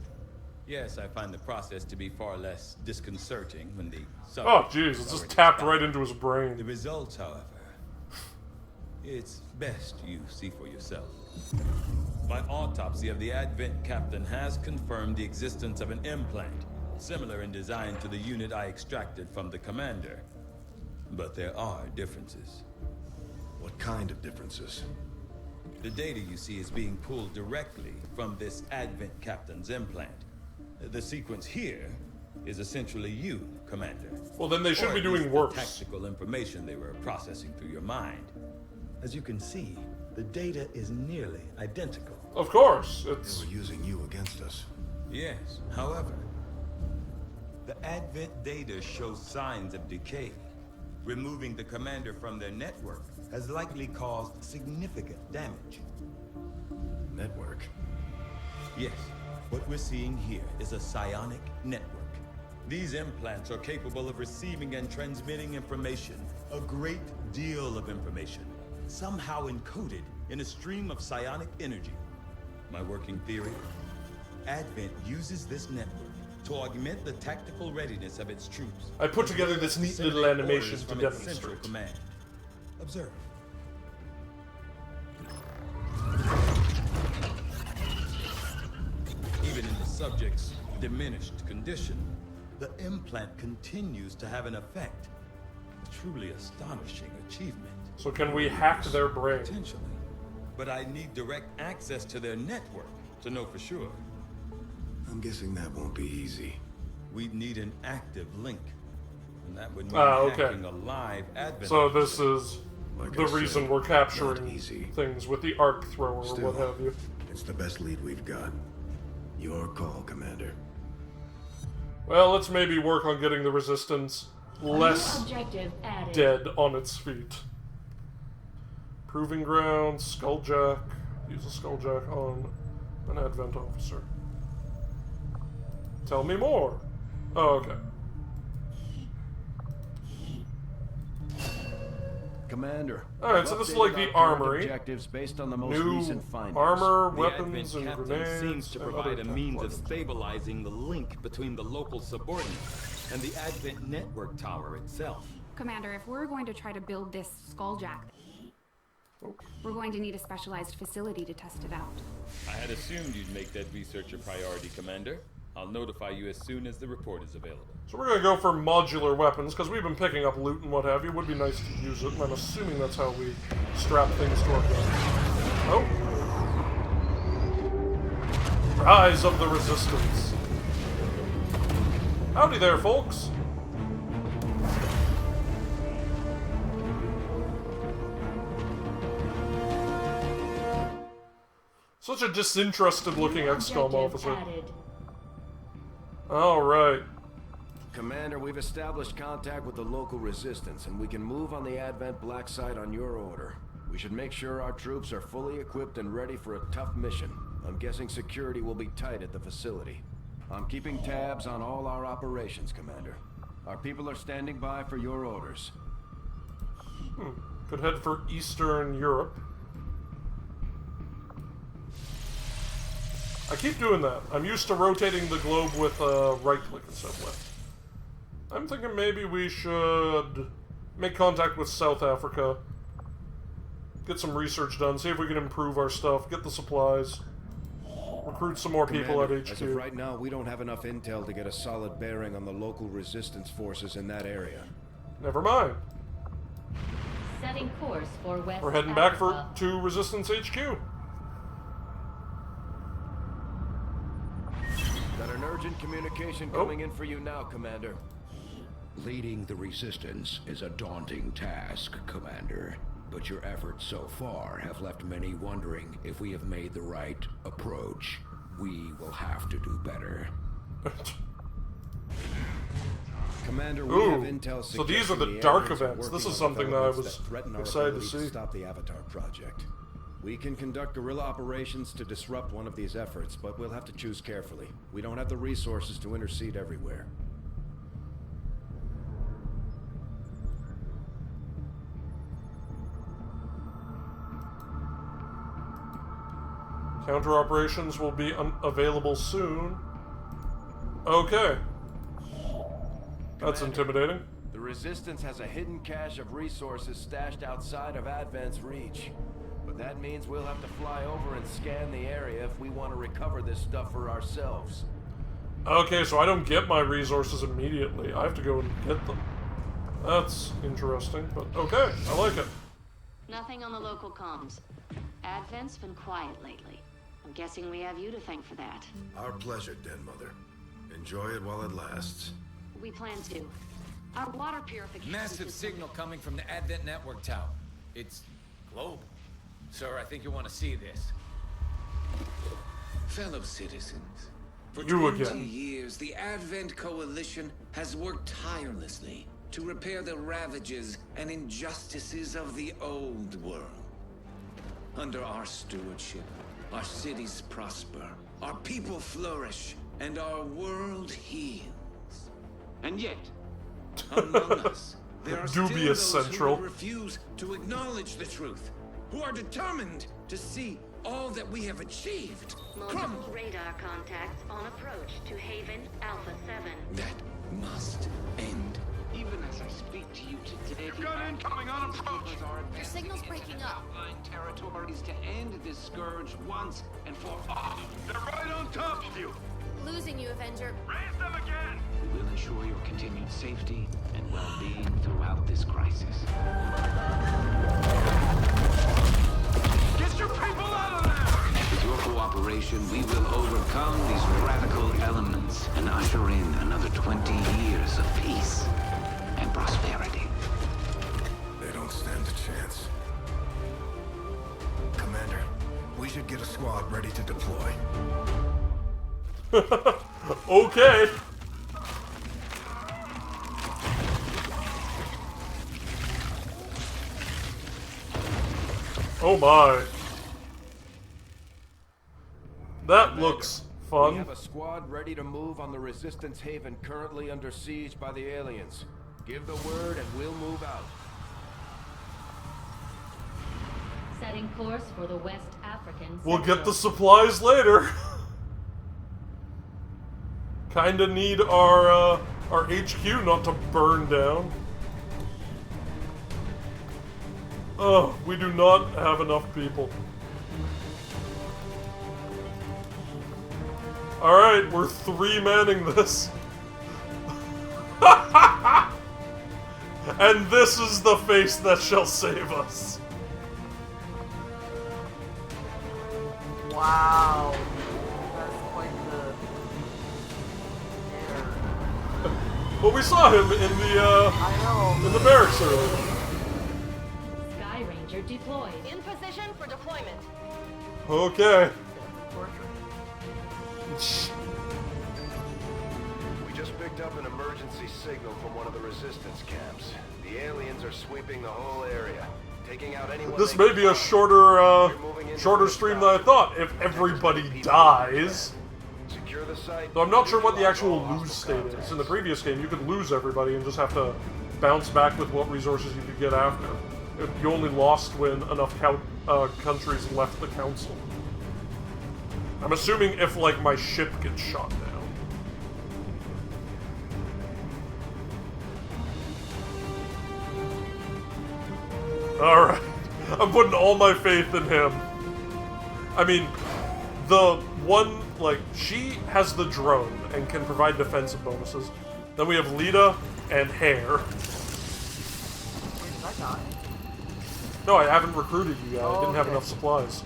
Yes, I find the process to be far less disconcerting when the oh, jeez, it's just tapped right into his brain. The results, however, it's best you see for yourself. My autopsy of the Advent captain has confirmed the existence of an implant, similar in design to the unit I extracted from the commander. But there are differences. What kind of differences? The data you see is being pulled directly from this Advent captain's implant. The sequence here is essentially you, Commander. Well, then they should be doing the worse. Tactical information they were processing through your mind. As you can see, the data is nearly identical. Of course, it's... They were using you against us. Yes, however, the Advent data shows signs of decay. Removing the commander from their network has likely caused significant damage. Network? Yes. What we're seeing here is a psionic network. These implants are capable of receiving and transmitting information, a great deal of information, somehow encoded in a stream of psionic energy. My working theory? Advent uses this network to augment the tactical readiness of its troops. I put together this neat little animation to from its central demonstrate. command. Observe. Even in the subject's diminished condition, the implant continues to have an effect. A truly astonishing achievement. So can we hack their brain? Potentially. But I need direct access to their network to know for sure. I'm guessing that won't be easy. We'd need an active link. and that would mean okay. hacking a live advent. So this is Like the I said, reason we're capturing not easy. things with the arc thrower Still, or what have you. It's the best lead we've got. Your call, Commander. Well, let's maybe work on getting the Resistance less dead on its feet. Proving ground, Skulljack. Use a Skulljack on an Advent officer. Tell me more. Oh, okay. Commander. Alright, so this is like the armory. Objectives based on the most New recent findings. armor, The weapons, Advent and captain grenades. seems to and provide other a tech means of weapons. stabilizing the link between the local subordinates and the Advent network tower itself. Commander, if we're going to try to build this Skulljack, we're going to need a specialized facility to test it out. I had assumed you'd make that research a priority, Commander. I'll notify you as soon as the report is available. So we're gonna go for modular weapons, because we've been picking up loot and what have you. Would be nice to use it, and I'm assuming that's how we strap things to our guns. Oh. Rise of the Resistance. Howdy there, folks. Such a disinterested looking XCOM officer. Alright. Commander, we've established contact with the local resistance, and we can move on the Advent Black site on your order. We should make sure our troops are fully equipped and ready for a tough mission. I'm guessing security will be tight at the facility. I'm keeping tabs on all our operations, Commander. Our people are standing by for your orders. Could head for Eastern Europe. I keep doing that. I'm used to rotating the globe with right click and stuff like. I'm thinking maybe we should make contact with South Africa, get some research done, see if we can improve our stuff, get the supplies, recruit some more people at HQ. As of right now, we don't have enough intel to get a solid bearing on the local resistance forces in that area. Never mind. Setting course for West We're heading Africa. back to Resistance HQ. Got an urgent communication coming in for you now, Commander. Leading the Resistance is a daunting task, Commander. But your efforts so far have left many wondering if we have made the right approach. We will have to do better. Commander, we have intel so these are the dark aliens are events. This working is on something that I developments was threaten our excited to ability see. Stop the Avatar project. We can conduct guerrilla operations to disrupt one of these efforts, but we'll have to choose carefully. We don't have the resources to intercede everywhere. Counter operations will be available soon. Okay. That's intimidating. The Resistance has a hidden cache of resources stashed outside of Advent's reach. But that means we'll have to fly over and scan the area if we want to recover this stuff for ourselves. Okay, so I don't get my resources immediately. I have to go and get them. That's interesting, but okay, I like it. Nothing on the local comms. Advent's been quiet lately. I'm guessing we have you to thank for that. Our pleasure, Den Mother. Enjoy it while it lasts. We plan to. Our water purification Massive signal coming from the Advent network tower. It's global. Sir, I think you want to see this. Fellow citizens, for You 20 again. years, the Advent Coalition has worked tirelessly to repair the ravages and injustices of the old world. Under our stewardship, our cities prosper, our people flourish, and our world heals. And yet, among us, there are Dubious still those Central. who refuse to acknowledge the truth, who are determined to see all that we have achieved crumble. Multiple radar contacts on approach to Haven Alpha 7. That must end. Even as I speak to you today, gun incoming on approach. Your signal's breaking up. Outlying territories to end this scourge once and for all. They're right on top of you. Losing you, Avenger. Raise them again. We will ensure your continued safety and well-being throughout this crisis. Get your people out of there! With your cooperation, we will overcome these radical elements and usher in another 20 years of peace and prosperity. They don't stand a chance. Commander, we should get a squad ready to deploy. Okay. Oh my. That looks fun. We have a squad ready to move on the Resistance Haven currently under siege by the aliens. Give the word and we'll move out. Setting course for the West African. We'll get the supplies later. Kinda need our HQ not to burn down. Oh, we do not have enough people. Alright, we're 3-manning this. And this is the face that shall save us. Wow. That's quite the... Well, we saw him in the barracks earlier. Sky Ranger deployed. In position for deployment. Okay. We just picked up an emergency signal from one of the resistance camps. The aliens are sweeping the whole area, taking out anyone. This may be a shorter stream than I thought if everybody dies. Secure the site. So I'm not sure what the actual lose state is. In the previous game, you could lose everybody and just have to bounce back with what resources you could get after. You only lost when enough countries left the council. I'm assuming if, like, my ship gets shot down. Alright. I'm putting all my faith in him. I mean, the one, like, she has the drone and can provide defensive bonuses. Then we have Lita and Hare. No, I haven't recruited you yet. I didn't have enough supplies.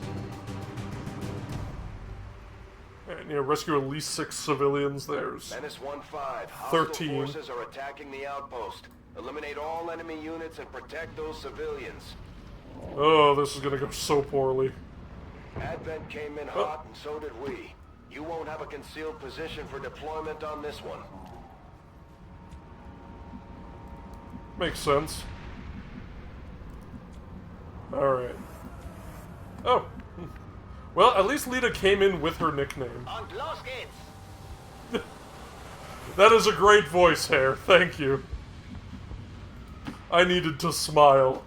I need to rescue at least 6 civilians. There's Menace 1-5. 13. Hostile forces are attacking the outpost. Eliminate all enemy units and protect those civilians. Oh, this is gonna go so poorly. Advent came in hot, and so did we. You won't have a concealed position for deployment on this one. Makes sense. Alright. Oh. Well, at least Lita came in with her nickname. That is a great voice, Hare. Thank you. I needed to smile.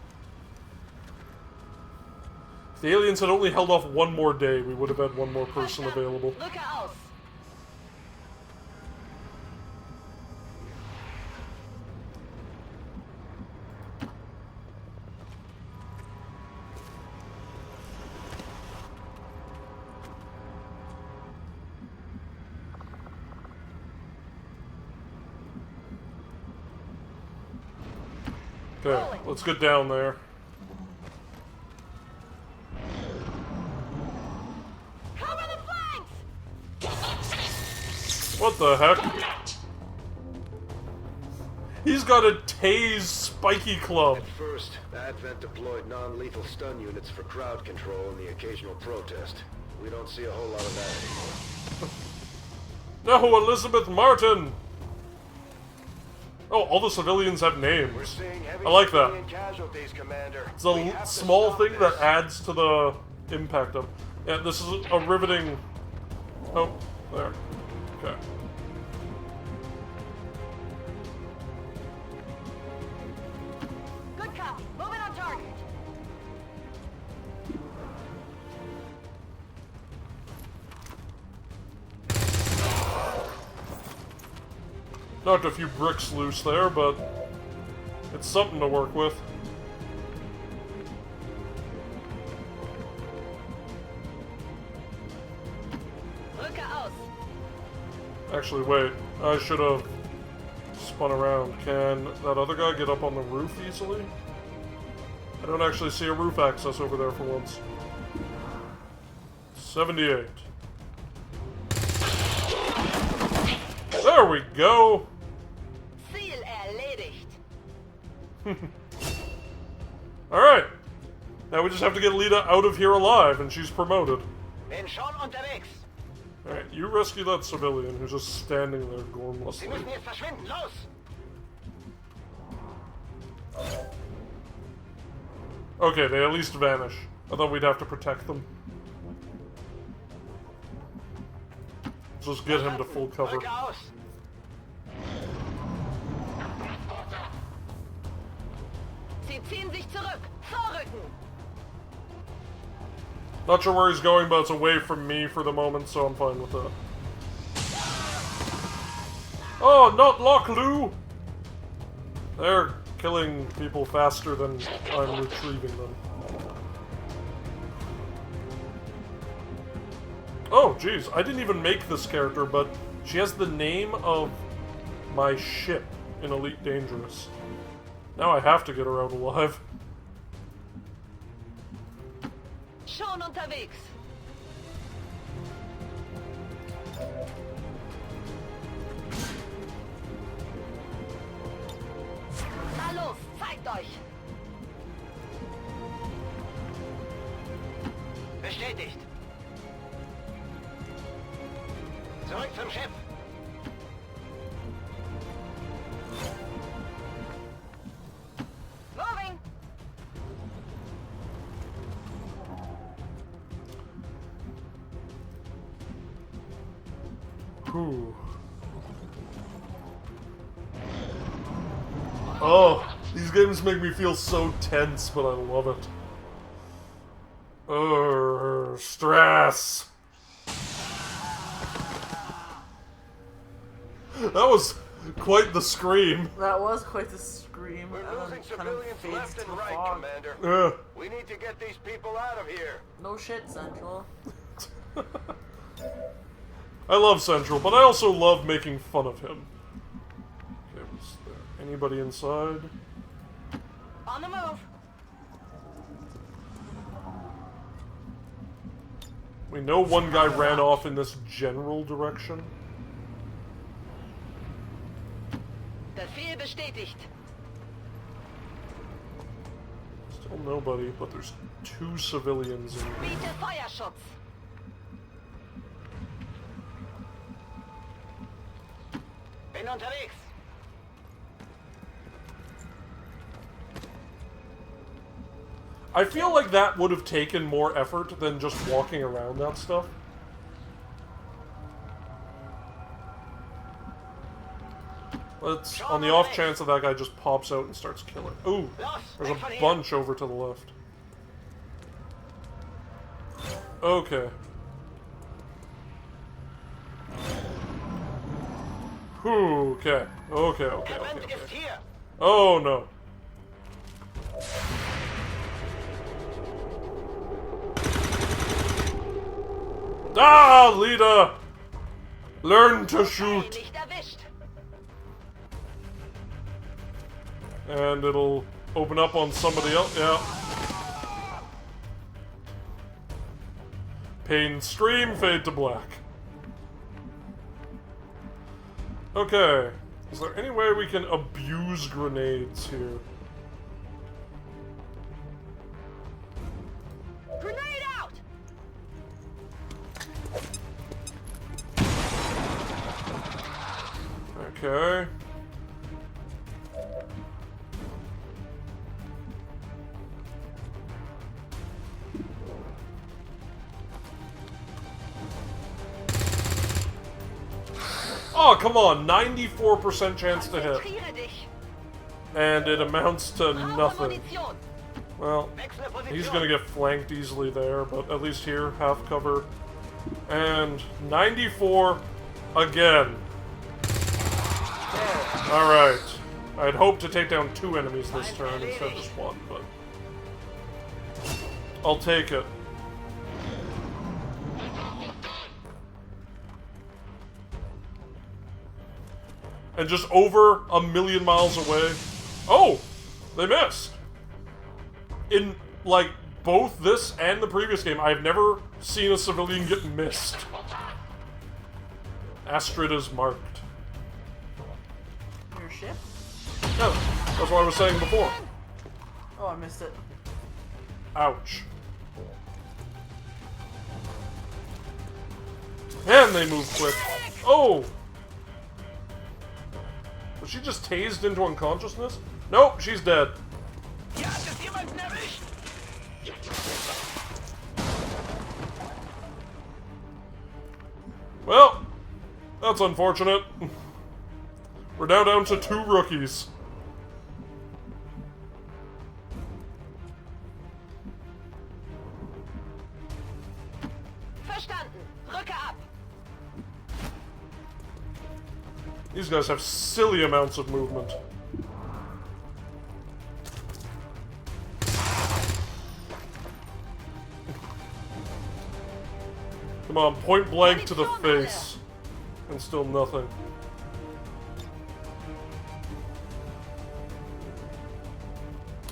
If the aliens had only held off one more day, we would have had one more person available. Look out! Okay, let's get down there. Cover the flanks! What the heck? He's got a tase spiky club. At first, Advent deployed non-lethal stun units for crowd control and the occasional protest. We don't see a whole lot of that anymore. No, Elizabeth Martin! Oh, all the civilians have names. I like that. It's a small thing that adds to the impact of... Yeah, this is a riveting... Oh, there. Okay. Good copy. Moving on target. Knocked a few bricks loose there, but it's something to work with. Look out! Actually, wait. I should have spun around. Can that other guy get up on the roof easily? I don't actually see a roof access over there for once. 78. There we go! Ziel erledigt. Alright. Now we just have to get Lita out of here alive, and she's promoted. Bin schon unterwegs. Alright, you rescue that civilian who's just standing there gormlessly. Sie müssen jetzt verschwinden. Los! Okay, they at least vanish. I thought we'd have to protect them. Just get him to full cover. Sie ziehen sich zurück. Vorrücken. Not sure where he's going, but it's away from me for the moment, so I'm fine with that. Oh, not Lock Lou! They're killing people faster than I'm retrieving them. Oh, jeez, I didn't even make this character, but she has the name of my ship in Elite Dangerous. Now I have to get her out alive. Schon unterwegs. Na los, zeigt euch. Bestätigt. Zurück zum Schiff. Moving. Whew. Oh, these games make me feel so tense, but I love it. Stress. That was quite the scream. That was quite the scream. We're losing kind of civilians fades left to and the right, fog. Commander. Yeah. We need to get these people out of here. No shit, Central. I love Central, but I also love making fun of him. Okay, was there anybody inside? On the move. We know one guy ran off in this general direction. Befehl bestätigt. Still nobody, but there's 2 civilians in here. Biete Feuerschutz. Bin unterwegs. I feel like that would have taken more effort than just walking around that stuff. Let's, on the off chance that that guy just pops out and starts killing. Ooh, there's a bunch over to the left. Okay. Okay. Okay. Oh no. Ah, Lita! Learn to shoot! And it'll open up on somebody else. Yeah. Pain stream, fade to black. Okay. Is there any way we can abuse grenades here? Grenade out! Okay. Oh, come on, 94% chance to hit. And it amounts to nothing. Well, he's gonna get flanked easily there, but at least here, half cover. And 94 again. Alright. I'd hoped to take down 2 enemies this turn instead of just 1, but I'll take it. And just over 1,000,000 miles away. Oh! They missed! In, like, both this and the previous game, I've never seen a civilian get missed. Astrid is marked. Your ship? Yeah, that's what I was saying before. Oh, I missed it. Ouch. And they move quick. Oh! Was she just tased into unconsciousness? Nope, she's dead. Well, that's unfortunate. We're now down to 2 rookies. These guys have silly amounts of movement. Come on, point blank to the face. And still nothing.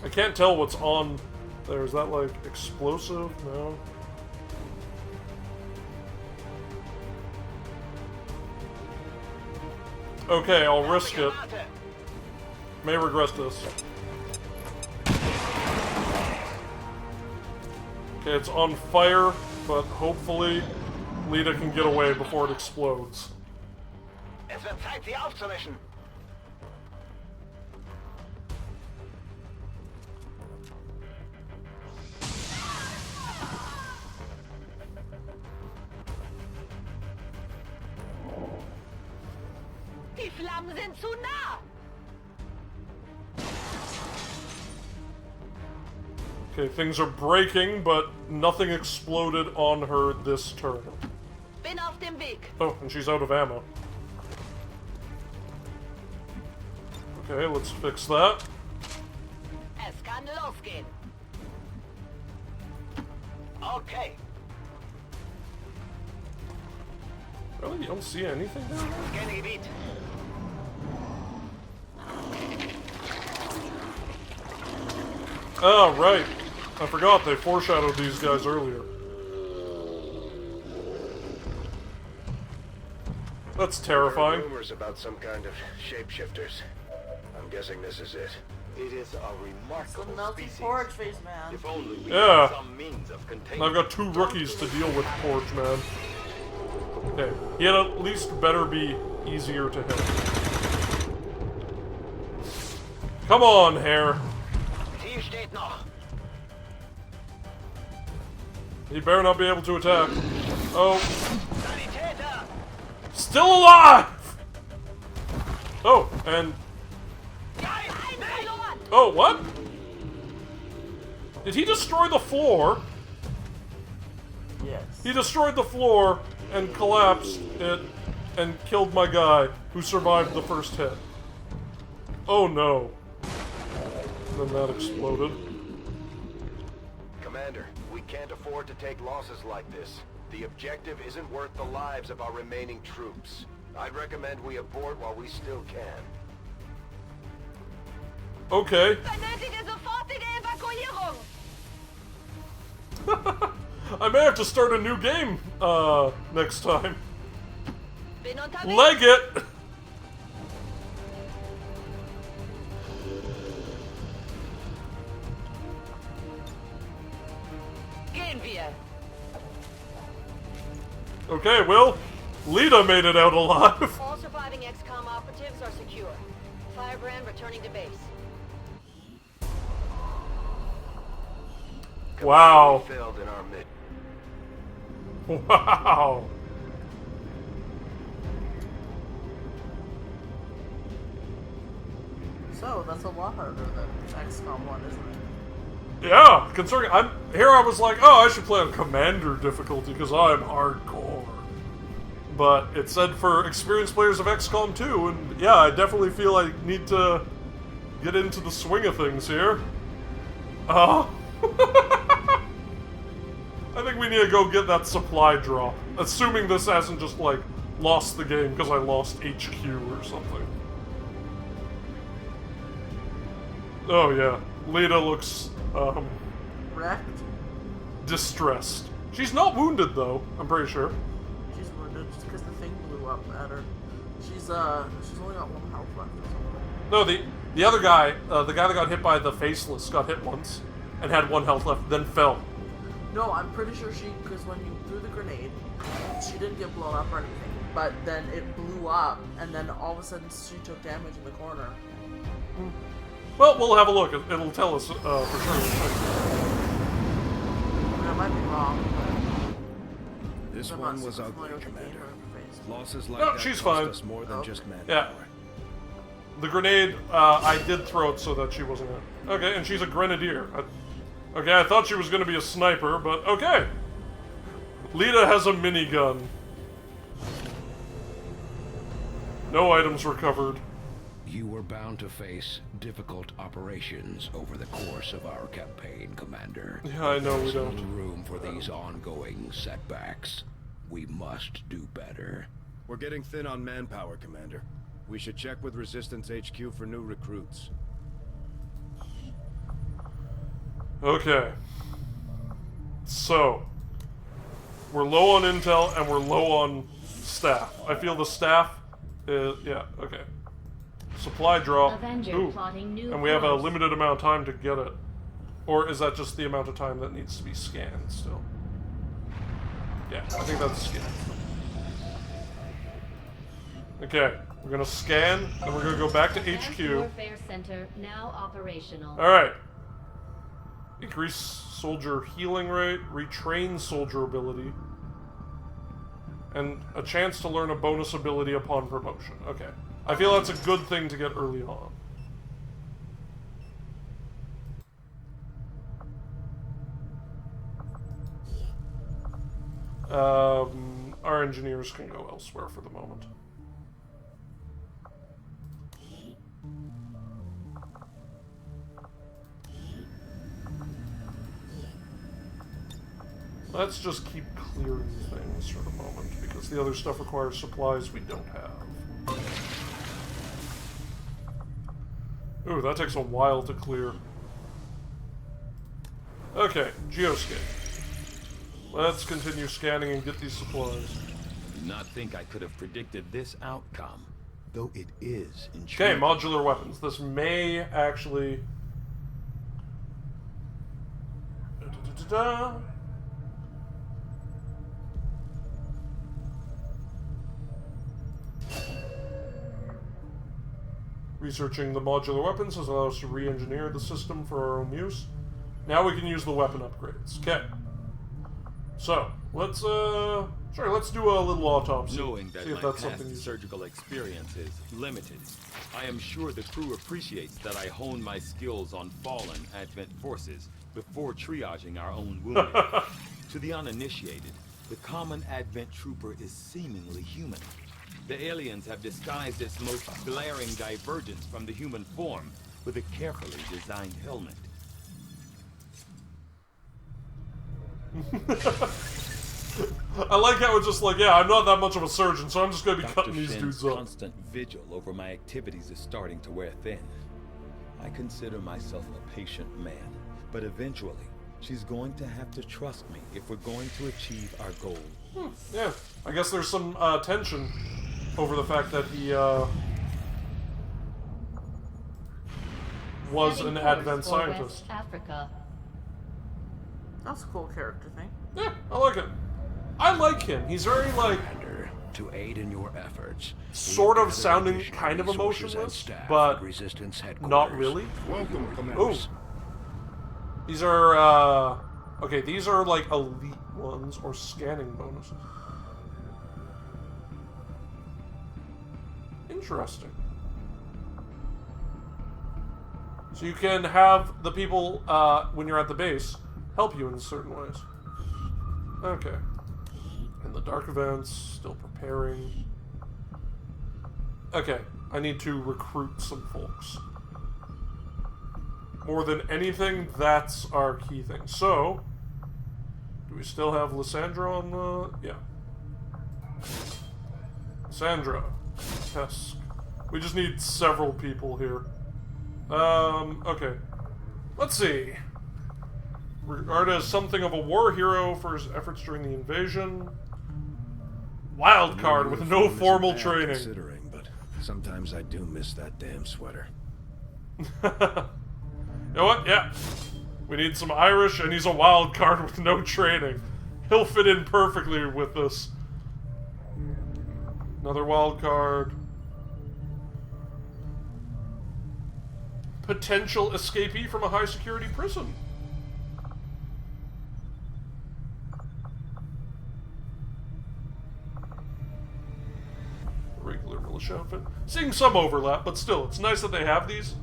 I can't tell what's on there. Is that like explosive? No. Okay, I'll risk it. May regret this. Okay, it's on fire, but hopefully Lita can get away before it explodes. Es wird Zeit, sie aufzumischen. Die Flammen sind zu nah. Okay, things are breaking, but nothing exploded on her this turn. Bin auf dem Weg. Oh, and she's out of ammo. Okay, let's fix that. Es kann losgehen. Okay. Really? You don't see anything down there? Oh, right. I forgot they foreshadowed these guys earlier. That's terrifying. There are rumors about some kind of shapeshifters. I'm guessing this is it. It is a remarkable species. Porridge face, man. If only we Yeah. had some means of containing. I've got 2 rookies to deal with Porridge Man. Okay, he'd at least better be easier to hit. Come on, Hare. Team steht noch. He better not be able to attack. Oh. Still alive! Oh, and... Oh, what? Did he destroy the floor? Yes. He destroyed the floor and collapsed it and killed my guy who survived the first hit. Oh no. Then that exploded. Commander, we can't afford to take losses like this. The objective isn't worth the lives of our remaining troops. I'd recommend we abort while we still can. Okay. Benötige sofortige Evakuierung. I may have to start a new game next time. Bin unterwegs. Leg it! Gehen wir. Okay, well, Lita made it out alive. All surviving XCOM operatives are secure. Firebrand returning to base. Wow. Failed in our mission. Wow. So, that's a lot harder than XCOM 1, isn't it? Yeah, considering I was like, oh, I should play on Commander difficulty because I'm hardcore. But it said for experienced players of XCOM 2, and yeah, I definitely feel I need to get into the swing of things here. I think we need to go get that supply drop. Assuming this hasn't just, like, lost the game because I lost HQ or something. Oh, yeah. Lita looks, wrecked? distressed. She's not wounded, though, I'm pretty sure. She's wounded just because the thing blew up at her. She's only got 1 health left or something. No, the other guy, the guy that got hit by the Faceless, got hit once and had 1 health left, then fell. No, I'm pretty sure because when you threw the grenade, she didn't get blown up or anything, but then it blew up, and then all of a sudden she took damage in the corner. Well, we'll have a look. It'll tell us for sure. I might be wrong. This one was ugly, Commander. Losses like No, that she's cost fine. us more than just manpower. Yeah. The grenade, I did throw it so that she wasn't gonna... Okay, and she's a grenadier. Okay, I thought she was going to be a sniper, but okay. Lita has a minigun. No items recovered. You were bound to face difficult operations over the course of our campaign, Commander. Yeah, I know we There's don't. little room for these ongoing setbacks. We must do better. We're getting thin on manpower, Commander. We should check with Resistance HQ for new recruits. Okay. So, we're low on intel and we're low on staff. I feel the staff is... Yeah, okay. Supply drop. Avenger plotting new and we have a course. limited amount of time to get it. Or is that just the amount of time that needs to be scanned still? Yeah, I think that's scanned. Okay, we're gonna scan, and we're gonna go back to HQ. Warfare Center now operational. Alright. Increase soldier healing rate, retrain soldier ability, and a chance to learn a bonus ability upon promotion. Okay. I feel that's a good thing to get early on. Our engineers can go elsewhere for the moment. Let's just keep clearing things for the moment, because the other stuff requires supplies we don't have. Ooh, that takes a while to clear. Okay, geoscape. Let's continue scanning and get these supplies. Do not think I could have predicted this outcome, though it is Okay, intriguing. modular weapons. This may actually... Da-da-da-da-da. Researching the modular weapons has allowed us to re-engineer the system for our own use. Now we can use the weapon upgrades. Okay. So, let's do a little autopsy. Knowing that see if my that's past something surgical experience is limited, I am sure the crew appreciates that I hone my skills on fallen Advent forces before triaging our own wounded. To the uninitiated, the common Advent trooper is seemingly human. The aliens have disguised its most glaring divergence from the human form with a carefully designed helmet. I like how it's just like, yeah, I'm not that much of a surgeon, so I'm just gonna be cutting these Shen's dudes up. constant vigil over my activities is starting to wear thin. I consider myself a patient man, but eventually, she's going to have to trust me if we're going to achieve our goal. Yeah, I guess there's some tension over the fact that he was an Advent scientist. Africa. That's a cool character thing. Yeah, I like it. I like him. He's very, like, to aid in your efforts, sort of sounding kind of emotionless, but not really. Welcome, Ooh. Commanders. These are, okay, these are, like, elite ones, or scanning bonus. Interesting. So you can have the people, when you're at the base, help you in certain ways. Okay. And the dark events, still preparing. Okay, I need to recruit some folks. More than anything, that's our key thing. So, do we still have Lysandra on the... Yeah. Lysandra. Tesk. We just need several people here. Okay. Let's see. Regarded as something of a war hero for his efforts during the invasion. Wild card with no formal training. But Sometimes I do miss that damn sweater. You know what? Yeah. We need some Irish, and he's a wild card with no training. He'll fit in perfectly with this. Another wild card. Potential escapee from a high-security prison. Regular militia outfit. Seeing some overlap, but still, it's nice that they have these,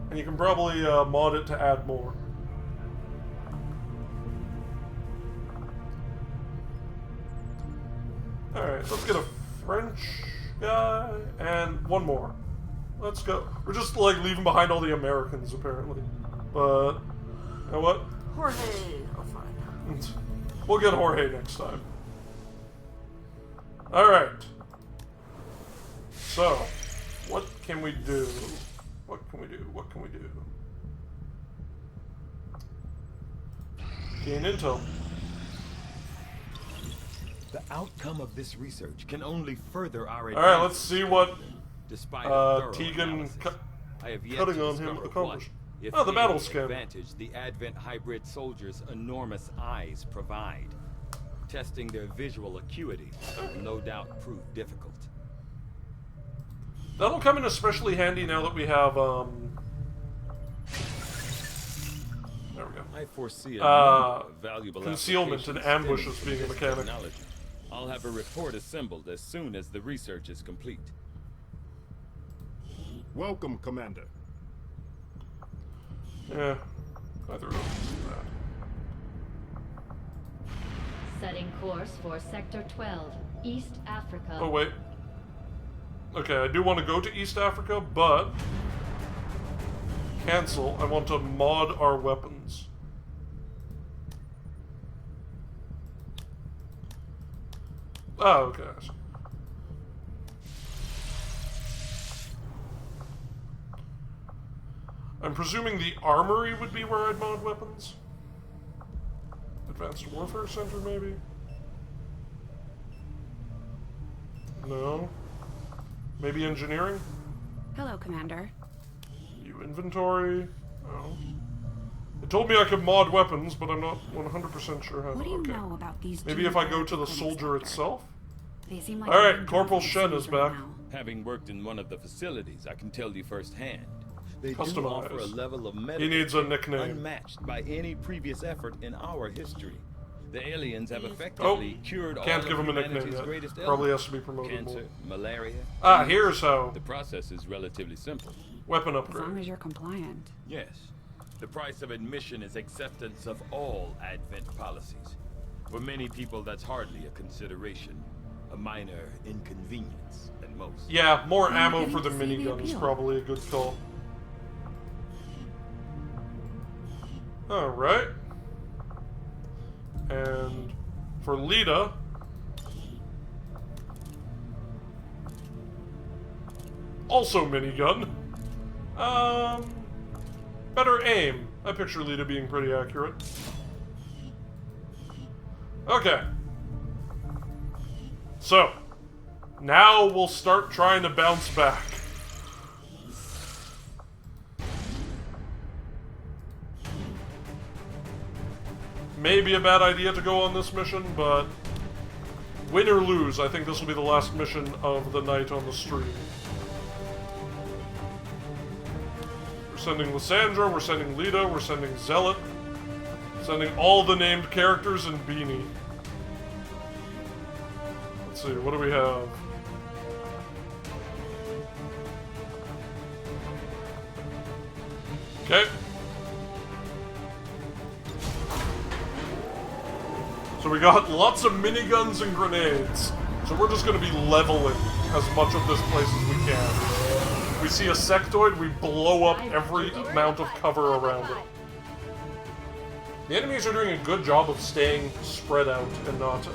and you can probably mod it to add more. Alright, let's get a French guy, and one more. Let's go. We're just, like, leaving behind all the Americans, apparently. But, you know what? Jorge. Oh, fine. We'll get Jorge next time. Alright. So, what can we do? What can we do? What can we do? Gain intel. The outcome of this research can only further our advantage. Alright, let's see what Tegan cutting on him accomplished. Oh, the battle scan. Advantage the Advent hybrid soldiers' enormous eyes provide. Testing their visual acuity will no doubt prove difficult. That'll come in especially handy now that we have, there we go. I foresee a valuable concealment and ambushes being a mechanic. Technology. I'll have a report assembled as soon as the research is complete. Welcome, Commander. Yeah, either of that. Setting course for Sector 12, East Africa. Oh, wait. Okay, I do want to go to East Africa, but... Cancel. I want to mod our weapons. Oh, okay. I'm presuming the armory would be where I'd mod weapons? Advanced Warfare Center, maybe? No? Maybe engineering? Hello, Commander. You inventory? No. It told me I could mod weapons, but I'm not 100% sure how to. What do you know about these? Maybe if I go to the soldier itself? They seem like alright, Corporal Shen is back. Having worked in one of the facilities, I can tell you firsthand. They do Customize. offer a level of medical he needs a nickname. unmatched by any previous effort in our history. The aliens have effectively cured can't all give of him a nickname humanity's yet. greatest Probably ailments. has to be promoted Cancer, more. malaria. Ah, here's how. The process is relatively simple. Weapon upgrade. As long as you're compliant. Yes. The price of admission is acceptance of all Advent policies. For many people, that's hardly a consideration. A minor inconvenience at most. Yeah, more ammo for the minigun is probably a good call. Alright. And for Lita, also minigun. Better aim. I picture Lita being pretty accurate. Okay. So, now we'll start trying to bounce back. Maybe a bad idea to go on this mission, but win or lose, I think this will be the last mission of the night on the stream. We're sending Lysandra, we're sending Lita, we're sending Zealot, sending all the named characters and Beanie. Let's see, what do we have? Okay. So we got lots of miniguns and grenades. So we're just going to be leveling as much of this place as we can. We see a sectoid, we blow up every amount of cover around it. The enemies are doing a good job of staying spread out and not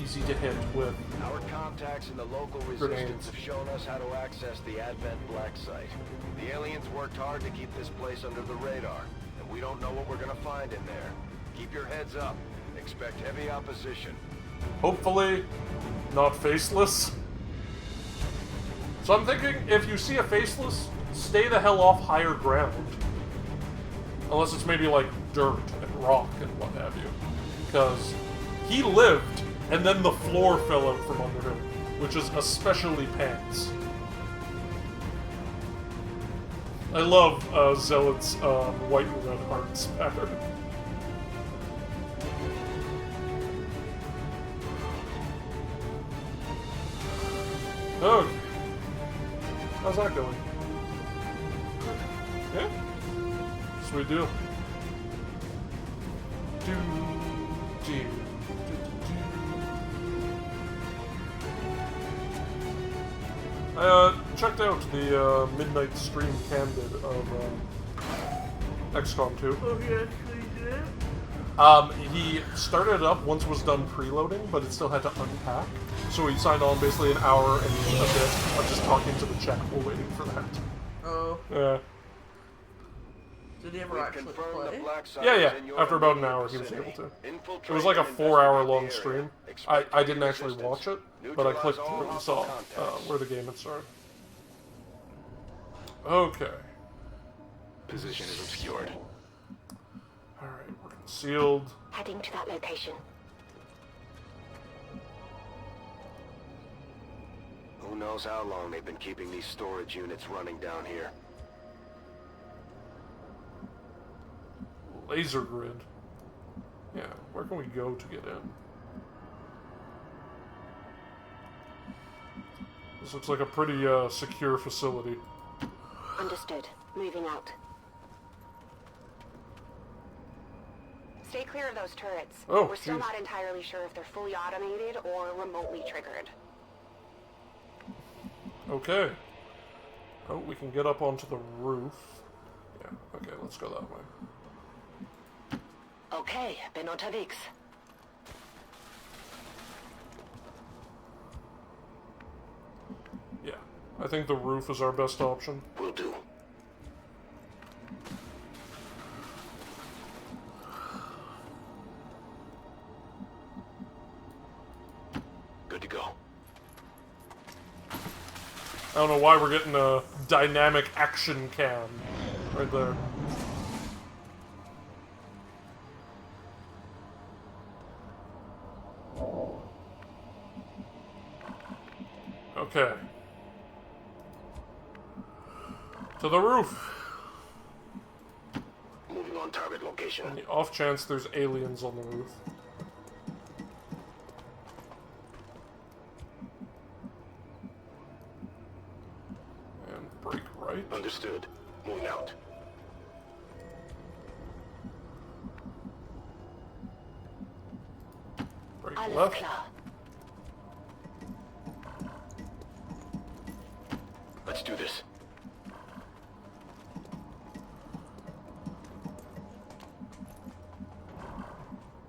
easy to hit with our contacts in the local resistance have shown us how to access the Advent Black Site. The aliens worked hard to keep this place under the radar, and we don't know what we're going to find in there. Keep your heads up. Expect heavy opposition. Hopefully, not faceless. So I'm thinking, if you see a faceless, stay the hell off higher ground. Unless it's maybe like dirt and rock and what have you. Because he lived, and then the floor fell out from under him, which is especially pants. I love Zealot's white and red hearts pattern. Okay. How's that going? Yeah? Sweet deal. I checked out the midnight stream Cam did of XCOM 2. Oh, he actually did? He started it up once it was done preloading, but it still had to unpack. So he signed on basically an hour and a bit of just talking to the chat while waiting for that. Oh. Yeah. Did he ever actually play? Yeah. After about an hour, he was able to. It was like a 4-hour-long stream. I didn't actually watch it, but I clicked through and saw where the game had started. Okay. Position is obscured. Alright, we're concealed. Heading to that location. Who knows how long they've been keeping these storage units running down here. Laser grid. Yeah, where can we go to get in? This looks like a pretty secure facility. Understood. Moving out. Stay clear of those turrets. Oh, we're still not entirely sure if they're fully automated or remotely triggered. Okay. Oh, we can get up onto the roof. Yeah, okay, let's go that way. Okay, bin unterwegs. Yeah, I think the roof is our best option. Will do. Good to go. I don't know why we're getting a dynamic action cam right there. Okay. To the roof. Moving on target location. On the off chance there's aliens on the roof. And break right. Understood. Moving out. Break Alles left. klar. Let's do this.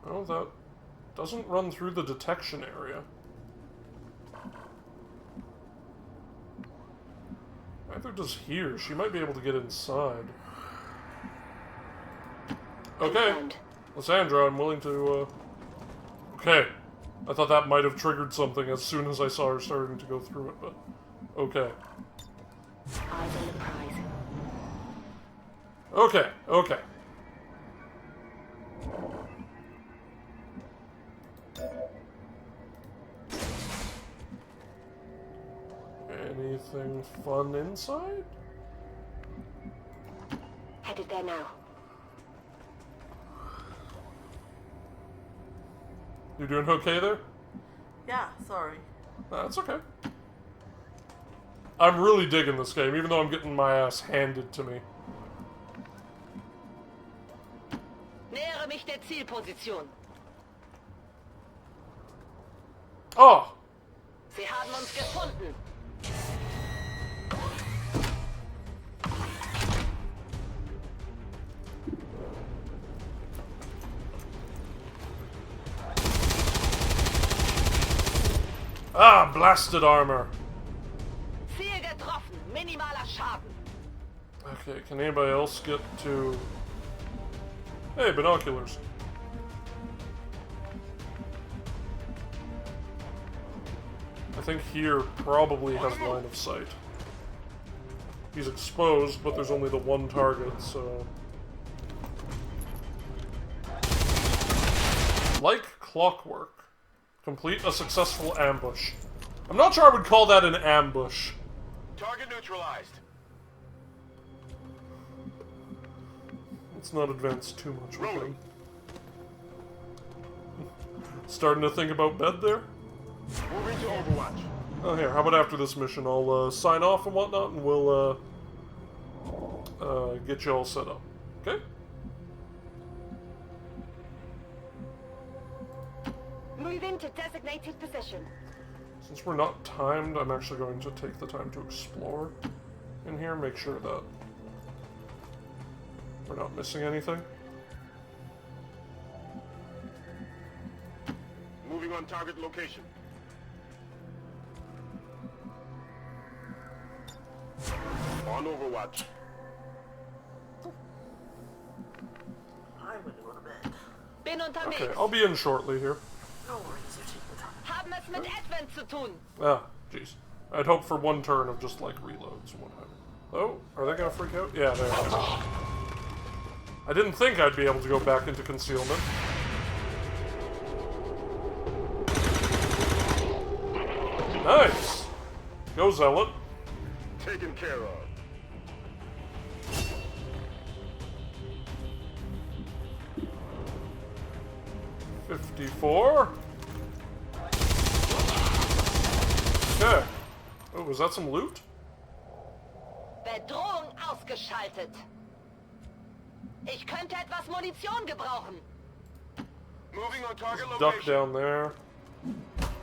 Oh, that doesn't run through the detection area. Neither does here. She might be able to get inside. Okay. Lysandra, I'm willing to, Okay. I thought that might have triggered something as soon as I saw her starting to go through it, but... Okay. Eyes on the prize. Okay, okay. Anything fun inside? Headed there now. You doing okay there? Yeah, sorry. That's okay. I'm really digging this game, even though I'm getting my ass handed to me. Nähere mich der Zielposition. Oh! Sie haben uns gefunden. Ah, blasted armor. Ziel getroffen. Minimaler Schaden. Okay, can anybody else get to... Hey, binoculars. I think here probably has line of sight. he's exposed, but there's only the one target, so... Like clockwork. Complete a successful ambush. I'm not sure I would call that an ambush. Target neutralized. Let's not advance too much with him. Starting to think about bed there? Moving to Overwatch. Oh, here, how about after this mission, I'll sign off and whatnot, and we'll get you all set up. Okay? Move into designated position. Since we're not timed, I'm actually going to take the time to explore in here, make sure that we're not missing anything. Moving on target location. On Overwatch. I would go to bed. Bin unterwegs. Okay, I'll be in shortly here. No worries, you take your time. Haben es mit Advent zu tun. Ah, jeez. I'd hope for one turn of just, like, reloads and what have you. Oh, are they gonna freak out? Yeah, they are. I didn't think I'd be able to go back into concealment. Nice! Go, Zealot. Taken care of. $54. Okay. Oh, was that some loot? Bedrohung ausgeschaltet. Ich könnte etwas Munition gebrauchen. Moving on target Duck location. down there.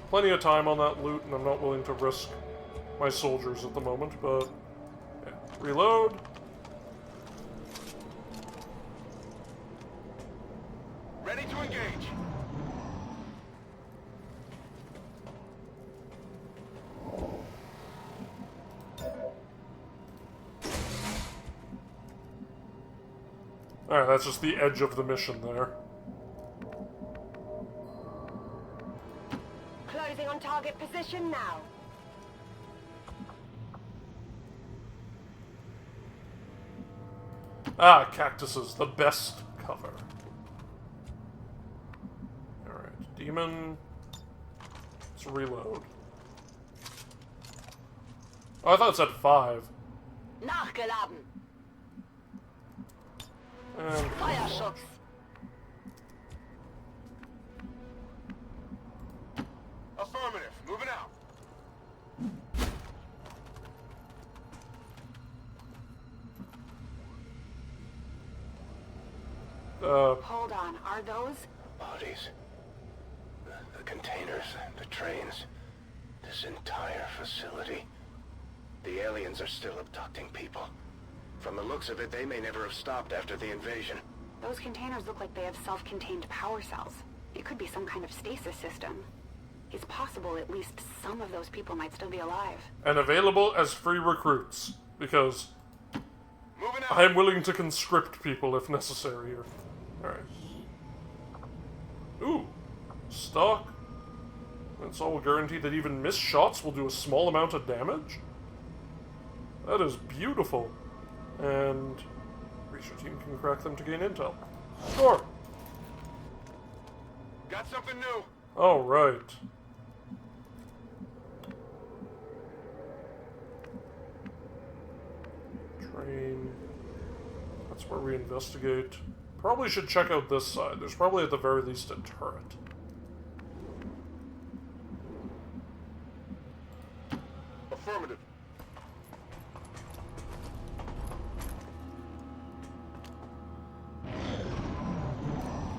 Plenty of time on that loot, and I'm not willing to risk my soldiers at the moment, but... Yeah. Reload. Ready to engage. Alright, that's just the edge of the mission there. Closing on target position now. Ah, cactuses, the best cover. Alright, demon. Let's reload. Oh, I thought it said 5. Nachgeladen. And Feuerschutz. Affirmative. Moving out. Hold on, are those? Bodies. The containers, the trains, this entire facility. The aliens are still abducting people. From the looks of it, they may never have stopped after the invasion. Those containers look like they have self-contained power cells. It could be some kind of stasis system. It's possible at least some of those people might still be alive. and available as free recruits, because I'm willing to conscript people if necessary here. Alright. Ooh. Stock. It's all guaranteed that even missed shots will do a small amount of damage? That is beautiful. And research team can crack them to gain intel. Sure. Got something new. Alright. Train. That's where we investigate. Probably should check out this side. There's probably at the very least a turret. Affirmative.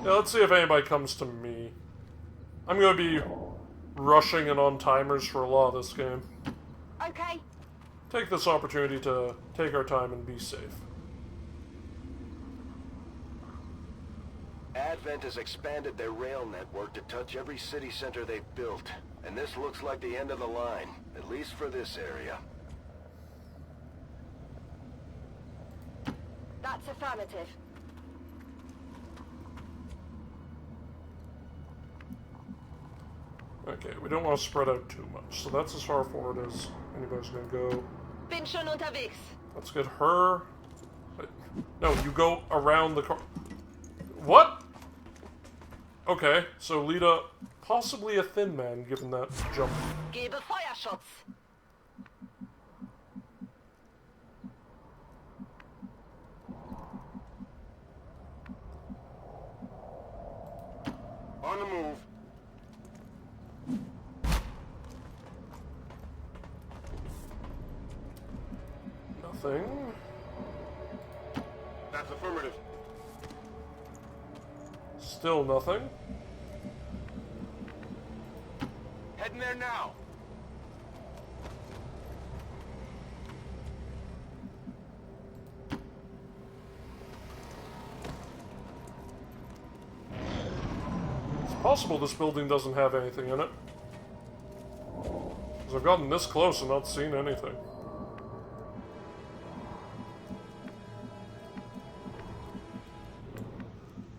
Yeah, let's see if anybody comes to me. I'm gonna be rushing and on timers for a lot of this game. Okay. Take this opportunity to take our time and be safe. Advent has expanded their rail network to touch every city center they've built, and this looks like the end of the line, at least for this area. That's affirmative. Okay, we don't want to spread out too much, so that's as far forward as anybody's gonna go. Bin schon unterwegs. Let's get her. Wait. No, you go around the car. What? Okay, so Lita, possibly a thin man, given that jump. Gebe Feuerschutz. On the move. Nothing. That's affirmative. Still nothing. Heading there now. It's possible this building doesn't have anything in it. Because I've gotten this close and not seen anything.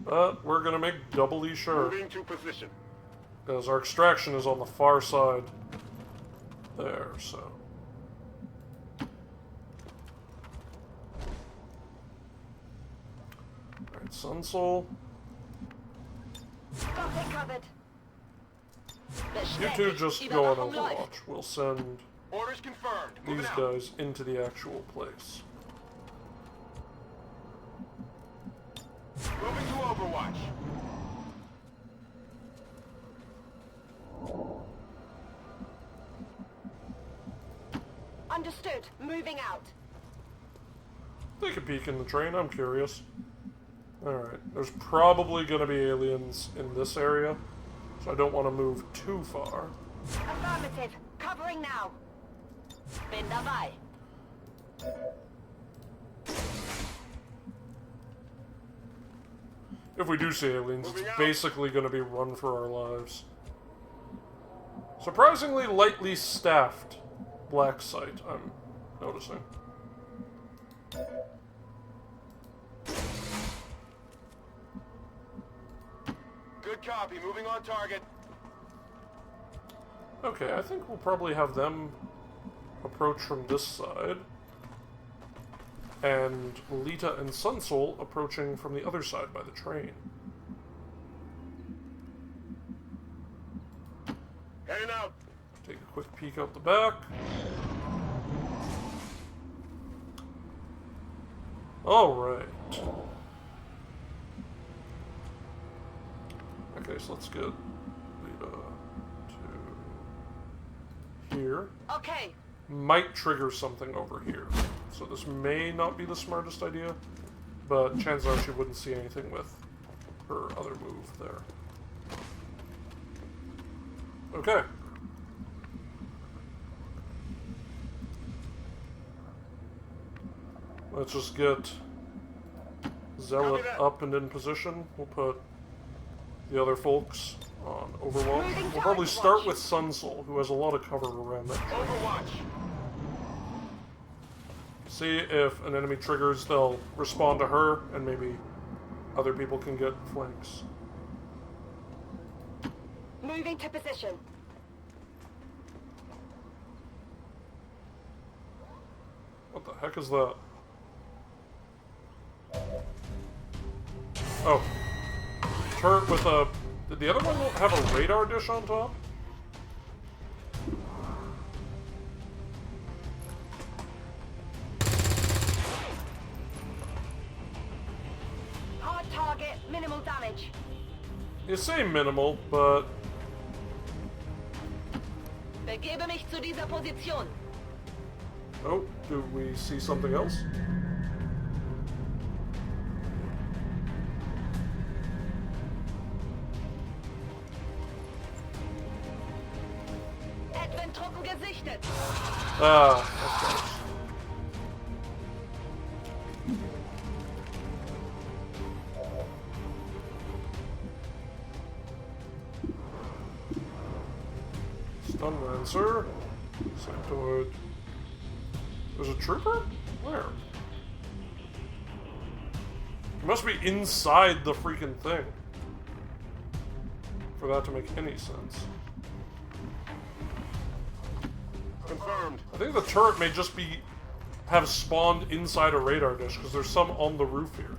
But we're gonna make doubly sure. Moving to position. Because our extraction is on the far side. There, so. Alright, Sun Soul. You two just go on Overwatch. We'll send Orders confirmed. these guys into the actual place. Moving to Overwatch. Understood. Moving out. Take a peek in the train, I'm curious. Alright, there's probably going to be aliens in this area, so I don't want to move too far. Affirmative. Covering now. Bin dabei. If we do see aliens, it's basically going to be run for our lives. Surprisingly lightly staffed black site, I'm noticing. Good copy. Moving on target. Okay, I think we'll probably have them approach from this side. And Lita and Sun Soul approaching from the other side by the train. Heading out. Take a quick peek out the back. Alright. Okay, so let's get Lita to here. Okay. Might trigger something over here. So this may not be the smartest idea, but chances are she wouldn't see anything with her other move there. Okay. Let's just get Zealot up and in position. We'll put the other folks on Overwatch. We'll probably start with Sun Soul, who has a lot of cover around that. Overwatch. See if an enemy triggers, they'll respond to her, and maybe other people can get flanks. Moving to position. What the heck is that? Oh. Turret with a... Did the other one have a radar dish on top? Hard target, minimal damage. You say minimal, but... Begebe mich zu dieser Position. Oh, do we see something else? Advent-Truppen gesichtet. Ah, of course. Stun Lancer. Sectoid. There's a trooper? Where? It must be inside the freaking thing for that to make any sense. Confirmed. I think the turret may just be have spawned inside a radar dish, because there's some on the roof here.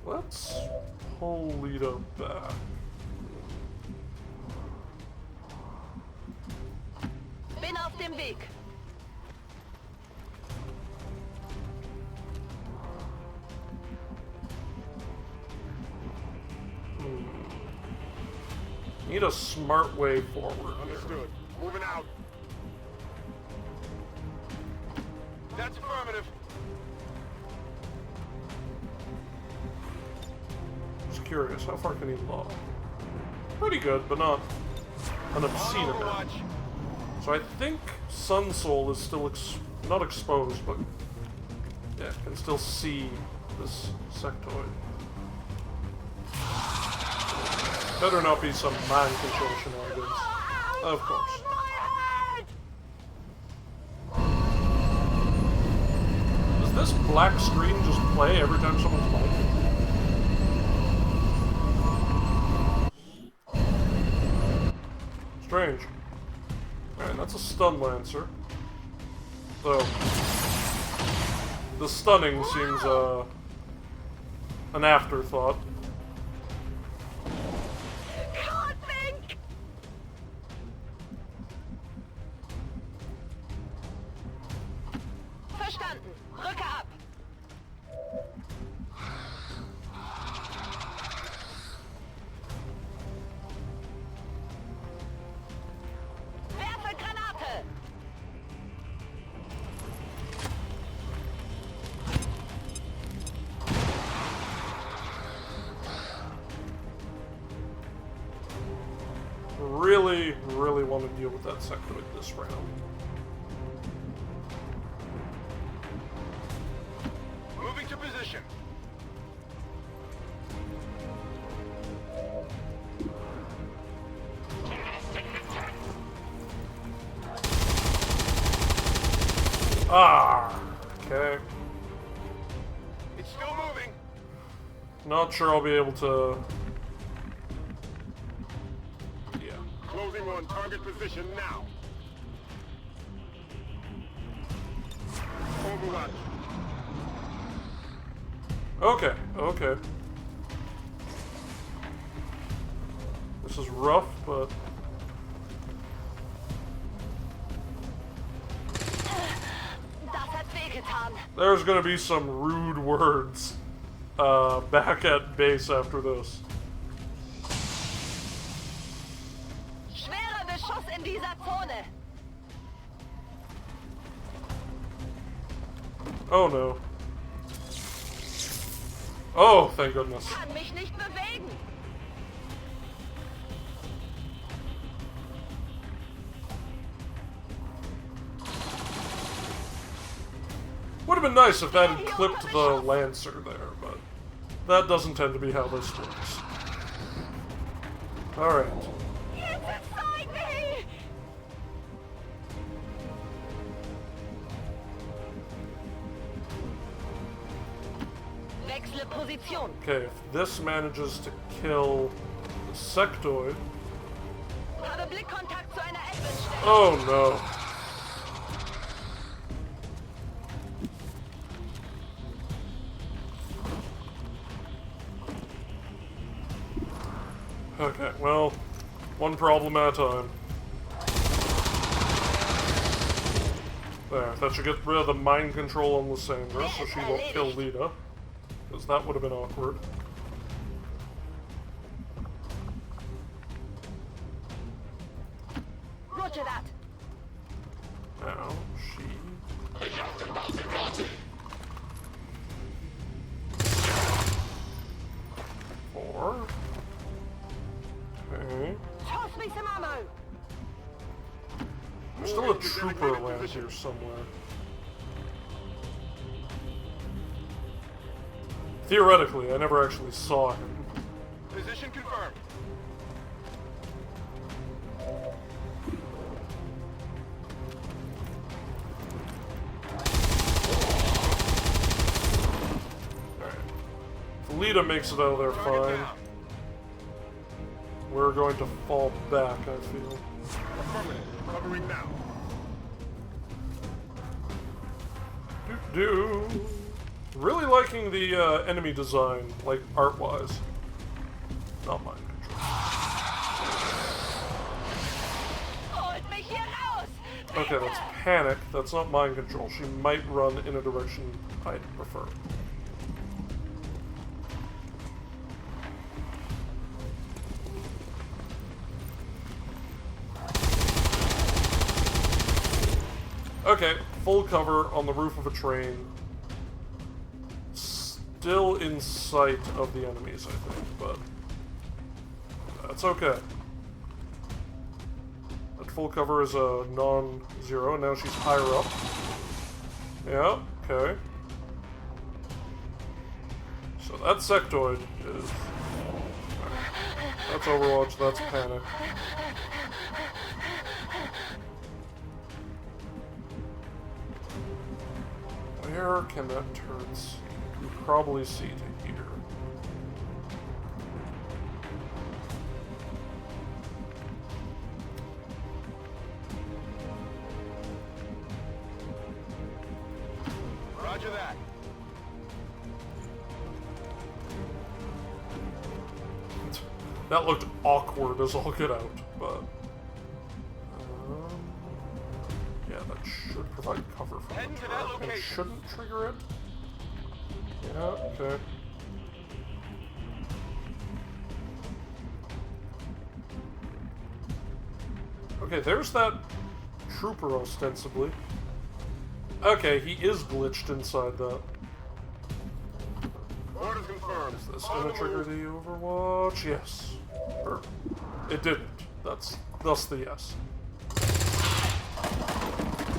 Let's pull Lita back. Bin auf dem Weg. Need a smart way forward. Understood. Moving out. That's affirmative. Just curious, how far can he log? Pretty good, but not an obscene amount. So I think Sun Soul is still not exposed, but yeah, can still see this sectoid. Better not be some mind control shenanigans. Of course. Does this black screen just play every time someone's mic? Strange. Alright, that's a stun lancer. Though, the stunning seems, an afterthought. Verstanden. Rücke ab. Werfe Granate. Really want to deal with that sectoid this round. Moving to position. Ah, okay. It's still moving. Not sure I'll be able to. Yeah. Closing on target position now. Overwatch. Okay, okay. This is rough, but Das hat wehgetan. there's gonna be some rude words back at base after this. Schwerer Beschuss in dieser Zone. Oh no. Oh, thank goodness. Kann mich nicht bewegen. Would have been nice if that had clipped the Lancer there, but that doesn't tend to be how this works. Alright. Wechsle Position. Okay, if this manages to kill the sectoid. Habe Blickkontakt zu einer Advent-Stelle. Oh no. Okay, well, one problem at a time. There, that should get rid of the mind control on Lysandra, so she won't kill Lita. Because that would have been awkward. Roger that. Now, she... Four. Okay. Toss me some ammo. There's still a trooper around here somewhere. Theoretically, I never actually saw him. Position confirmed. Alright. If Lita makes it out of there fine. We're going to fall back, I feel. Affirmative. Covering now. Really liking the enemy design, like art-wise. Not mind control. Okay, that's panic. That's not mind control. She might run in a direction I'd prefer. Okay, full cover on the roof of a train. Still in sight of the enemies, I think, but that's okay. That full cover is a non-zero, and now she's higher up. Yeah, okay. So that sectoid is... That's Overwatch, that's Panic. Where can that turret see? You can probably see to here. Roger that. That looked awkward as all get out, but... yeah, that should provide cover from the turret. And shouldn't trigger it. Yeah, okay. Okay, there's that trooper, ostensibly. Okay, he is glitched inside that. Orders confirmed. Is this gonna trigger the Overwatch? Yes. Or, it didn't. That's thus the yes.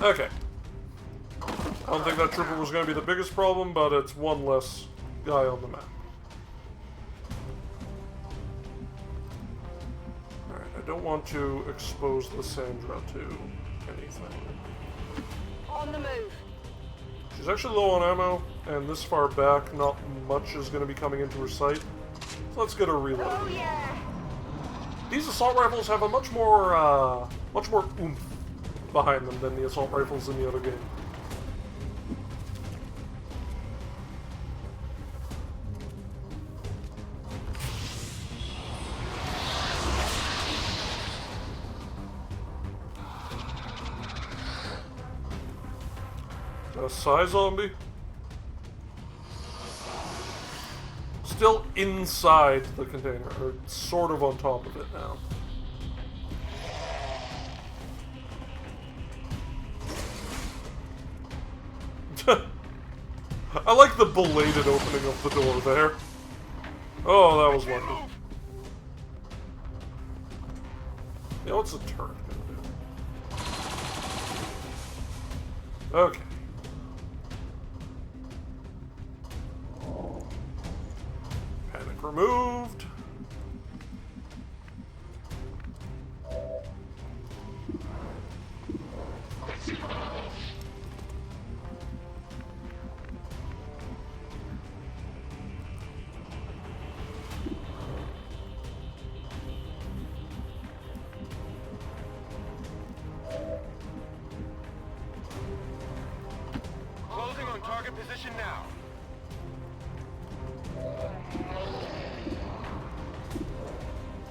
Okay. I don't think that trooper was going to be the biggest problem, but it's one less guy on the map. Alright, I don't want to expose the Sandra to anything. On the move. She's actually low on ammo, and this far back, not much is going to be coming into her sight. So let's get her reload. Oh yeah. These assault rifles have a much more oomph behind them than the assault rifles in the other game. A Psy zombie? Still inside the container, or sort of on top of it now. I like the belated opening of the door there. Oh, that was lucky. Yeah, what's the turret gonna do? Okay. Panic removed. Closing on target position now.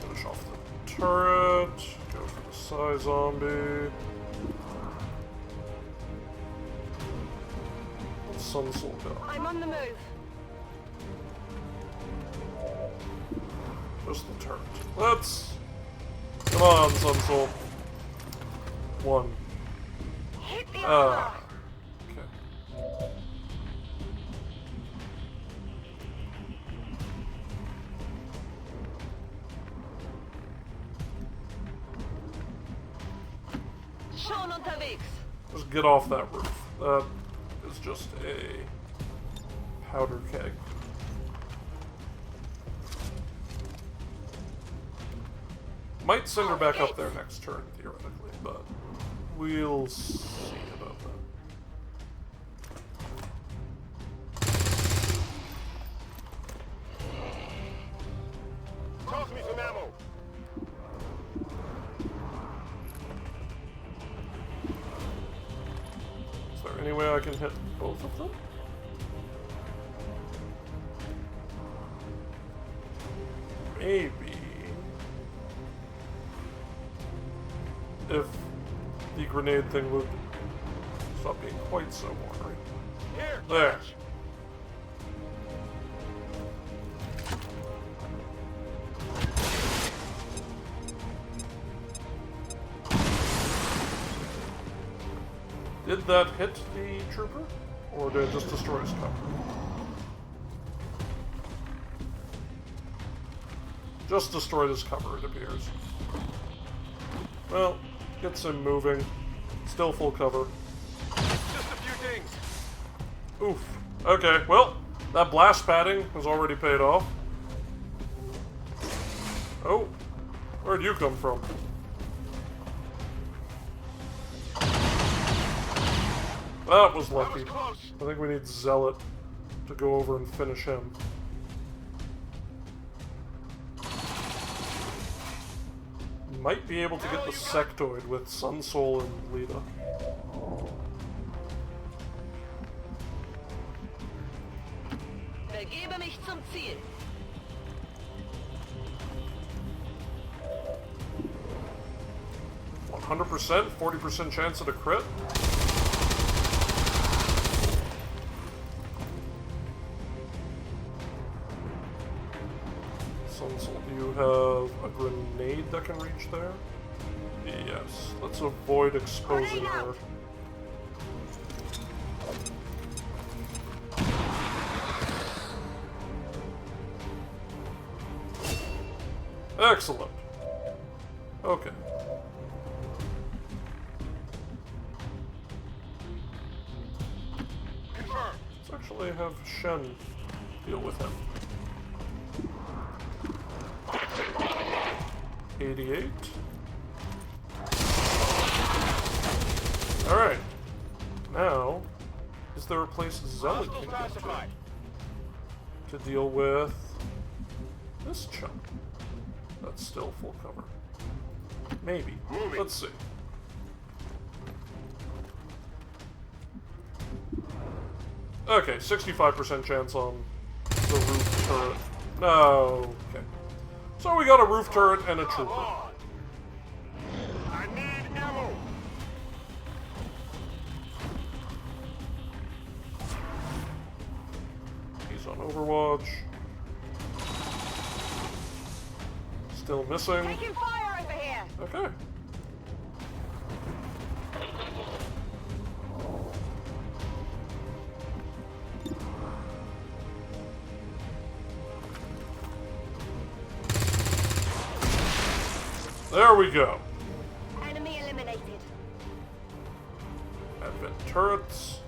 Finish off the turret. Go for the Psy zombie. Sun Soul go. I'm on the move. Just the turret. Let's... Come on, Sun Soul. One. Hit the Okay. Sean on Tavix. Just get off that roof. That is just a powder keg. Might send her back up there next turn, theoretically, but we'll see about that. Toss me some ammo. any way I can hit both of them? Maybe. If the grenade thing would stop being quite so ornery. There. Did that hit the trooper? Or did it just destroy his cover? Just destroyed his cover, it appears. Well, gets him moving. Still full cover. Just a few things. Oof. Okay, well, that blast padding has already paid off. Oh, where'd you come from? That was lucky. I think we need Zealot to go over and finish him. Might be able to get the sectoid with Sun Soul and Lita. Begebe mich zum Ziel. 100%, 40% chance at a crit. Sun Soul, do you have a grenade that can reach there? Yes. Let's avoid exposing her. Excellent. Okay. Let's actually have Shen deal with him. 88. Alright. Now, is there a place Zealot can get to deal with this chunk? That's still full cover. Maybe. Let's see. Okay, 65% chance on the roof turret. No. Okay. So we got a roof turret and a trooper. I need ammo. He's on Overwatch. Still missing. Taking fire over here. Okay. There we go. Enemy eliminated. Advent turrets.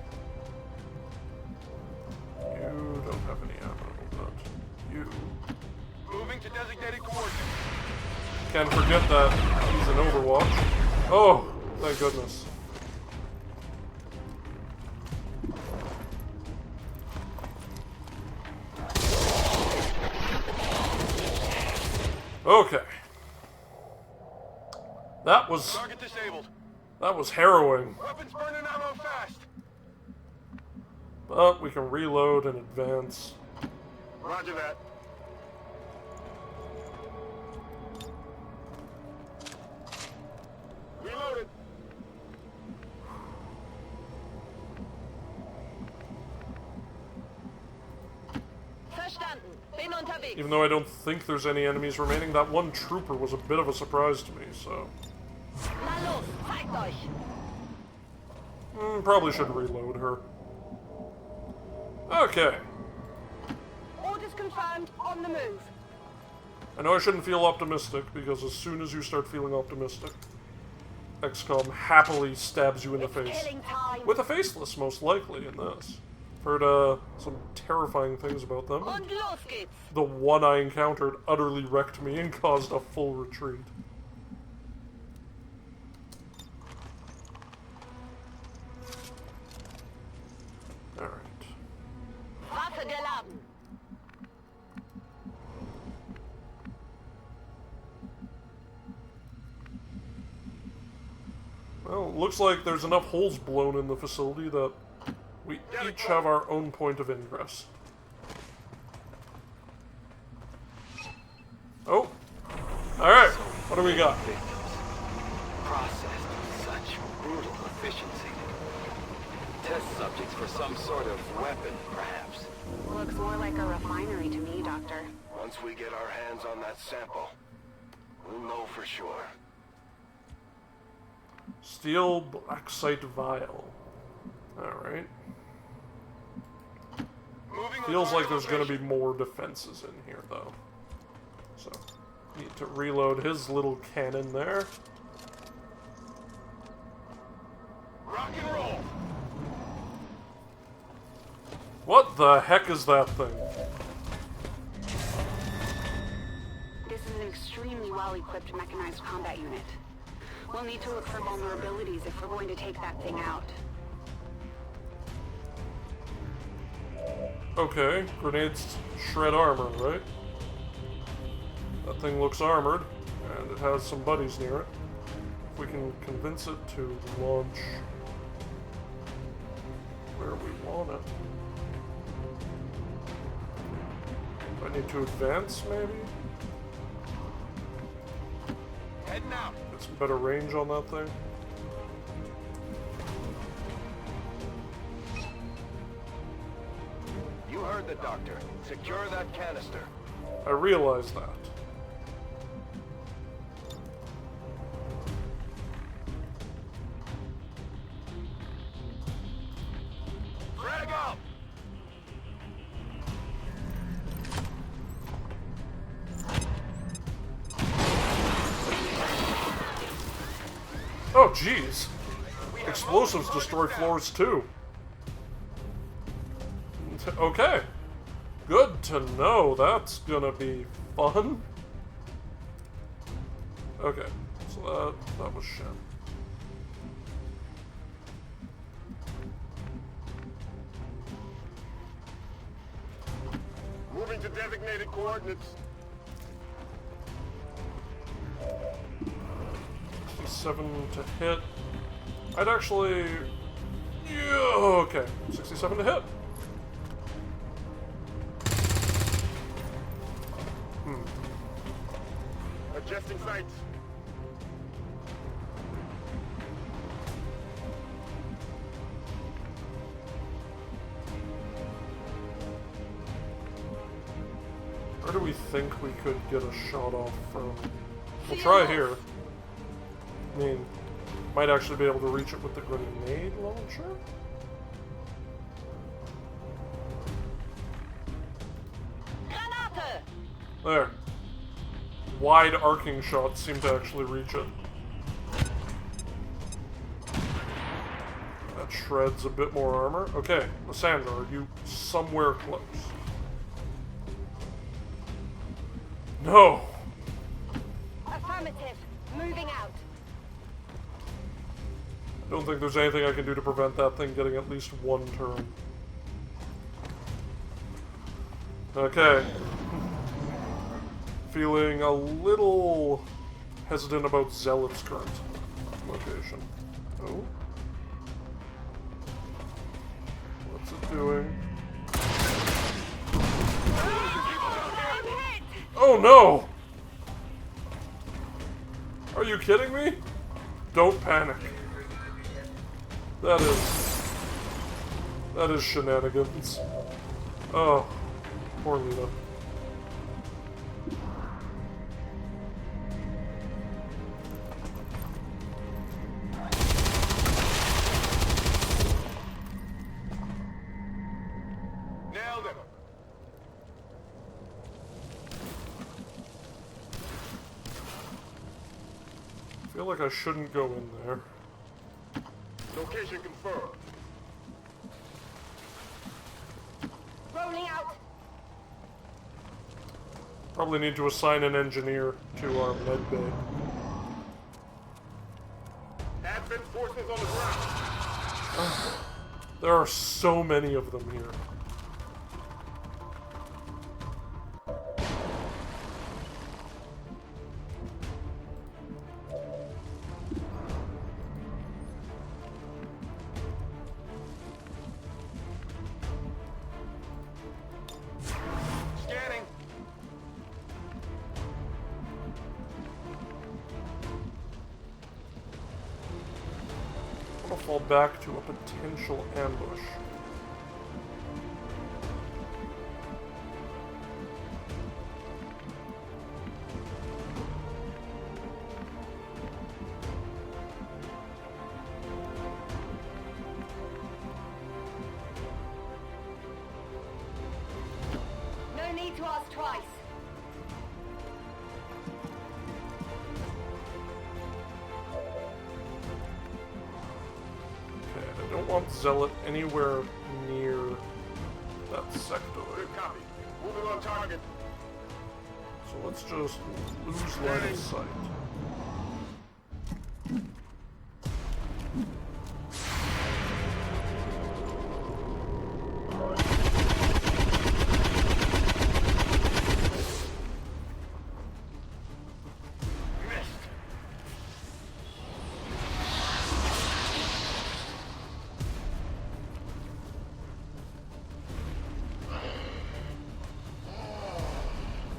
You don't have any ammo, but you... Moving to designated coordinates. Can't forget that he's an Overwatch. Oh, thank goodness. Okay. That was... Target disabled. That was harrowing. Weapons burning ammo fast. But we can reload and advance. Roger that. Reloaded. Verstanden. Bin unterwegs. Even though I don't think there's any enemies remaining, that one trooper was a bit of a surprise to me, so... Na los, zeigt euch. Probably should reload her. Okay. Orders confirmed. On the move. I know I shouldn't feel optimistic, because as soon as you start feeling optimistic, XCOM happily stabs you in the face. With a faceless, most likely, in this. Heard some terrifying things about them. Und los geht's. The one I encountered utterly wrecked me and caused a full retreat. Alright. Waffe geladen. Well, looks like there's enough holes blown in the facility that We each have our own point of ingress. Oh! Alright, what do we got? Processed with such brutal efficiency. Test subjects for some sort of weapon, perhaps. Looks more like a refinery to me, Doctor. Once we get our hands on that sample, we'll know for sure. Steel Blacksite Vial. Alright. Feels like there's going to be more defenses in here, though. So, need to reload his little cannon there. Rock and roll! What the heck is that thing? This is an extremely well-equipped mechanized combat unit. We'll need to look for vulnerabilities if we're going to take that thing out. Okay, grenades shred armor, right? That thing looks armored, and it has some buddies near it. If we can convince it to launch where we want it. Do I need to advance, maybe? Heading out. Get some better range on that thing. You heard the doctor. Secure that canister. I realize that. Frag out! Oh, jeez. Explosives destroy floors too. Okay. Good to know. That's gonna be fun. Okay. So that was shit. Moving to designated coordinates. 67 to hit. I'd actually... Yeah, okay. 67 to hit. Adjusting sights. Where do we think we could get a shot off from? We'll try here. I mean, might actually be able to reach it with the grenade launcher? There. Wide arcing shots seem to actually reach it. That shreds a bit more armor. Okay, Lysandra, are you somewhere close? No! Affirmative. Moving out. I don't think there's anything I can do to prevent that thing getting at least one turn. Okay. Feeling a little hesitant about Zealot's current location. Oh? What's it doing? Oh no! Are you kidding me? Don't panic. That is shenanigans. Oh, poor Lita. Nailed it. I feel like I shouldn't go in there. Location confirmed. Rolling out. Probably need to assign an engineer to our med bay. Advent forces on the ground. There are so many of them here. I'll fall back to a potential ambush. No need to ask twice. I don't want Zealot anywhere near that sector. Copy. Moving on target. So let's just lose line of sight.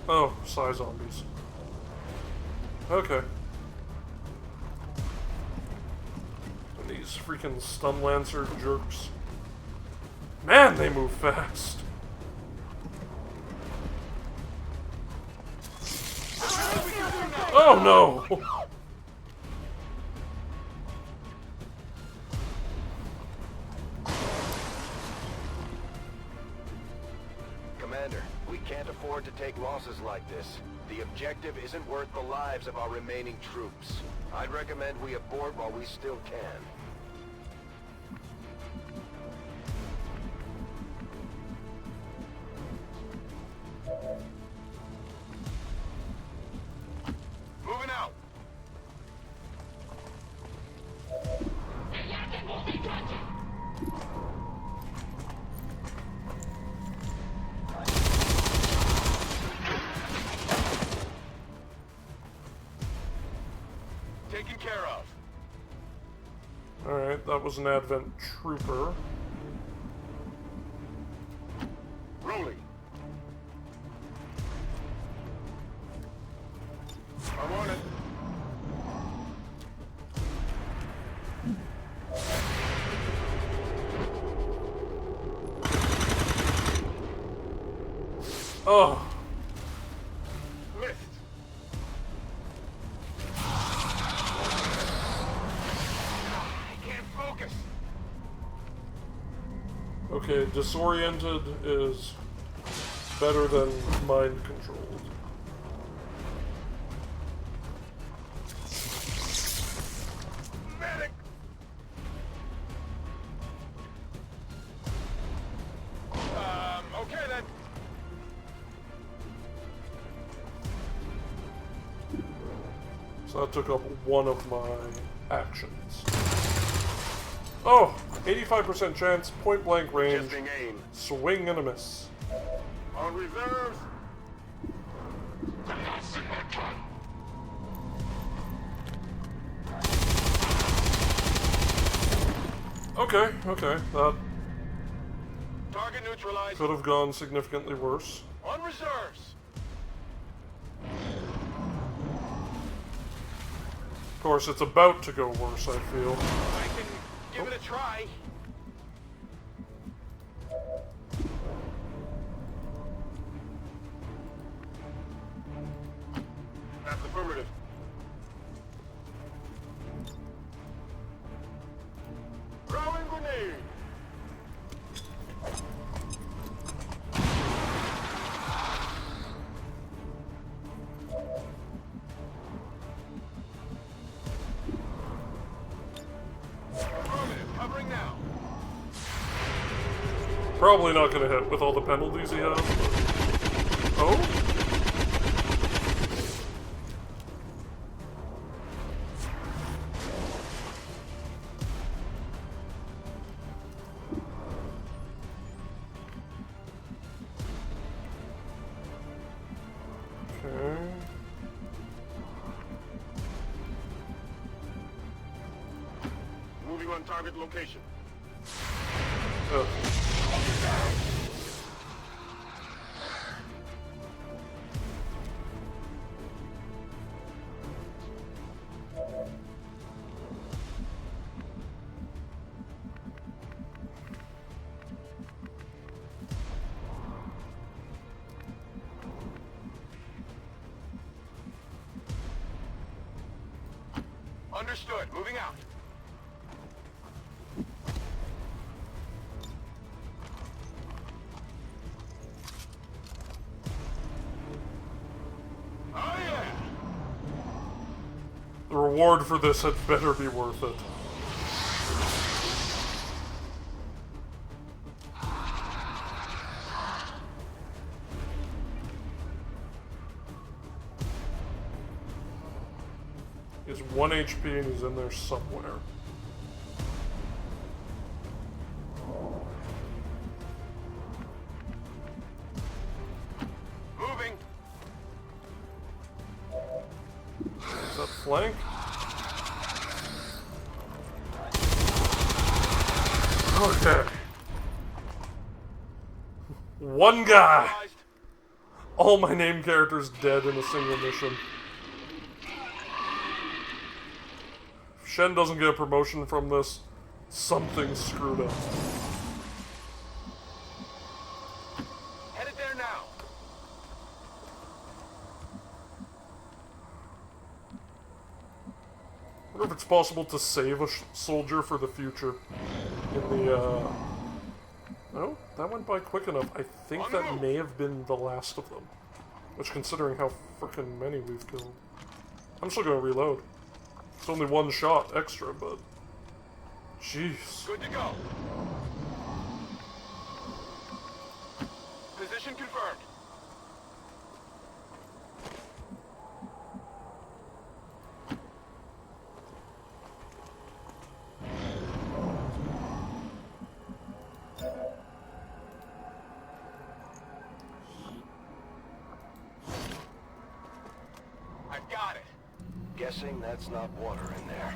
Oh, Psy zombies. Okay. And these freaking stun lancer jerks. Man, they move fast. Oh no! Commander, we can't afford to take losses like this. The objective isn't worth the lives of our remaining troops. I'd recommend we abort while we still can. Moving out! Taken care of. Alright, that was an Advent trooper. Rolling. I'm on it. Oh. Missed. I can't focus. Okay, disoriented is better than mind controlled. Medic. Okay then. So that took up one of my actions. Oh! 85% chance, point blank range, Adjusting aim. swing and a miss. On reserves. Okay, okay, that Target neutralized. could have gone significantly worse. On reserves. Of course, it's about to go worse, I feel. I can give it a try. That's affirmative. Throwing grenade. Affirmative. Covering now. Probably not gonna hit with all the penalties he has. But... Oh? Okay. Moving on target location. Understood. Moving out. Oh yeah. The reward for this had better be worth it. He's 1 HP and he's in there somewhere. Moving. Is that flank? Okay. One guy. All my named characters dead in a single mission. If Shen doesn't get a promotion from this, something's screwed up. Headed there now. I wonder if it's possible to save a soldier for the future. In the, No, that went by quick enough. I think that may have been the last of them. Which, considering how frickin' many we've killed. I'm still gonna reload. It's only one shot extra, but... Jeez. Good to go. Position confirmed. I've got it. Guessing that's not water in there.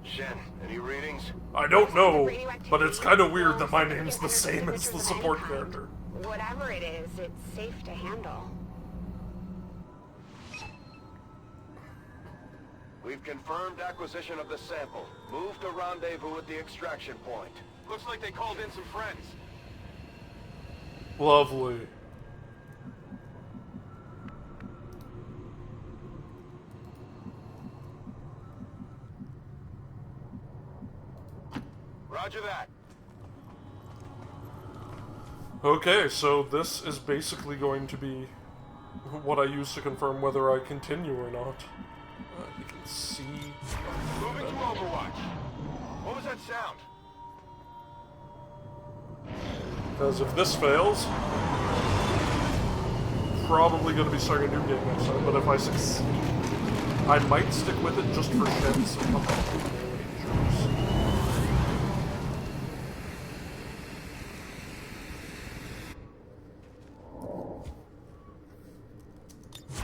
Shen, any readings? I don't know, but it's kind of weird that my name's the same as the support character. Whatever it is, it's safe to handle. We've confirmed acquisition of the sample. Move to rendezvous at the extraction point. Looks like they called in some friends. Lovely. Roger that. Okay, so this is basically going to be what I use to confirm whether I continue or not. You can see... Moving to Overwatch. What was that sound? Because if this fails, probably going to be starting a new game next time, but if I succeed, I might stick with it just for Shen's sake.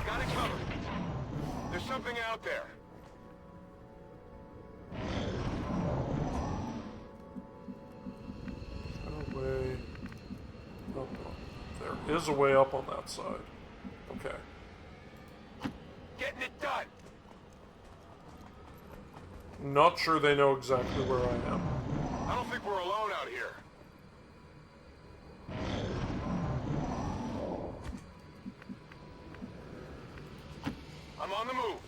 Got it covered. There's something out there. There is a way up on that side. Okay. Getting it done. Not sure they know exactly where I am. I don't think we're alone out here. I'm on the move.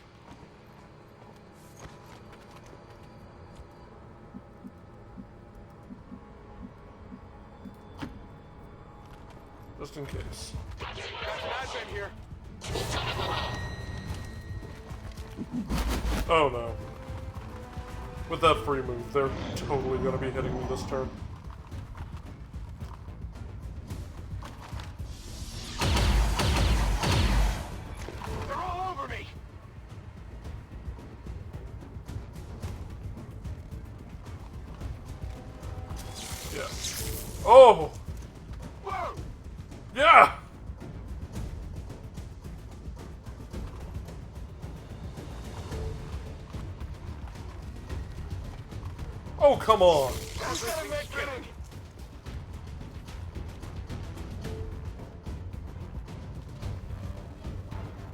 Just in case. Got an advent here. Oh no. With that free move, they're totally gonna be hitting me this turn. They're all over me. Yeah. Oh! Whoa! Yeah! Oh, come on!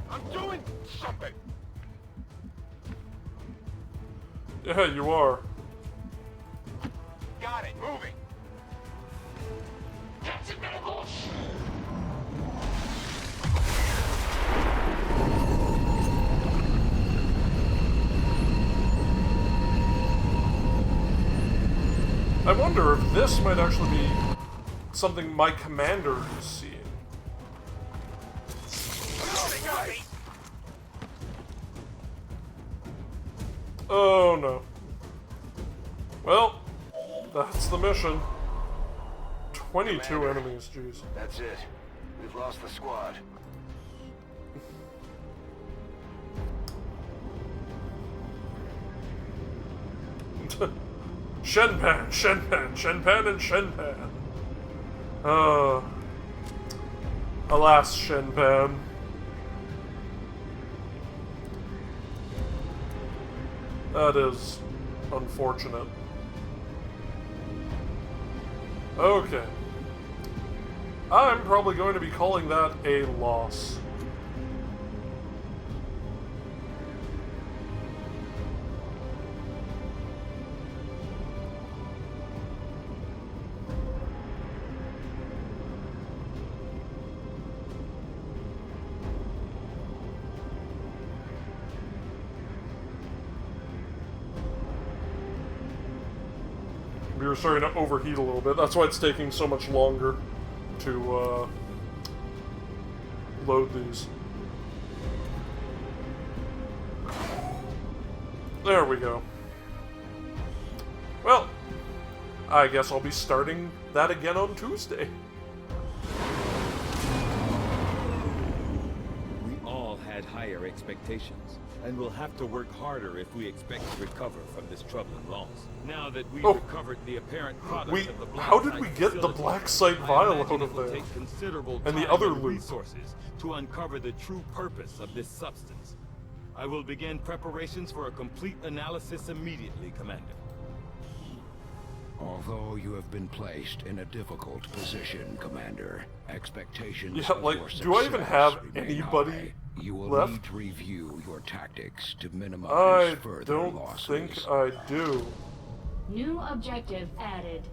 I'm doing something. Yeah, you are. Got it. Moving. I wonder if this might actually be something my commander is seeing. Oh no. Well, that's the mission. 22 Commander, enemies, jeez. That's it. We've lost the squad. Shenpan, Shenpan, Shenpan, and Shenpan. Alas, Shenpan. That is unfortunate. Okay. I'm probably going to be calling that a loss. We were starting to overheat a little bit. That's why it's taking so much longer to load these. There we go. Well, I guess I'll be starting that again on Tuesday. We all had higher expectations, and we'll have to work harder if we expect to recover from this troubling loss. Now that we've recovered the apparent product of the black how did we get the black site vial out of there? Take considerable and time the other and loot resources to uncover the true purpose of this substance. I will begin preparations for a complete analysis immediately, Commander. Although you have been placed in a difficult position, Commander, expectations Yeah, of like, your do I even success have remain anybody high. You will left? need to review your tactics to minimize I further don't losses. think I do. New objective added.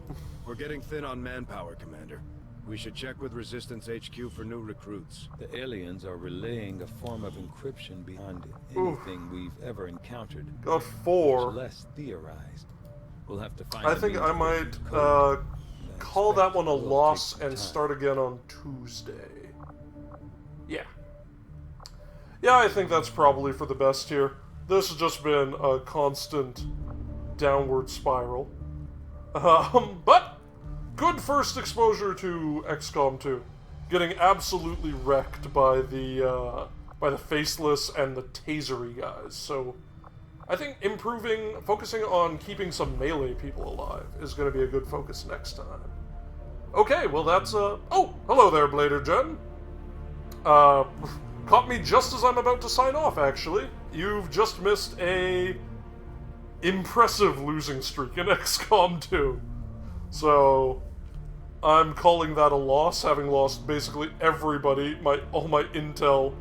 We're getting thin on manpower, Commander. We should check with Resistance HQ for new recruits. The aliens are relaying a form of encryption beyond anything we've ever encountered. Got 4. Much less theorized. We'll have to find I think I might call that one a loss and start again on Tuesday. Yeah. Yeah, I think that's probably for the best here. This has just been a constant downward spiral. But good first exposure to XCOM 2. Getting absolutely wrecked by the faceless and the tasery guys. So I think focusing on keeping some melee people alive is going to be a good focus next time. Okay, well that's, oh, hello there, Blader Jen. Caught me just as I'm about to sign off, actually. You've just missed a impressive losing streak in XCOM 2. So, I'm calling that a loss, having lost basically everybody, all my intel,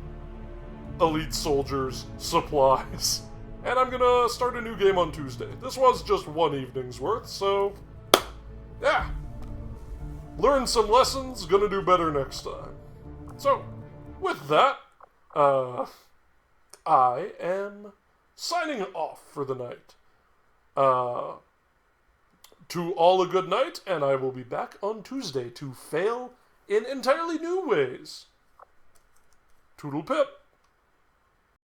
elite soldiers, supplies. And I'm gonna start a new game on Tuesday. This was just one evening's worth, so yeah. Learned some lessons, gonna do better next time. So, with that, I am signing off for the night. To all a good night, and I will be back on Tuesday to fail in entirely new ways. Toodle pip.